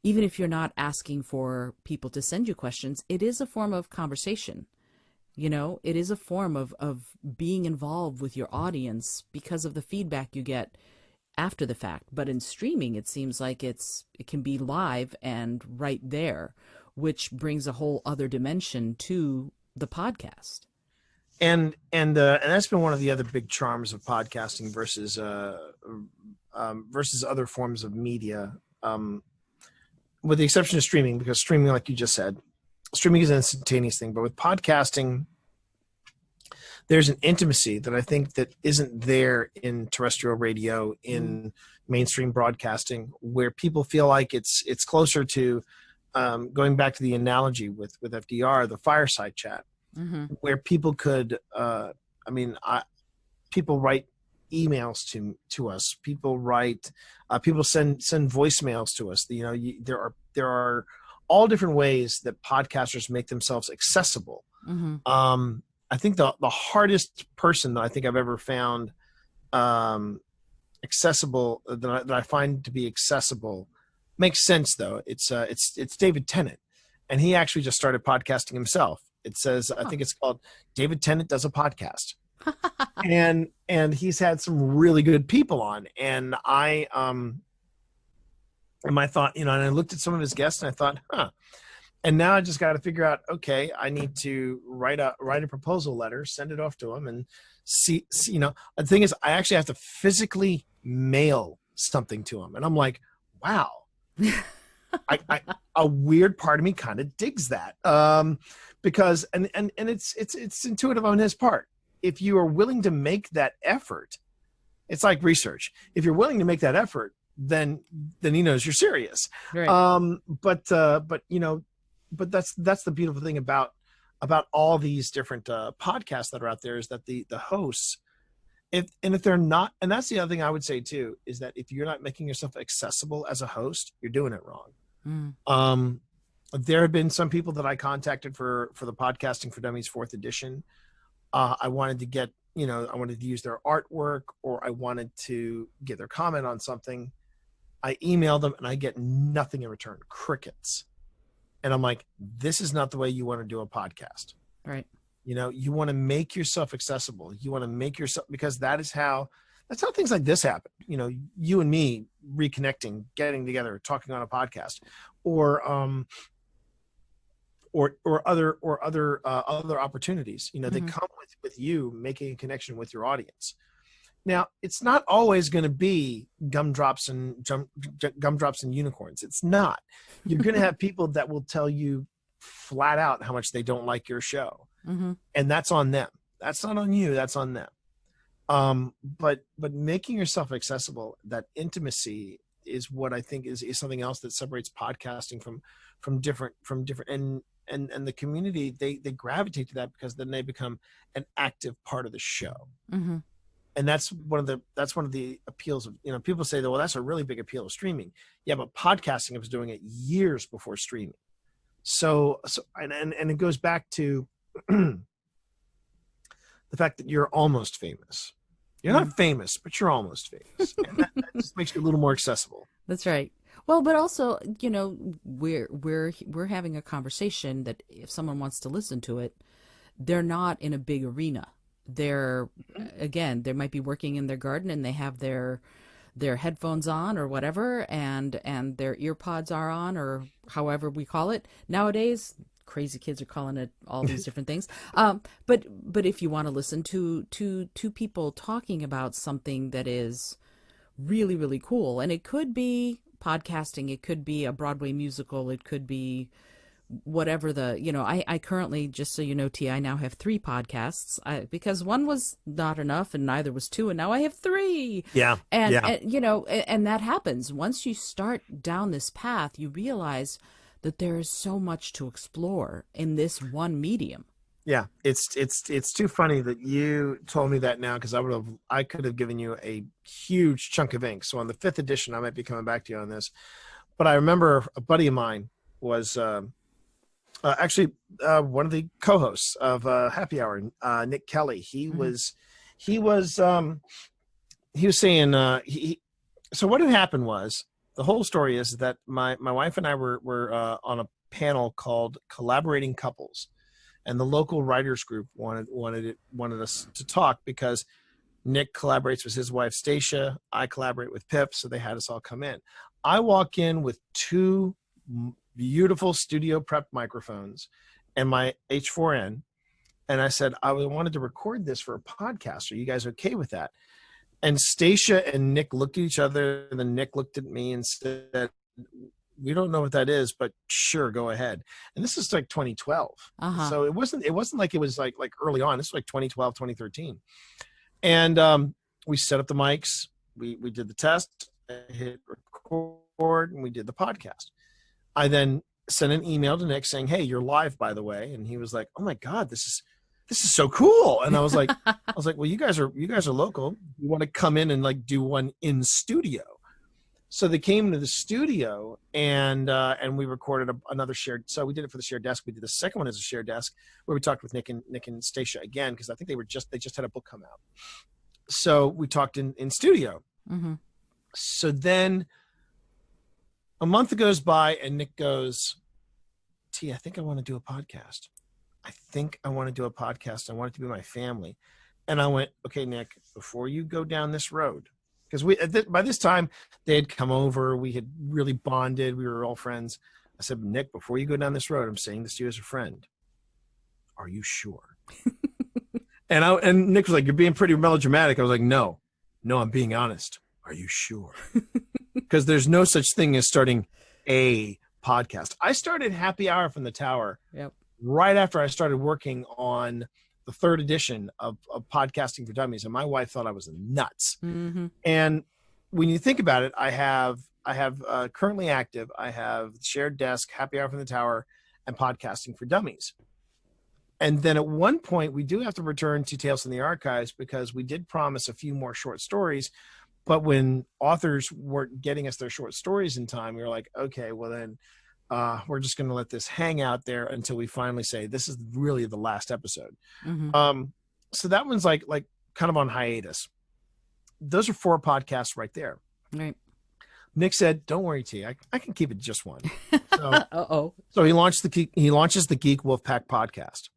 Speaker 2: even if you're not asking for people to send you questions, it is a form of conversation. It is a form of being involved with your audience because of the feedback you get after the fact. But in streaming, it seems like it can be live and right there, which brings a whole other dimension to the podcast.
Speaker 1: And that's been one of the other big charms of podcasting versus other forms of media, with the exception of streaming, because streaming, like you just said, streaming is an instantaneous thing. But with podcasting, there's an intimacy that I think that isn't there in terrestrial radio, in mainstream broadcasting, where people feel like it's closer to going back to the analogy with FDR, the fireside chat,
Speaker 2: Mm-hmm.
Speaker 1: where people could, people write emails to us. People write, people send voicemails to us. There are all different ways that podcasters make themselves accessible.
Speaker 2: Mm-hmm.
Speaker 1: I think the hardest person that I think I've ever found accessible, that I find to be accessible, makes sense though. It's David Tennant, and he actually just started podcasting himself. It says, I think it's called David Tennant Does a Podcast. and he's had some really good people on, and I thought, and I looked at some of his guests and I thought, and now I just got to figure out, okay, I need to write a proposal letter, send it off to him, and see, the thing is, I actually have to physically mail something to him, and I'm like, wow. A weird part of me kind of digs that, because and it's intuitive on his part. If you are willing to make that effort, it's like research. If you're willing to make that effort, then he knows you're serious.
Speaker 2: Right.
Speaker 1: But that's the beautiful thing about all these different podcasts that are out there, is that the hosts, if they're not, and that's the other thing I would say too, is that if you're not making yourself accessible as a host, you're doing it wrong.
Speaker 2: Mm.
Speaker 1: There have been some people that I contacted for the Podcasting for Dummies 4th edition. I wanted to get, I wanted to use their artwork, or I wanted to get their comment on something. I emailed them and I get nothing in return, crickets. And I'm like, this is not the way you want to do a podcast.
Speaker 2: Right.
Speaker 1: You want to make yourself accessible. You want to make yourself, because that's how things like this happen. You and me reconnecting, getting together, talking on a podcast, or other opportunities. They come with you making a connection with your audience. Now, it's not always going to be gumdrops and unicorns. It's not. You're going to have people that will tell you flat out how much they don't like your show, and that's on them. That's not on you. That's on them. But making yourself accessible, that intimacy, is what I think is something else that separates podcasting from different, and the community, they gravitate to that, because then they become an active part of the show.
Speaker 2: Mm-hmm.
Speaker 1: And that's one of the appeals of, people say that, well, that's a really big appeal of streaming. Yeah, but podcasting was doing it years before streaming. So and it goes back to the fact that you're almost famous. You're not famous, but you're almost famous. And that just makes you a little more accessible.
Speaker 2: That's right. Well, but also, we're having a conversation that if someone wants to listen to it, they're not in a big arena. They're, again, they might be working in their garden and they have their headphones on or whatever, and their ear pods are on, or however we call it nowadays. Crazy kids are calling it all these different things. But if you want to listen to two people talking about something that is really, really cool, and it could be podcasting, it could be a Broadway musical, it could be whatever I currently, just so you know, T, I now have 3 podcasts, because one was not enough and neither was 2, and now I have 3.
Speaker 1: Yeah.
Speaker 2: And that happens. Once you start down this path, you realize that there is so much to explore in this one medium.
Speaker 1: Yeah, it's too funny that you told me that now, because I could have given you a huge chunk of ink. So on the 5th edition, I might be coming back to you on this. But I remember a buddy of mine was actually one of the co-hosts of Happy Hour, Nick Kelly. He was saying so what had happened was, the whole story is that my wife and I were on a panel called Collaborating Couples, and the local writers group wanted us to talk, because Nick collaborates with his wife Stacia, I collaborate with Pip, so they had us all come in. I walk in with 2 beautiful studio prep microphones and my H4n, and I said, I wanted to record this for a podcast. Are you guys okay with that? And Stacia and Nick looked at each other, and then Nick looked at me and said, we don't know what that is, but sure, go ahead. And this is like 2012. So it wasn't like it was like early on. This was like 2012, 2013. And we set up the mics, we did the test, hit record, and we did the podcast. I then sent an email to Nick saying, "Hey, you're live, by the way." And he was like, "Oh my God, this is so cool." And I was like, well, you guys are local. You want to come in and like do one in studio? So they came to the studio and we recorded another shared. So we did it for the shared desk. We did the second one as a shared desk where we talked with Nick and Stacia again, because I think they just had a book come out. So we talked in studio.
Speaker 2: Mm-hmm.
Speaker 1: So then a month goes by and Nick goes, "T, I think I want to do a podcast. I think I want to do a podcast. I want it to be my family." And I went, "Okay, Nick, before you go down this road," because by this time they had come over, we had really bonded, we were all friends. I said, "Nick, before you go down this road, I'm saying this to you as a friend. Are you sure?" and Nick was like, "You're being pretty melodramatic." I was like, No, I'm being honest. Are you sure?" Because there's no such thing as starting a podcast. I started Happy Hour from the Tower right after I started working on the third edition of Podcasting for Dummies, and my wife thought I was nuts.
Speaker 2: Mm-hmm.
Speaker 1: And when you think about it, I have currently active, I have Shared Desk, Happy Hour from the Tower, and Podcasting for Dummies. And then at one point, we do have to return to Tales from the Archives because we did promise a few more short stories. But when authors weren't getting us their short stories in time, we were like, okay, well then we're just going to let this hang out there until we finally say this is really the last episode.
Speaker 2: Mm-hmm.
Speaker 1: So that one's like kind of on hiatus. Those are 4 podcasts right there.
Speaker 2: Right.
Speaker 1: Nick said, "Don't worry, T, I can keep it just one." So, so he launches the Geek Wolfpack podcast.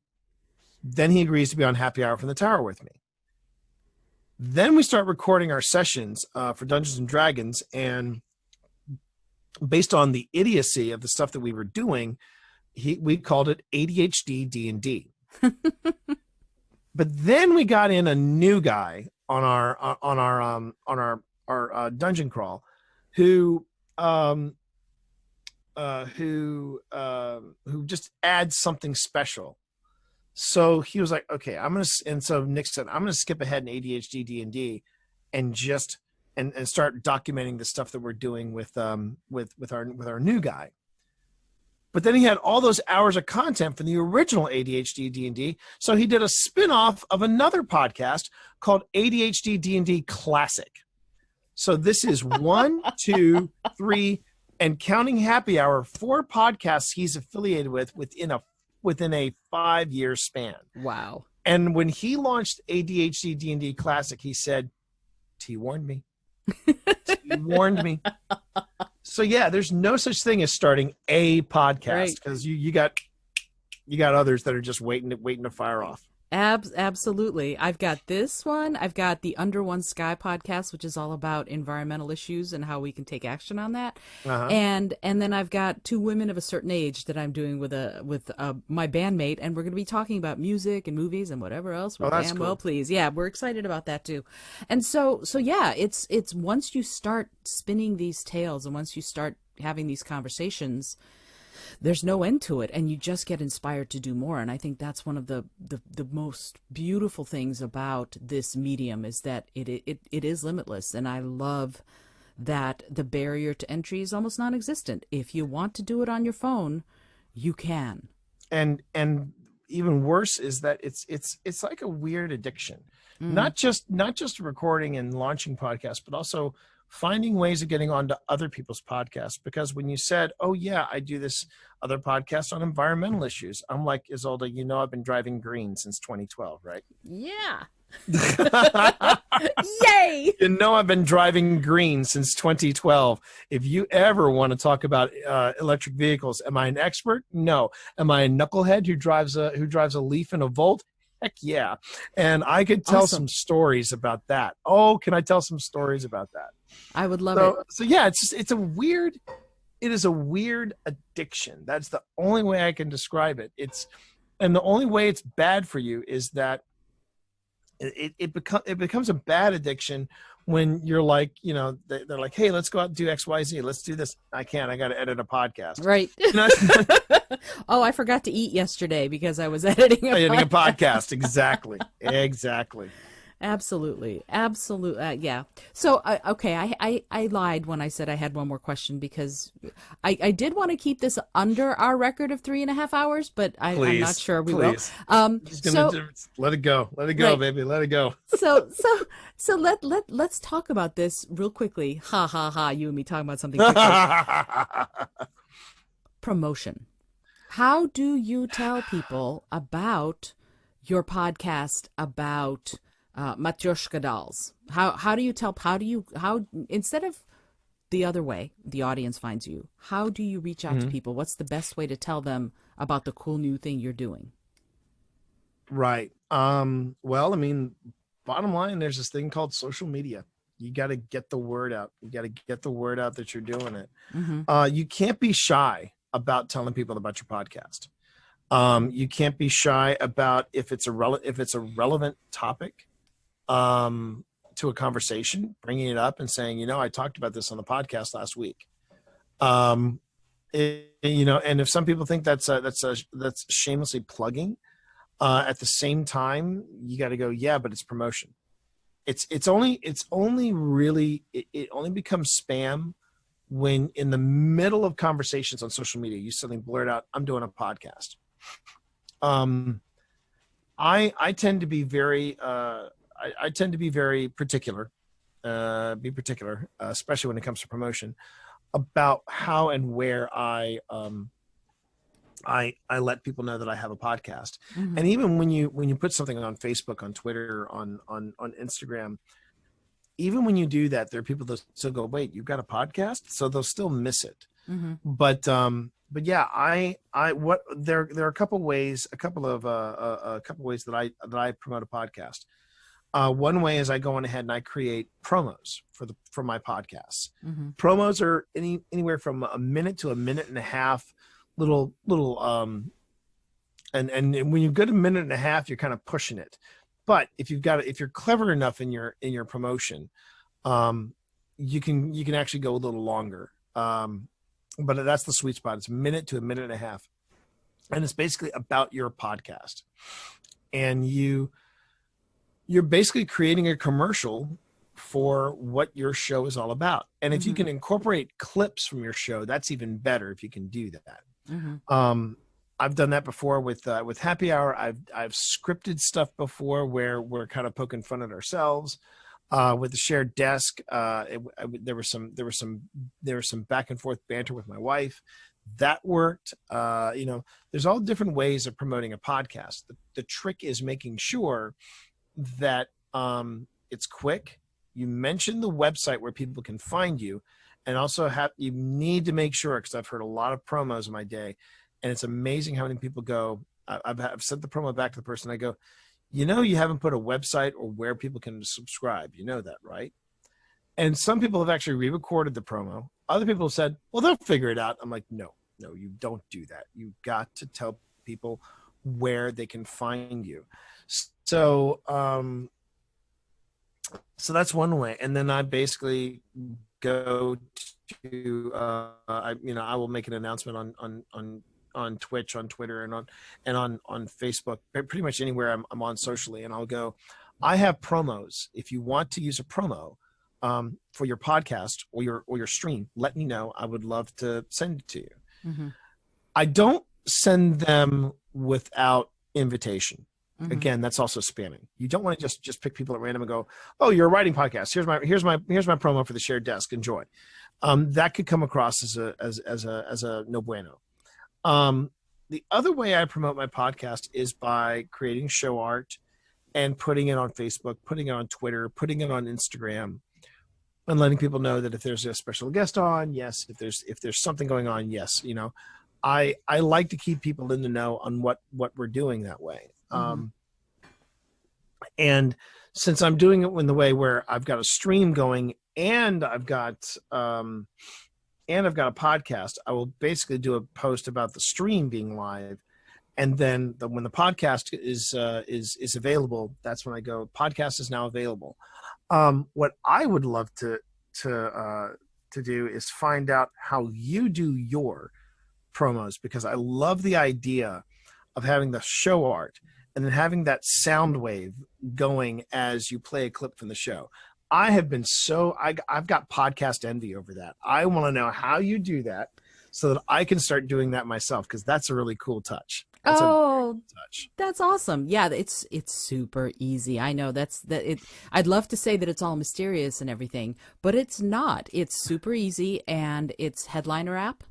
Speaker 1: Then he agrees to be on Happy Hour from the Tower with me. Then we start recording our sessions for Dungeons and Dragons, and based on the idiocy of the stuff that we were doing, we called it ADHD D&D. But then we got in a new guy on our dungeon crawl, who just adds something special. So he was like, "Okay, so Nick said, I'm gonna skip ahead in ADHD D&D and just and start documenting the stuff that we're doing with our new guy." But then he had all those hours of content from the original ADHD D&D, so he did a spin-off of another podcast called ADHD D&D Classic. So this is 1, 2, 3, and counting Happy Hour, 4 podcasts he's affiliated with within a 5-year span.
Speaker 2: Wow.
Speaker 1: And when he launched ADHD D&D Classic, he said, "T warned me." He warned me. So yeah, there's no such thing as starting a podcast, because you got others that are just waiting to fire off.
Speaker 2: Absolutely. I've got this one. I've got the Under One Sky podcast, which is all about environmental issues and how we can take action on that. Uh-huh. And then I've got Two Women of a Certain Age that I'm doing with my bandmate, and we're going to be talking about music and movies and whatever else.
Speaker 1: That's cool.
Speaker 2: Well, please. Yeah, we're excited about that too. And so yeah, it's once you start spinning these tales and once you start having these conversations, there's no end to it, and you just get inspired to do more. And I think that's one of the most beautiful things about this medium, is that it is limitless. And I love that the barrier to entry is almost non-existent. If you want to do it on your phone, you can.
Speaker 1: And even worse is that it's like a weird addiction. Mm-hmm. Not just recording and launching podcasts, but also finding ways of getting onto other people's podcasts. Because when you said, "Oh yeah, I do this other podcast on environmental issues," I'm like, Isolde, I've been driving green since 2012, right?
Speaker 2: Yeah. Yay!
Speaker 1: I've been driving green since 2012. If you ever want to talk about electric vehicles, am I an expert? No. Am I a knucklehead who drives a Leaf and a Volt? Heck yeah. And I could tell some stories about that. Oh, can I tell some stories about that?
Speaker 2: I would love it.
Speaker 1: So yeah, it is a weird addiction. That's the only way I can describe it. And the only way it's bad for you is that it becomes a bad addiction when you're like, they're like, "Hey, let's go out and do XYZ. Let's do this." I can't. I got to edit a podcast.
Speaker 2: Right. Oh, I forgot to eat yesterday because I was editing a podcast.
Speaker 1: Exactly.
Speaker 2: Absolutely. Absolutely. Yeah. So, okay, I lied when I said I had one more question because I did want to keep this under our record of 3.5 hours, but I'm not
Speaker 1: Please,
Speaker 2: sure we will.
Speaker 1: please. Just gonna
Speaker 2: So,
Speaker 1: let it go. Let it go,
Speaker 2: right.
Speaker 1: baby. Let it go.
Speaker 2: So, so, so let's talk about this real quickly. Ha ha ha, you and me talking about something quickly. Promotion. How do you tell people about your podcast about Matryoshka dolls? How do you tell how instead of the other way the audience finds you? How do you reach out to
Speaker 1: Mhm.
Speaker 2: people? What's the best way to tell them about the cool new thing you're doing?
Speaker 1: Right. Well, I mean, bottom line, there's this thing called social media. You got to get the word out. You got to get the word out that you're doing it.
Speaker 2: Mm-hmm.
Speaker 1: You can't be shy about telling people about your podcast. You can't be shy about if it's a relevant topic to a conversation, bringing it up and saying, I talked about this on the podcast last week. And if some people think that's shamelessly plugging, at the same time, you got to go, yeah, but it's promotion. It only becomes spam when in the middle of conversations on social media, you suddenly blurt out, I'm doing a podcast. Um, I tend to be I tend to be very particular, especially when it comes to promotion, about how and where I let people know that I have a podcast.
Speaker 2: Mm-hmm.
Speaker 1: And even when you put something on Facebook, on Twitter, on Instagram, even when you do that, there are people that still go, wait, you've got a podcast? So they'll still miss it.
Speaker 2: Mm-hmm.
Speaker 1: But yeah, there are a couple ways that I promote a podcast. One way is I go on ahead and I create promos for my podcasts.
Speaker 2: Mm-hmm.
Speaker 1: Promos are anywhere from a minute to a minute and a half, little and when you get a minute and a half, you're kind of pushing it. But if you're clever enough in your promotion, you can actually go a little longer. But that's the sweet spot. It's a minute to a minute and a half, and it's basically about your podcast, and you're basically creating a commercial for what your show is all about. And if you
Speaker 2: Mm-hmm.
Speaker 1: can incorporate clips from your show, that's even better if you can do that.
Speaker 2: Mm-hmm.
Speaker 1: I've done that before with Happy Hour. I've scripted stuff before where we're kind of poking fun at ourselves. With the shared desk, there was some back and forth banter with my wife. That worked. There's all different ways of promoting a podcast. The trick is making sure that it's quick. You mention the website where people can find you, and also you need to make sure, because I've heard a lot of promos in my day, and it's amazing how many people go. I've sent the promo back to the person. I go, you haven't put a website or where people can subscribe. You know that, right? And some people have actually re-recorded the promo. Other people have said, well, they'll figure it out. I'm like, no, you don't do that. You've got to tell people where they can find you. So that's one way. And then I basically go to, I will make an announcement on Twitch, on Twitter, and on Facebook, pretty much anywhere I'm on socially. And I'll go, I have promos. If you want to use a promo for your podcast or your stream, let me know. I would love to send it to you.
Speaker 2: Mm-hmm.
Speaker 1: I don't send them without invitation.
Speaker 2: Mm-hmm.
Speaker 1: Again, that's also spamming. You don't want to just pick people at random and go, oh, you're a writing podcast. Here's my promo for the shared desk. Enjoy. That could come across as a no bueno. The other way I promote my podcast is by creating show art and putting it on Facebook, putting it on Twitter, putting it on Instagram, and letting people know that if there's a special guest on, yes. If there's something going on, yes. I like to keep people in the know on what we're doing that way.
Speaker 2: Mm-hmm.
Speaker 1: And since I'm doing it in the way where I've got a stream going and I've got a podcast, I will basically do a post about the stream being live, and then when the podcast is available, that's when I go, podcast is now available. What I would love to do is find out how you do your promos, because I love the idea of having the show art and then having that sound wave going as you play a clip from the show. I've got podcast envy over that. I want to know how you do that so that I can start doing that myself, because that's a really cool touch. That's a very
Speaker 2: Oh,
Speaker 1: cool touch.
Speaker 2: that's awesome. Yeah, it's super easy. I know I'd love to say that it's all mysterious and everything, but it's not. It's super easy, and it's Headliner app,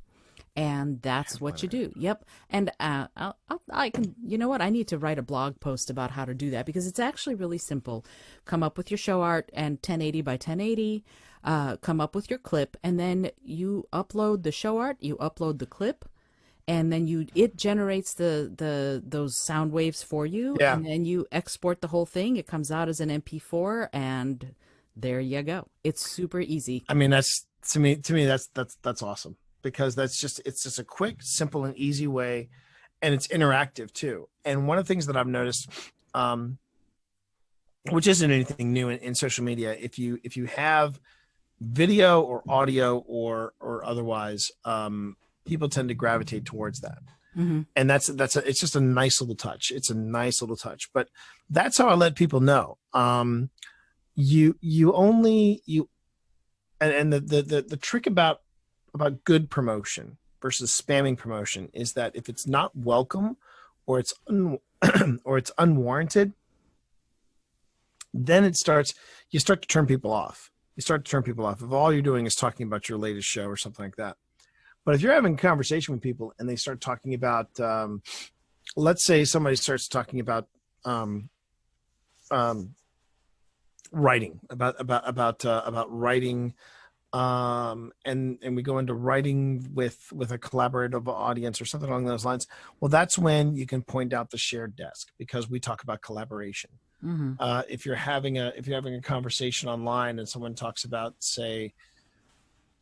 Speaker 2: and that's what you do. Yep. And I can, you know what? I need to write a blog post about how to do that, because it's actually really simple. Come up with your show art and 1080 by 1080. Come up with your clip, and then you upload the show art. You upload the clip, and then it generates those sound waves for you,
Speaker 1: Yeah.
Speaker 2: and then you export the whole thing. It comes out as an MP4, and there you go. It's super easy.
Speaker 1: I mean, that's to me that's awesome, because it's just a quick, simple, and easy way, and it's interactive too. And one of the things that I've noticed, which isn't anything new in social media, if you have video or audio or otherwise, people tend to gravitate towards that.
Speaker 2: Hmm.
Speaker 1: And it's just a nice little touch. It's a nice little touch, but that's how I let people know. You only you and the trick about good promotion versus spamming promotion is that if it's not welcome, or it's or it's unwarranted, then you start to turn people off. You start to turn people off if all you're doing is talking about your latest show or something like that. But if you're having a conversation with people and they start talking about, let's say somebody starts talking about writing, about writing, and we go into writing with a collaborative audience or something along those lines. Well, that's when you can point out the shared desk, because we talk about collaboration.
Speaker 2: Hmm.
Speaker 1: If you're having a conversation online and someone talks about, say,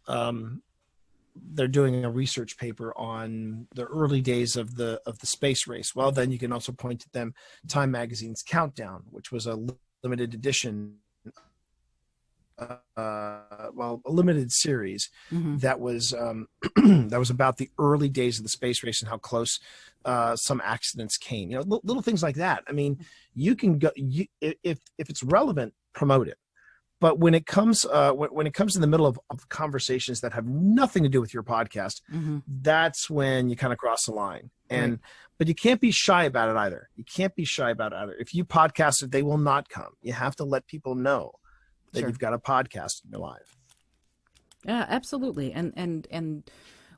Speaker 1: they're doing a research paper on the early days of the space race, well, then you can also point to them Time Magazine's Countdown, which was a limited edition, a limited series
Speaker 2: Hmm.
Speaker 1: that was that was about the early days of the space race and how close some accidents came. Little things like that. I mean, you can go, if it's relevant, promote it. But when it comes in the middle of conversations that have nothing to do with your podcast,
Speaker 2: Hmm.
Speaker 1: that's when you kind of cross the line.
Speaker 2: Right.
Speaker 1: But you can't be shy about it either. You can't be shy about it either. If you podcast it, they will not come. You have to let people know that
Speaker 2: Sure.
Speaker 1: you've got a podcast and you're live.
Speaker 2: Yeah, absolutely. And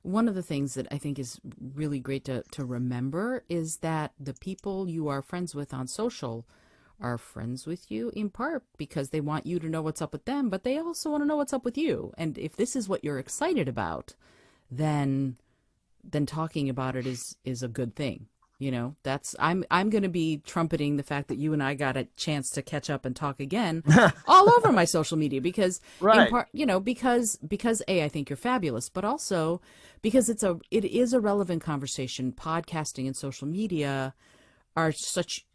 Speaker 2: one of the things that I think is really great to remember is that the people you are friends with on social are friends with you in part because they want you to know what's up with them, but they also want to know what's up with you. And if this is what you're excited about, then talking about it is a good thing. That's I'm going to be trumpeting the fact that you and I got a chance to catch up and talk again all over my social media, because in
Speaker 1: Right.
Speaker 2: part, because I think you're fabulous, but also because it is a relevant conversation. Podcasting and social media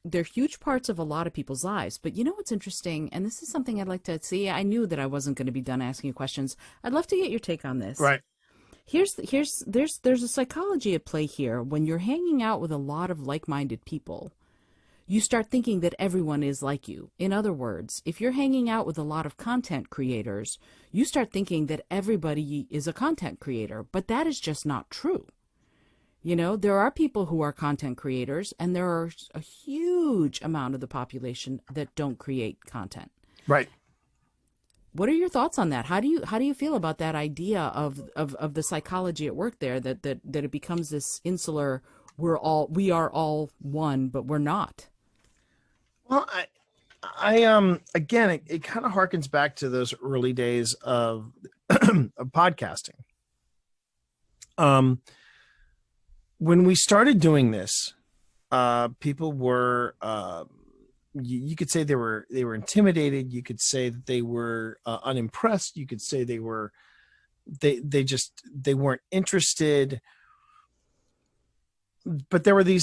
Speaker 2: they're huge parts of a lot of people's lives. But you know what's interesting, and this is something I'd like to see. I knew that I wasn't going to be done asking you questions. I'd love to get your take on this.
Speaker 1: Right.
Speaker 2: There's a psychology at play here. When you're hanging out with a lot of like-minded people, you start thinking that everyone is like you. In other words, if you're hanging out with a lot of content creators, you start thinking that everybody is a content creator, but that is just not true. There are people who are content creators, and there are a huge amount of the population that don't create content.
Speaker 1: Right.
Speaker 2: What are your thoughts on that? How do you feel about that idea of the psychology at work there, that it becomes this insular, we are all one, but we're not?
Speaker 1: Well, I again, it kind of harkens back to those early days of of podcasting. When we started doing this, people were you could say they were intimidated. You could say that they were unimpressed. You could say they weren't interested. But there was this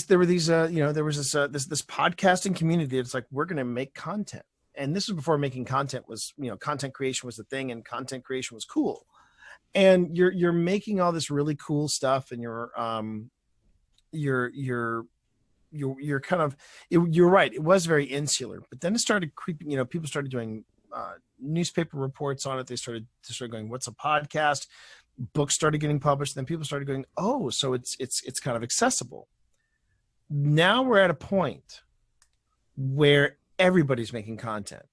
Speaker 1: podcasting community that's like, we're going to make content. And this was before making content was, content creation was the thing, and content creation was cool. And you're making all this really cool stuff, and you're you're kind of you're right. It was very insular, but then it started creeping. People started doing newspaper reports on it. They started going, "What's a podcast?" Books started getting published. Then people started going, "Oh, so it's kind of accessible." Now we're at a point where everybody's making content,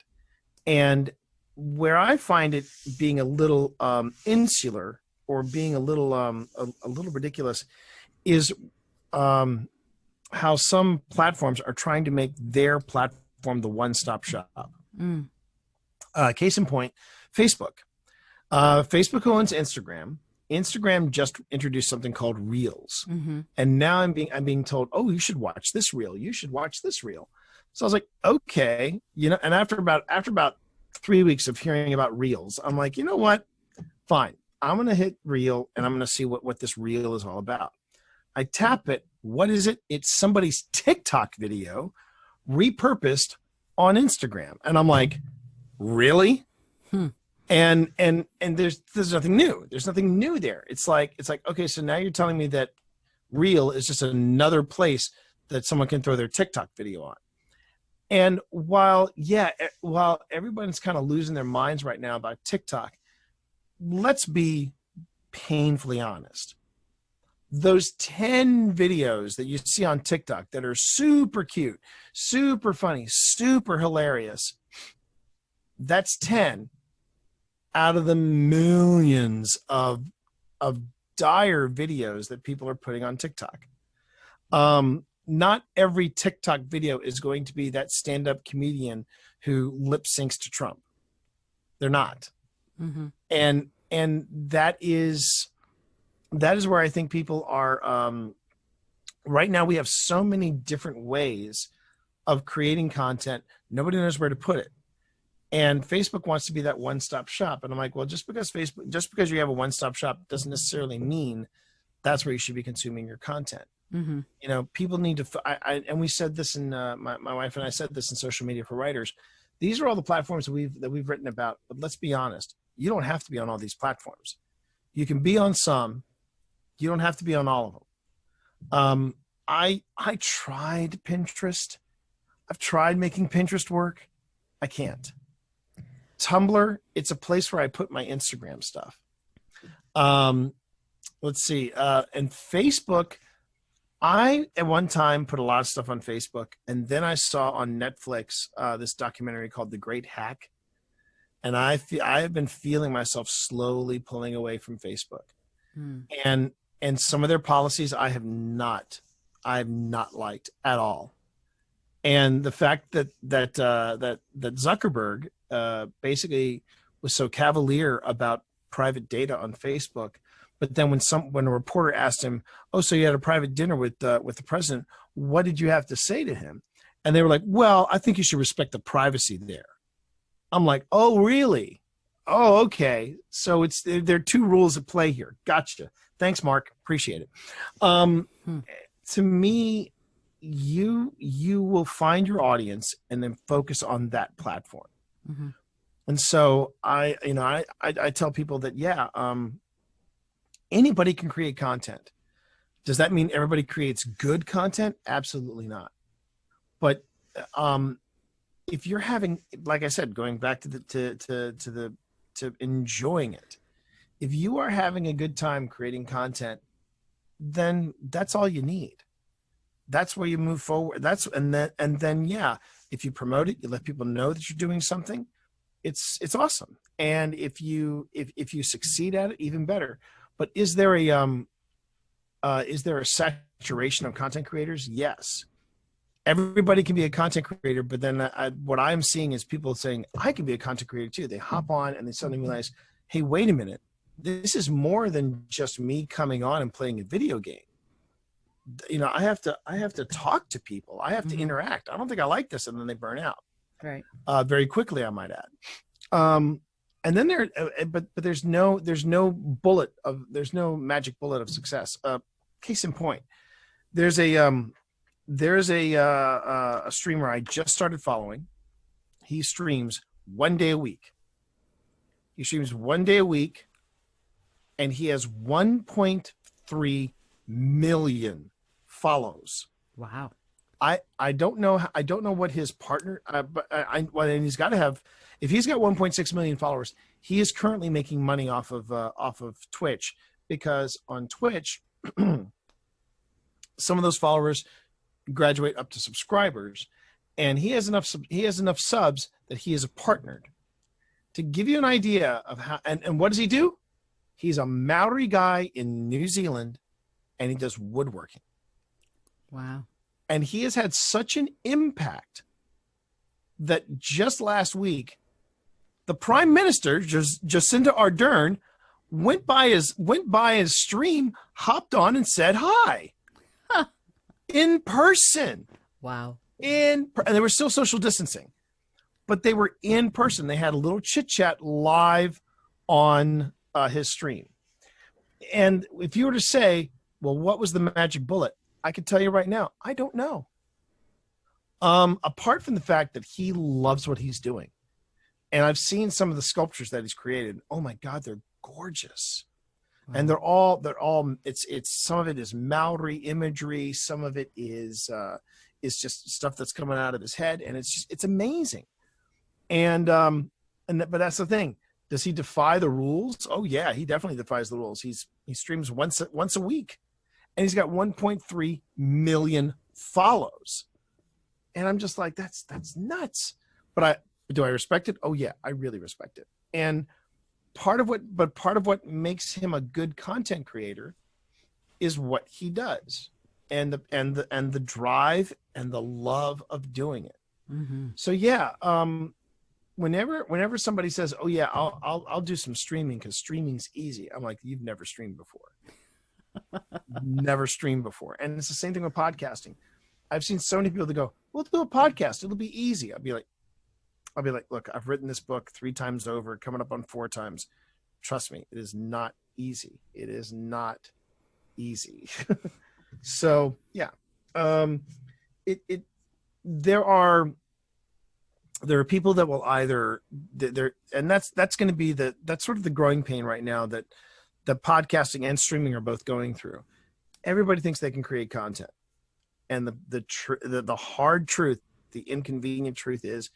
Speaker 1: and where I find it being a little insular or being a little ridiculous is how some platforms are trying to make their platform the one-stop shop.
Speaker 2: Mm.
Speaker 1: Case in point, Facebook. Facebook owns Instagram. Instagram just introduced something called Reels, and now I'm being told, "Oh, you should watch this reel. You should watch this reel." So I was like, "Okay," And after about 3 weeks of hearing about Reels, I'm like, "You know what? Fine. I'm gonna hit Reel, and I'm gonna see what this reel is all about." I tap it. What is it? It's somebody's TikTok video repurposed on Instagram, and I'm like, "Really?" And there's nothing new. There's nothing new there. It's like, okay, so now you're telling me that Reel is just another place that someone can throw their TikTok video on. And while everyone's kind of losing their minds right now about TikTok, let's be painfully honest. Those 10 videos that you see on TikTok that are super cute, super funny, super hilarious, that's 10 out of the millions of dire videos that people are putting on TikTok. Not every TikTok video is going to be that stand-up comedian who lip syncs to Trump. They're not. And that is where I think people are. Right now, we have so many different ways of creating content. Nobody knows where to put it. And Facebook wants to be that one-stop shop. And I'm like, well, just because you have a one-stop shop doesn't necessarily mean that's where you should be consuming your content. People need to, and we said this in, my wife and I said this in Social Media for Writers. These are all the platforms that we've written about, but let's be honest. You don't have to be on all these platforms. You can be on some, you don't have to be on all of them. I tried Pinterest. I've tried making Pinterest work. I can't. Tumblr, it's a place where I put my Instagram stuff. Let's see. And Facebook, I at one time put a lot of stuff on Facebook, and then I saw on Netflix this documentary called The Great Hack, and I have been feeling myself slowly pulling away from Facebook, and some of their policies I have not liked at all. And the fact that Zuckerberg basically was so cavalier about private data on Facebook, but then when a reporter asked him, "Oh, so you had a private dinner with the president? What did you have to say to him?" And they were like, "Well, I think you should respect the privacy there." I'm like, "Oh, really? Oh, okay. So there are two rules at play here. Gotcha. Thanks, Mark. Appreciate it." To me, you will find your audience and then focus on that platform. And so I tell people that, anybody can create content. Does that mean everybody creates good content? Absolutely not. But if you're having, like I said, going back to enjoying it, if you are having a good time creating content, then that's all you need. That's where you move forward. And then if you promote it, you let people know that you're doing something, it's awesome. And if you succeed at it, even better. But is there a saturation of content creators? Yes. Everybody can be a content creator, but then what I'm seeing is people saying, I can be a content creator too. They hop on and they suddenly realize, hey, wait a minute. This is more than just me coming on and playing a video game. I have to talk to people. I have to interact. I don't think I like this. And then they burn out.
Speaker 2: Right.
Speaker 1: Very quickly, I might add. And then but there's no magic bullet of success. Case in point, there's a streamer I just started following. He streams 1 day a week. He streams 1 day a week, and he has 1.3 million follows.
Speaker 2: Wow.
Speaker 1: I don't know. I don't know what his partner, but well, and he's got to have, if he's got 1.6 million followers, he is currently making money off of Twitch, because on Twitch, some of those followers graduate up to subscribers, and he has enough subs that he is partnered. To give you an idea of how, and what does he do? He's a Maori guy in New Zealand, and he does woodworking.
Speaker 2: Wow.
Speaker 1: And he has had such an impact that just last week, the Prime Minister, Jacinda Ardern, went by his stream, hopped on, and said hi.
Speaker 2: Huh.
Speaker 1: In person.
Speaker 2: Wow.
Speaker 1: And they were still social distancing, but they were in person. They had a little chit chat live on his stream. And if you were to say, well, what was the magic bullet? I can tell you right now, I don't know. Apart from the fact that he loves what he's doing. And I've seen some of the sculptures that he's created. Oh my God, they're gorgeous. Wow. And they're all, it's some of it is Maori imagery. Some of it is just stuff that's coming out of his head. And it's amazing. But that's the thing. Does he defy the rules? Oh yeah, he definitely defies the rules. He streams once a week, and he's got 1.3 million follows. And I'm just like, that's nuts. But do I respect it? Oh yeah, I really respect it. And part of what makes him a good content creator is what he does, and the drive and the love of doing it. Mm-hmm. So yeah, whenever somebody says, "Oh yeah, I'll do some streaming because streaming's easy," I'm like, "You've never streamed before." Never streamed before. And it's the same thing with podcasting. I've seen so many people that go, "We'll do a podcast. It'll be easy." I'll be like, "Look, I've written this book 3 times over, coming up on 4 times. Trust me, it is not easy. It is not easy." So yeah, there are people that will either there, and that's going to be that's sort of the growing pain right now that podcasting and streaming are both going through. Everybody thinks they can create content, and the hard truth, the inconvenient truth is,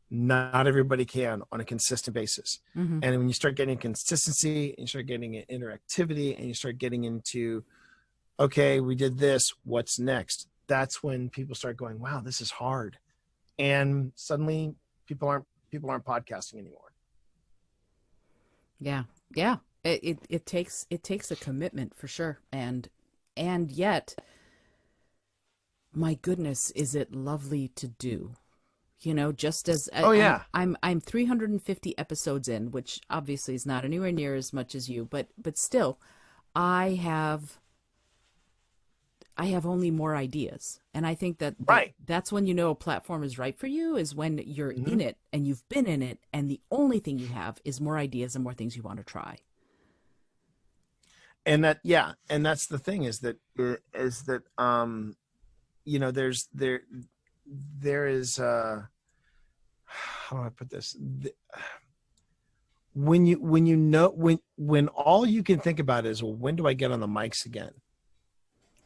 Speaker 1: not everybody can on a consistent basis. Mm-hmm. And when you start getting consistency, and you start getting interactivity, and you start getting into, okay, we did this, what's next? That's when people start going, wow, this is hard. And suddenly people aren't podcasting anymore.
Speaker 2: Yeah. Yeah. It takes a commitment for sure. And yet, my goodness, is it lovely to do? You know, just as I'm 350 episodes in, which obviously is not anywhere near as much as you, but still, I have only more ideas. And I think that's when you know a platform is right for you, is when you're in it and you've been in it, and the only thing you have is more ideas and more things you want to try.
Speaker 1: And that's the thing is that you know, there is how do I put this? When all you can think about is, well, when do I get on the mics again?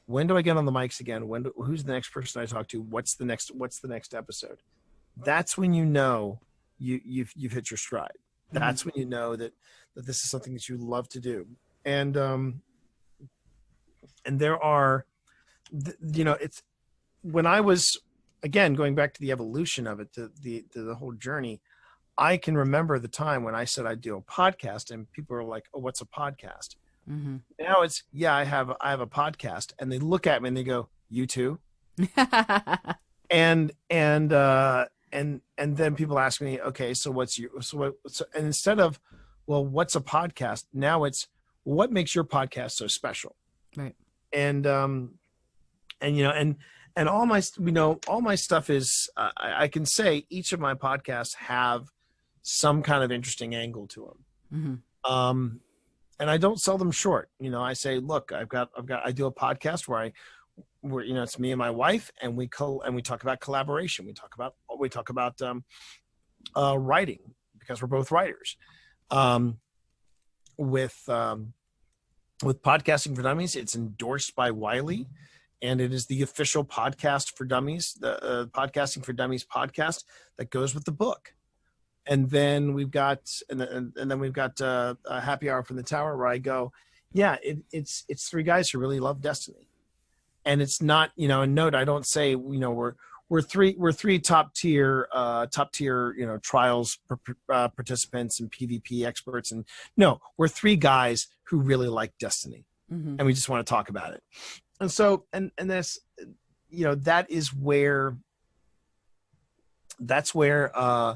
Speaker 1: When do I get on the mics again? Who's the next person I talk to? What's the next episode? That's when you know you've hit your stride. That's when you know that this is something that you love to do. And there are, you know, it's when I was, again, going back to the evolution of it, to the whole journey, I can remember the time when I said I'd do a podcast, and people are like, "Oh, what's a podcast?" Mm-hmm. Now it's, yeah, I have a podcast, and they look at me and they go, "You too?" and then people ask me, "Okay, so and instead of, well, what's a podcast? Now it's, what makes your podcast so special?"
Speaker 2: Right.
Speaker 1: And you know, and all my stuff is, I can say each of my podcasts have some kind of interesting angle to them. Mm-hmm. And I don't sell them short. You know, I say, look, I do a podcast where you know, it's me and my wife, and we talk about collaboration. We talk about writing, because we're both writers. With Podcasting for Dummies, it's endorsed by Wiley, and it is the official podcast for Dummies, the Podcasting for Dummies podcast that goes with the book. And then we've got a happy hour from the tower where I go, yeah, it's three guys who really love Destiny, and it's not, and note, I don't say, we're three top tier trials participants and PvP experts, and no, we're three guys who really like Destiny, and we just want to talk about it. And so and this, that's where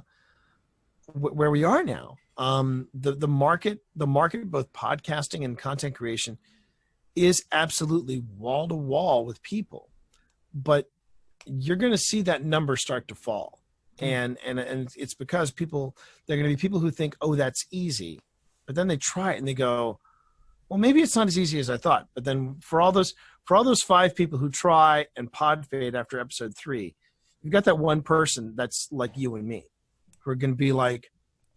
Speaker 1: we are now. The market, both podcasting and content creation, is absolutely wall to wall with people, but you're going to see that number start to fall. And it's because there are going to be people who think, oh, that's easy, but then they try it and they go, well, maybe it's not as easy as I thought. But then for all those 5 people who try and pod fade after episode 3, you've got that one person that's like you and me, who are going to be like,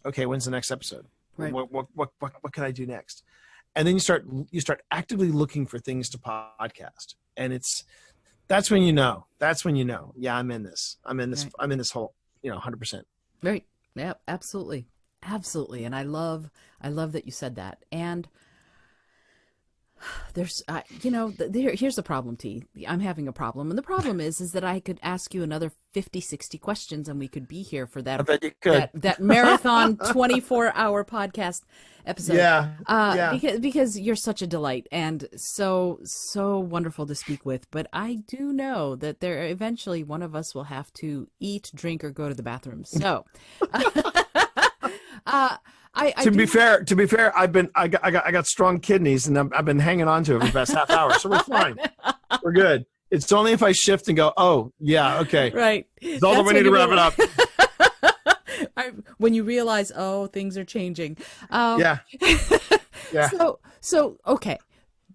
Speaker 1: okay, when's the next episode? Right. What can I do next? And then you start actively looking for things to podcast, and that's when you know. Yeah, I'm in this. I'm in this. Right. I'm in this whole 100%.
Speaker 2: Right. Yeah. Absolutely. And I love that you said that. And there's, here's the problem, T. I'm having a problem. And the problem is that I could ask you another 50, 60 questions and we could be here for that.
Speaker 1: I bet you could.
Speaker 2: That marathon 24-hour podcast episode.
Speaker 1: Yeah.
Speaker 2: Because you're such a delight and so wonderful to speak with. But I do know that eventually one of us will have to eat, drink, or go to the bathroom. So,
Speaker 1: to be fair, I got strong kidneys and I've been hanging on to it for the past half hour, so we're fine. We're good. It's only if I shift and go, oh yeah, okay,
Speaker 2: right.
Speaker 1: It's all that we need to wrap it up.
Speaker 2: When you realize, oh, things are changing.
Speaker 1: Yeah.
Speaker 2: So okay,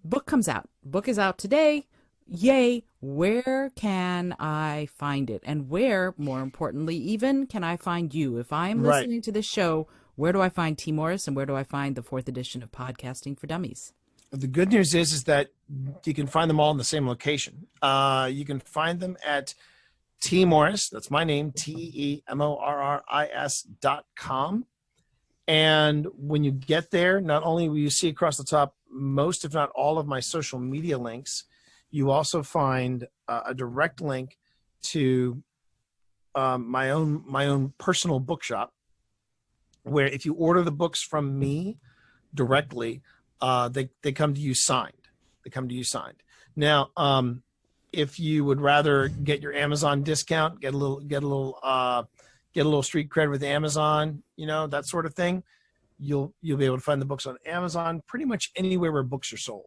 Speaker 2: book comes out. Book is out today. Yay! Where can I find it? And where, more importantly, even can I find you? If I'm listening to this show, where do I find T. Morris and where do I find the 4th edition of Podcasting for Dummies?
Speaker 1: The good news is that you can find them all in the same location. You can find them at T. Morris, that's my name, TEMORRIS.com. And when you get there, not only will you see across the top most, if not all, of my social media links, you also find a direct link to my own personal bookshop, where if you order the books from me directly, they come to you signed. Now, if you would rather get your Amazon discount, get a little street cred with Amazon, that sort of thing, you'll be able to find the books on Amazon pretty much anywhere where books are sold.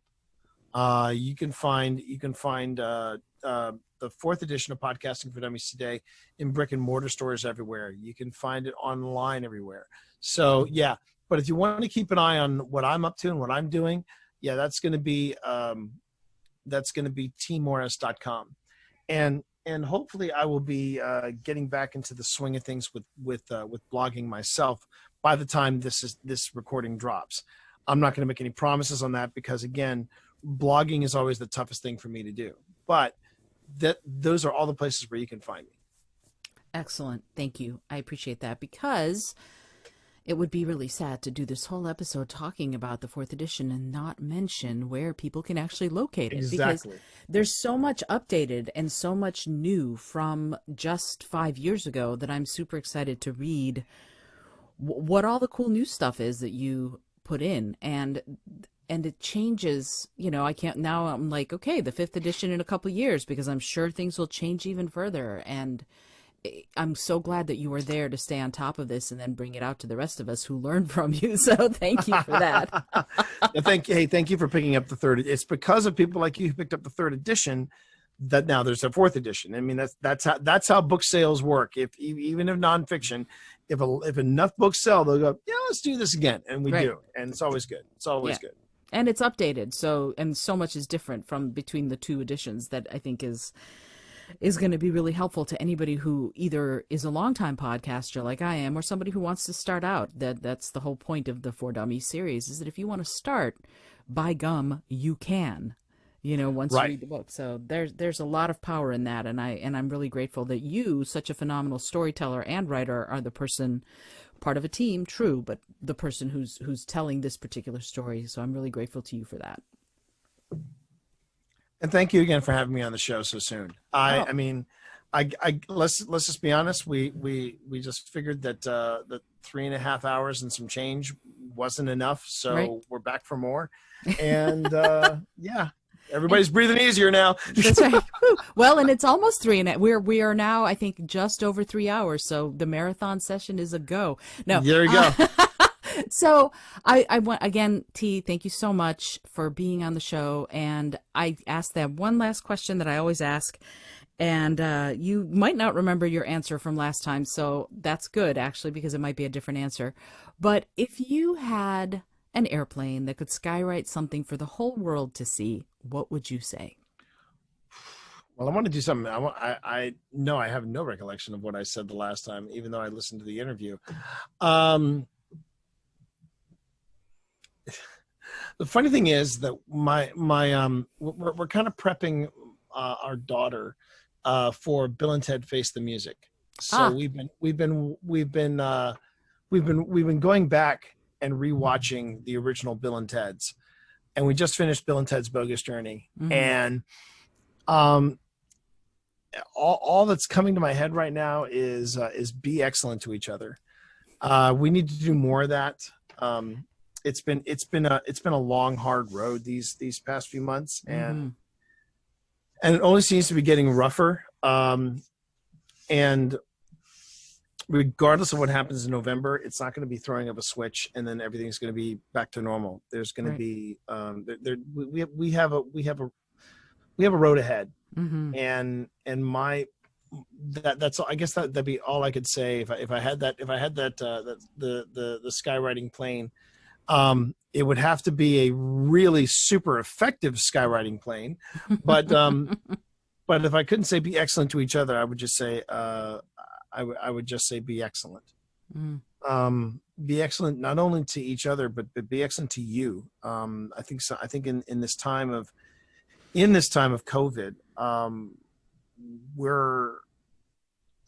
Speaker 1: You can find the 4th edition of Podcasting for Dummies today in brick and mortar stores everywhere. You can find it online everywhere. So yeah, but if you want to keep an eye on what I'm up to and what I'm doing, yeah, that's going to be tmorris.com. And hopefully I will be getting back into the swing of things with blogging myself by the time this recording drops. I'm not going to make any promises on that because, again, blogging is always the toughest thing for me to do. But those are all the places where you can find me.
Speaker 2: Excellent. Thank you. I appreciate that, because it would be really sad to do this whole episode talking about the 4th edition and not mention where people can actually locate it.
Speaker 1: Exactly.
Speaker 2: Because there's so much updated and so much new from just 5 years ago that I'm super excited to read what all the cool new stuff is that you put in. And it changes, now I'm like, okay, the 5th edition in a couple of years, because I'm sure things will change even further. And I'm so glad that you were there to stay on top of this and then bring it out to the rest of us who learned from you. So thank you for that.
Speaker 1: Thank you for picking up the 3rd. It's because of people like you who picked up the 3rd edition that now there's a 4th edition. I mean, that's how book sales work. Even if nonfiction, if enough books sell, they'll go, yeah, let's do this again, and we do, and it's always good. It's always good.
Speaker 2: And it's updated, so much is different from between the 2 editions that I think is going to be really helpful to anybody who either is a longtime podcaster like I am, or somebody who wants to start out. That's the whole point of the For Dummies series, is that if you want to start, by gum, you can. once you
Speaker 1: Right.
Speaker 2: read the book. So there's a lot of power in that, and I'm really grateful that you, such a phenomenal storyteller and writer, are the person, part of a team, true, but the person who's telling this particular story. So I'm really grateful to you for that.
Speaker 1: And thank you again for having me on the show so soon.
Speaker 2: Oh,
Speaker 1: I mean, let's just be honest. We just figured that the 3.5 hours and some change wasn't enough, so
Speaker 2: right.
Speaker 1: we're back for more. And yeah, everybody's breathing easier now.
Speaker 2: That's right. Whew. Well, and it's almost three, and we are now, I think, just over 3 hours. So the marathon session is a go. No,
Speaker 1: There you go.
Speaker 2: So I want, again, T, thank you so much for being on the show. And I asked that one last question that I always ask, and you might not remember your answer from last time, so that's good actually, because it might be a different answer. But if you had an airplane that could skywrite something for the whole world to see, what would you say?
Speaker 1: Well, I want to do something. I know I have no recollection of what I said the last time, even though I listened to the interview. The funny thing is that we're kind of prepping our daughter for Bill and Ted Face the Music. So we've been going back and rewatching the original Bill and Ted's, and we just finished Bill and Ted's Bogus Journey.
Speaker 2: Mm-hmm.
Speaker 1: And all that's coming to my head right now is be excellent to each other. We need to do more of that. It's been a long, hard road these past few months, and it only seems to be getting rougher. And regardless of what happens in November, it's not going to be throwing up a switch and then everything's going to be back to normal. There's going to be we have a road ahead, and that's all. I guess that'd be all I could say if I had that the skywriting plane. It would have to be a really super effective skywriting plane, but if I couldn't say be excellent to each other, I would just say I would just say be excellent. Be excellent not only to each other, but be excellent to you. I think so. I think in this time of COVID, where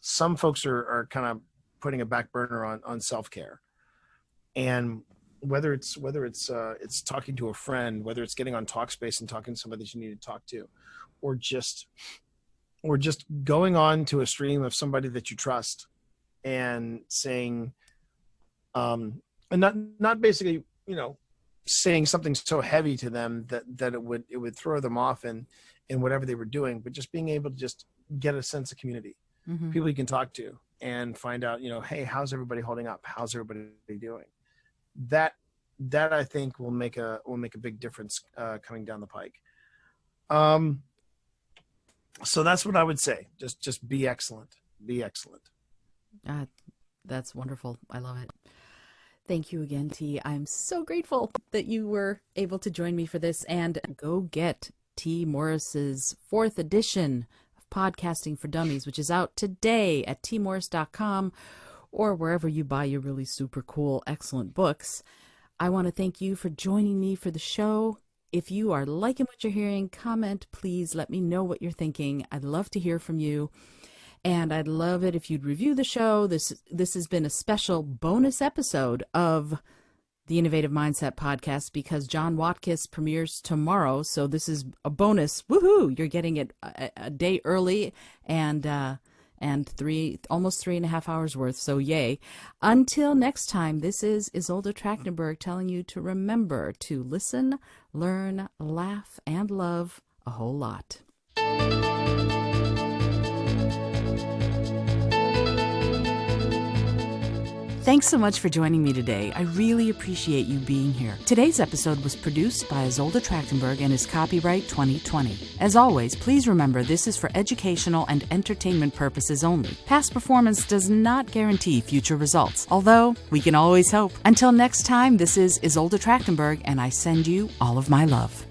Speaker 1: some folks are kind of putting a back burner on self-care, and whether it's talking to a friend, whether it's getting on Talkspace and talking to somebody that you need to talk to, or just going on to a stream of somebody that you trust and saying, and not basically, saying something so heavy to them that it would throw them off in whatever they were doing, but just being able to just get a sense of community, people you can talk to and find out, hey, how's everybody holding up? How's everybody doing? That I think will make a big difference coming down the pike. So that's what I would say. Just be excellent. Be excellent.
Speaker 2: That's wonderful. I love it. Thank you again, T. I'm so grateful that you were able to join me for this, and go get T. Morris's 4th edition of Podcasting for Dummies, which is out today at tmorris.com or wherever you buy your really super cool, excellent books. I want to thank you for joining me for the show. If you are liking what you're hearing, comment, please let me know what you're thinking. I'd love to hear from you. And I'd love it if you'd review the show. This has been a special bonus episode of the Innovative Mindset Podcast because John Watkiss premieres tomorrow. So this is a bonus. Woohoo! You're getting it a day early and almost 3.5 hours worth. So yay. Until next time, this is Isolde Trachtenberg telling you to remember to listen, learn, laugh, and love a whole lot. Thanks so much for joining me today. I really appreciate you being here. Today's episode was produced by Isolde Trachtenberg and is copyright 2020. As always, please remember this is for educational and entertainment purposes only. Past performance does not guarantee future results, although we can always hope. Until next time, this is Isolde Trachtenberg, and I send you all of my love.